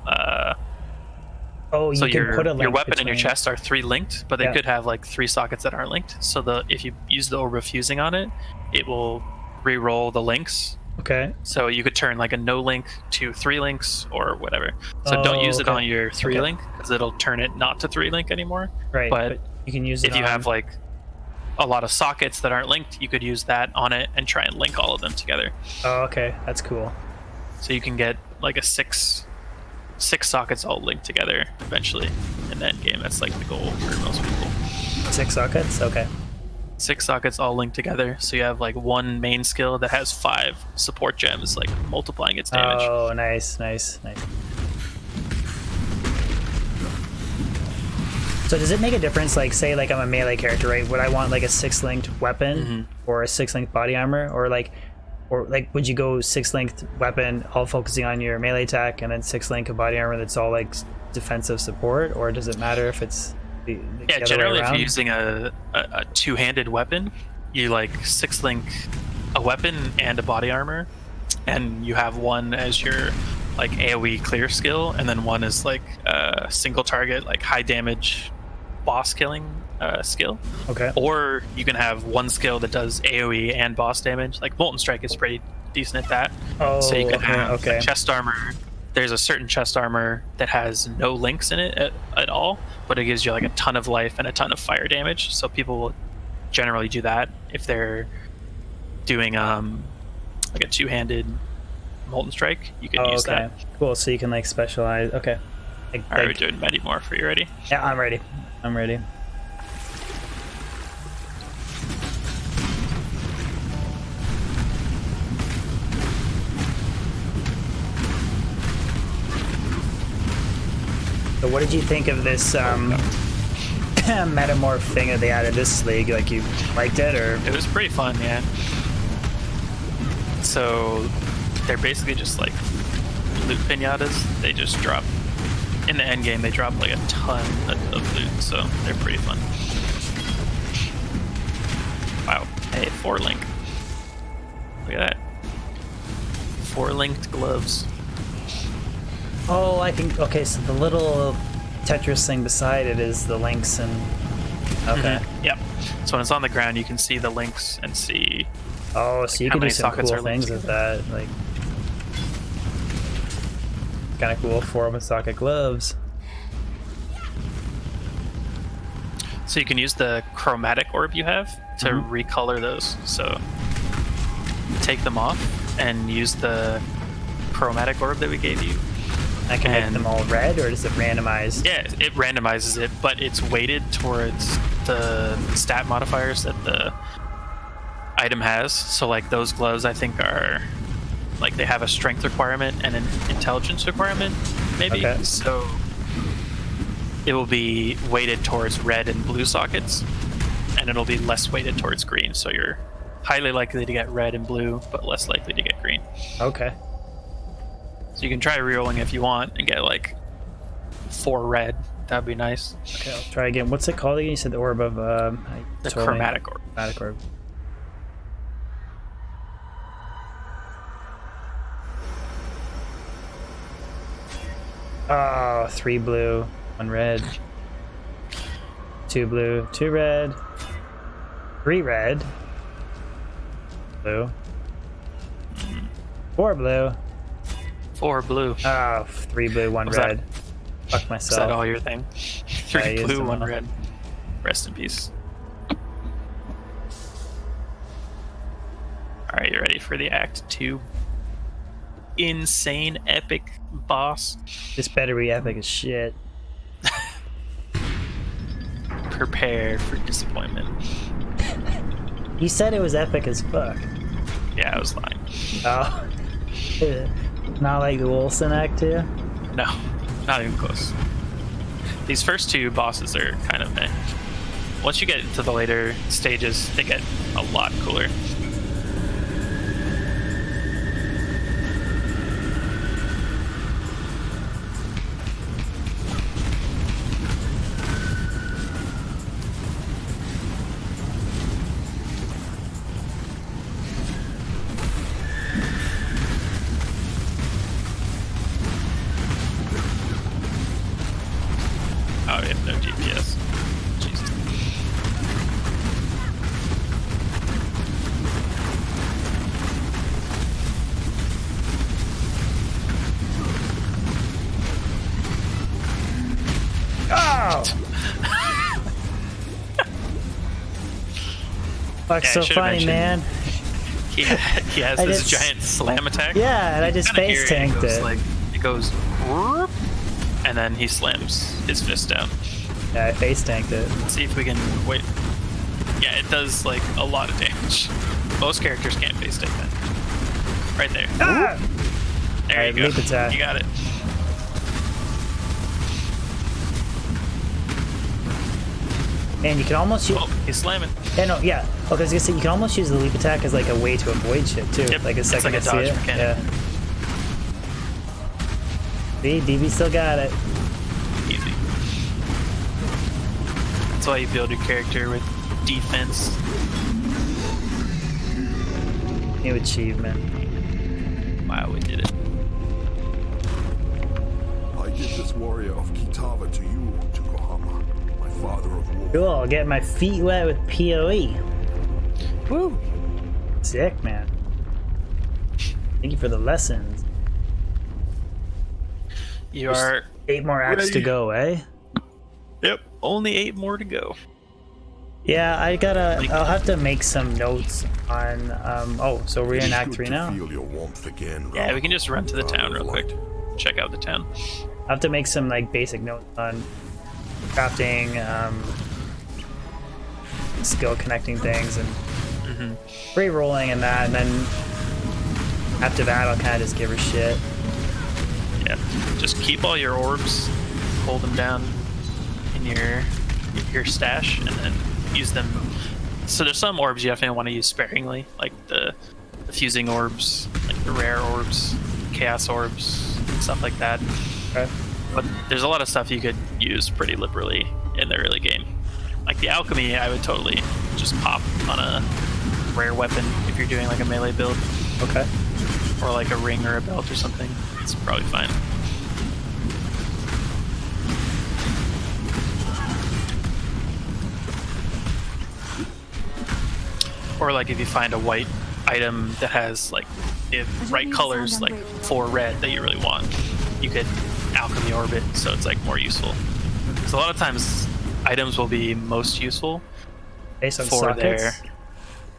Oh, you so can your put a link weapon and your between- chest are 3 linked, but they Yeah. could have like 3 sockets that aren't linked. So if you use the orb of fusing on it, it will re-roll the links. Okay. So you could turn like a no link to 3 links or whatever. So don't use it okay. on your 3 link because it'll turn it not to 3 link anymore. Right. But you can use it if you on- have like a lot of sockets that aren't linked, you could use that on it and try and link all of them together. Oh, okay. That's cool. So you can get like a 6 sockets all linked together eventually in the end game. That's like the goal for most people. 6 sockets. Okay. 6 sockets all linked together, so you have like 1 main skill that has 5 support gems, like multiplying its damage. Oh, nice. So does it make a difference, like, say, like, I'm a melee character, right? Would I want, like, a 6-linked weapon or a 6-linked body armor? Or, like, would you go 6-linked weapon, all focusing on your melee attack, and then 6-link a body armor that's all, like, defensive support? Or does it matter if it's the Yeah, other generally way if around? you're using a 2-handed weapon, you like 6-link a weapon and a body armor, and you have one as your like AoE clear skill, and then one is like a single target, like high damage boss killing skill. Okay. Or you can have one skill that does AoE and boss damage. Like Molten Strike is pretty decent at that. Oh, So you can okay, have okay. a chest armor. There's a certain chest armor that has no links in it at all, but it gives you like a ton of life and a ton of fire damage. So people will generally do that if they're doing like a 2-handed Molten Strike. You can use okay. that. Cool. So you can, like, specialize. Okay. Like, All right, we're doing Medi more for you. Ready? yeah, I'm ready. So what did you think of this metamorph thing that they added this league? Like, you liked it, or? It was pretty fun, yeah. So they're basically just like loot pinatas. They just drop in the end game. They drop like a ton of loot, so they're pretty fun. Wow, hey, 4-link. Look at that. 4-linked gloves. Oh, I think. Okay, so the little Tetris thing beside it is the links and. Okay. Yep. So when it's on the ground, you can see the links and see. Oh, so you How can do many some sockets cool are linked things with that, like. Kind of cool. 4 open socket gloves. So you can use the chromatic orb you have to recolor those. So take them off and use the chromatic orb that we gave you. I can make And- them all red, or is it randomized? Yeah, it randomizes it, but it's weighted towards the stat modifiers that the item has. So like those gloves, I think are like they have a strength requirement and an intelligence requirement, maybe. Okay. So it will be weighted towards red and blue sockets, and it'll be less weighted towards green. So you're highly likely to get red and blue, but less likely to get green. Okay. So you can try rerolling if you want and get like 4 red. That'd be nice. Okay, I'll try again. What's it called again? You said the orb of The chromatic orb. Chromatic orb. Oh, 3 blue, 1 red. 2 blue, 2 red. 3 red. Blue. 4 blue. 4 blue. Oh, 3 blue, 1 Was that- red. Fuck Is myself. that all your thing? I 3 used blue, them 1 all. red. Rest in peace. Alright, you ready for the Act 2? Insane epic boss. This better be epic as shit. Prepare for disappointment. You said it was epic as fuck. Yeah, I was lying. Oh. Not like the Wilson Act 2? No, not even close. These first 2 bosses are kind of meh. once you get into the later stages, they get a lot cooler. Oh, yeah, no GPS. Jesus. Oh! Fuck, Yeah, I so should've funny, mentioned- man. He has I this just- giant slam attack. Yeah, and I You just kinda hear face tanked goes it. Like, it goes, whoop, and then he slams his fist down. Yeah, I face tanked it. Let's see if we can wait. Yeah, it does like a lot of damage. Most characters can't face tank that. Right there. Ah! There Alright, you go. leap attack. You got it. Man, you can almost use. Oh, he's slamming. Yeah, no, yeah. Okay, I was gonna say you can almost use the leap attack as like a way to avoid shit too. Yep, Like a it's second like a to see dodge it. mechanic. Yeah. See, DB still got it. Easy. That's why you build your character with defense. New achievement. Wow, we did it. I give this warrior of Kitava to you, Tukohama, my father of war. Cool, getting my feet wet with PoE. Woo! Sick, man. Thank you for the lessons. You are. 8 more acts to Ready. go, eh? Yep. Only 8 more to go. Yeah, I'll have to make some notes on, oh, so we're in Act 3 Good to now? feel your warmth again, Yeah, Ralph. we can just run to the town real quick. Check out the town. I'll have to make some, like, basic notes on crafting, skill connecting things, and re-rolling and that, and then after that, I'll kind of just give her shit. Yeah. Just keep all your orbs, hold them down in your stash, and then use them. So there's some orbs you definitely want to use sparingly, like the fusing orbs, like the rare orbs, chaos orbs, stuff like that. Okay. But there's a lot of stuff you could use pretty liberally in the early game. Like the alchemy, I would totally just pop on a rare weapon if you're doing like a melee build, Okay. or like a ring or a belt or something. It's probably fine. Or like if you find a white item that has like the right colors, like 4 red that you really want, you could alchemy orbit so it's like more useful. So a lot of times items will be most useful Based on for sockets?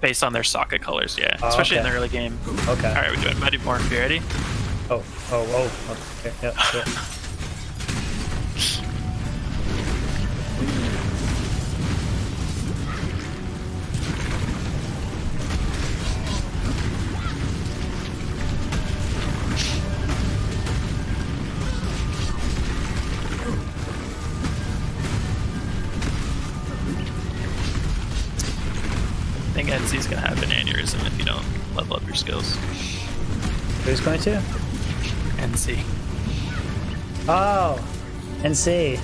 based on their socket colors, yeah. Oh, Especially in okay. the early game. Okay. Alright, we're doing Mighty Morph, you ready? Oh. Okay. Yep. Yep. I think NC's gonna have an aneurysm if you don't level up your skills. Who's going to? NC. Oh, and see.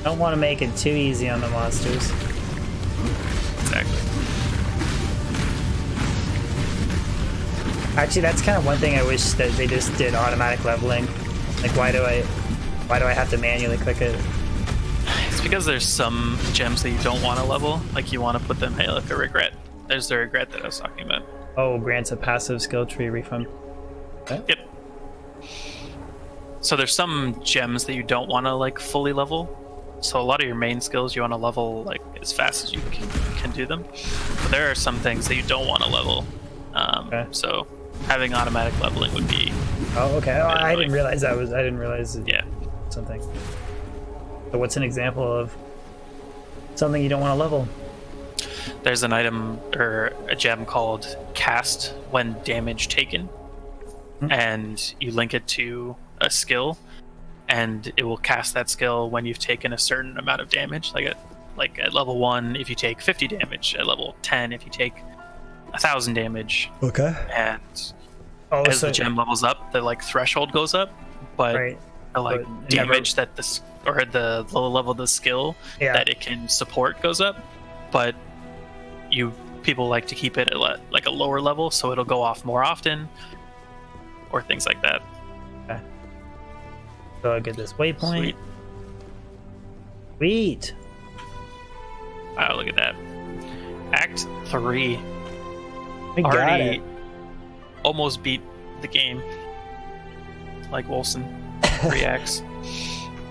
Don't want to make it too easy on the monsters. Exactly. Actually, that's kind of one thing I wish that they just did automatic leveling. Like, why do I have to manually click it? It's because there's some gems that you don't want to level. Like you want to put them, hey, look, a regret. There's the regret that I was talking about. Oh, grants a passive skill tree refund. Yep. So there's some gems that you don't want to like fully level. So a lot of your main skills you want to level like as fast as you can do them. But there are some things that you don't want to level. Okay. So having automatic leveling would be Oh, okay. Oh, I didn't like- realize that was. I didn't realize it, yeah. something. So what's an example of something you don't want to level? There's an item or a gem called Cast when damage taken, and you link it to a skill, and it will cast that skill when you've taken a certain amount of damage, like Like at level 1, if you take 50 damage. At level 10, if you take 1,000 damage. Okay. And Oh, as so the gem levels up, the like threshold goes up, but right. the like But it damage that this or the level of the skill Yeah. that it can support goes up, but people like to keep it at like a lower level, so it'll go off more often, or things like that. Okay. So I get this waypoint. Sweet. Sweet. Wow, look at that. Act 3 We got already it. almost beat the game. Like Wolson, 3x.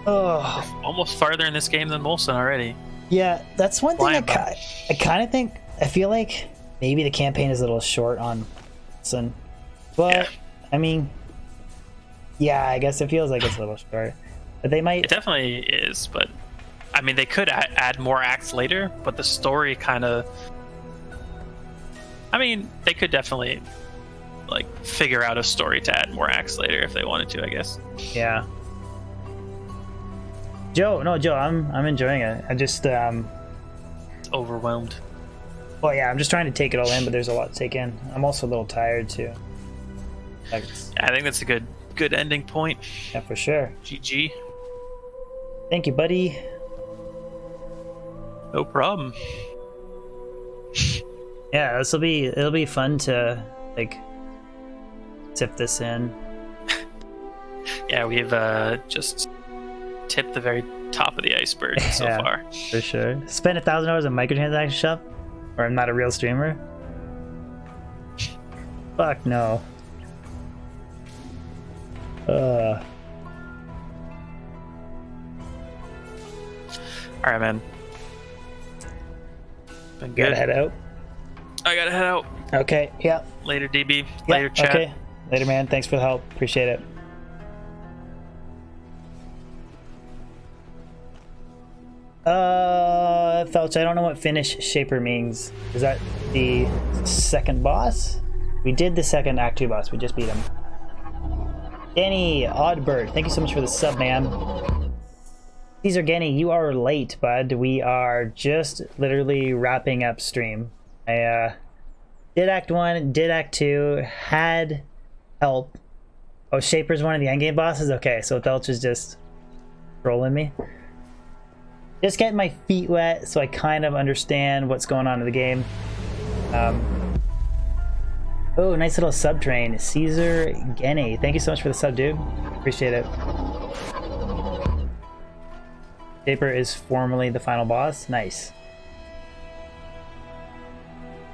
Oh, Almost farther in this game than Molson already. yeah. That's one thing Flying by. I kind of think. I feel like maybe the campaign is a little short on Sun, but Yeah. I mean, yeah. I guess it feels like it's a little short, but they might. It definitely is, but I mean, they could add more acts later, but the story kind of. I mean, they could definitely like figure out a story to add more acts later if they wanted to, I guess. Yeah. Joe, I'm enjoying it. I just Overwhelmed. well, yeah, I'm just trying to take it all in, but there's a lot to take in. I'm also a little tired too. Like, I think that's a good ending point. yeah, for sure. GG. Thank you, buddy. No problem. Yeah, it'll be fun to like sift this in. Yeah, we've just tipped the very top of the iceberg so Yeah. far. For sure. Spend 1,000 hours in microtransaction shop? Or I'm not a real streamer? Fuck no. All right, man. Been good. Gotta head out. I gotta head out. Okay, yeah. Later, DB. Yeah, Later, chat. Okay. Later, man. Thanks for the help. Appreciate it. Felch, I don't know what finish Shaper means. Is that the second boss? We did the second Act 2 boss. We just beat him. Genny, Oddbird, thank you so much for the sub, man. Caesar Genny, you are late, bud. We are just literally wrapping up stream. I did Act 1, did Act 2, had help. Oh, Shaper's one of the endgame bosses? Okay, so Felch is just trolling me. Just getting my feet wet so I kind of understand what's going on in the game. Oh, nice little sub train. Caesar Genny. Thank you so much for the sub, dude. Appreciate it. Shaper is formally the final boss. Nice.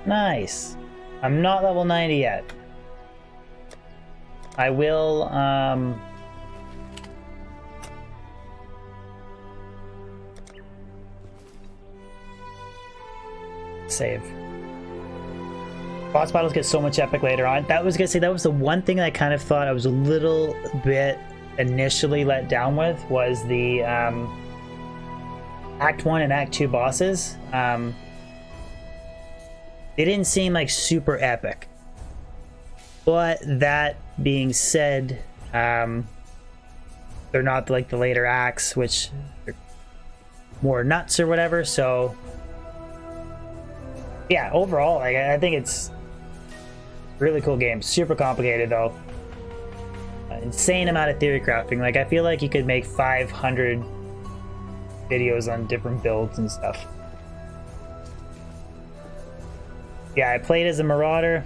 Nice. I'm not level 90 yet. I will, save. Boss battles get so much epic later on. That was the one thing that I kind of thought I was a little bit initially let down with was the Act 1 and Act 2 bosses. They didn't seem like super epic. But that being said, they're not like the later acts, which are more nuts or whatever, so yeah, overall, like, I think it's a really cool game. Super complicated though. Insane amount of theory crafting. Like, I feel like you could make 500 videos on different builds and stuff. Yeah, I played as a Marauder.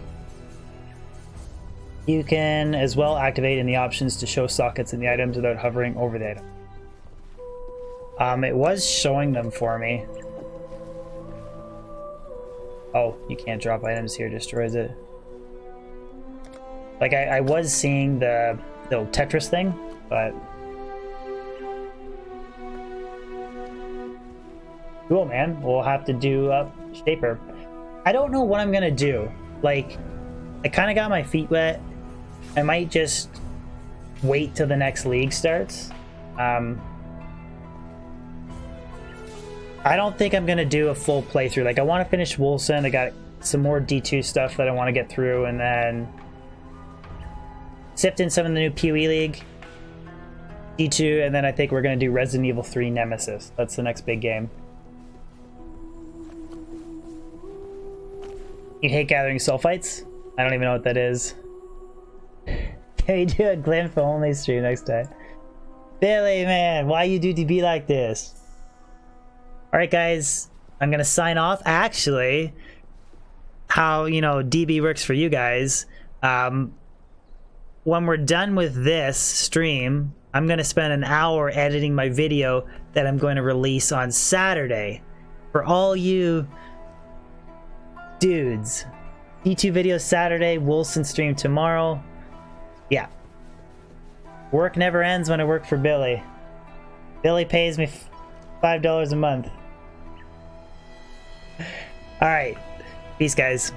You can as well activate in the options to show sockets in the items without hovering over the item. It was showing them for me. Oh, you can't drop items here, destroys it. Like, I was seeing the little Tetris thing, but... Cool, man. We'll have to do Shaper. I don't know what I'm gonna do. Like, I kind of got my feet wet. I might just wait till the next league starts. I don't think I'm gonna do a full playthrough. Like, I want to finish Wolson. I got some more D2 stuff that I want to get through, and then sift in some of the new PoE League, D2, and then I think we're gonna do Resident Evil 3 Nemesis. That's the next big game. You hate gathering sulfites? I don't even know what that is. Can we do a Glymph only stream next time? Billy, man, why you do to be like this? Alright guys, I'm gonna sign off. Actually, how, you know, DB works for you guys. When we're done with this stream, I'm gonna spend an hour editing my video that I'm going to release on Saturday. For all you dudes. D2 video Saturday, Wilson stream tomorrow. Yeah. Work never ends when I work for Billy. Billy pays me $5 a month. Alright. Peace, guys.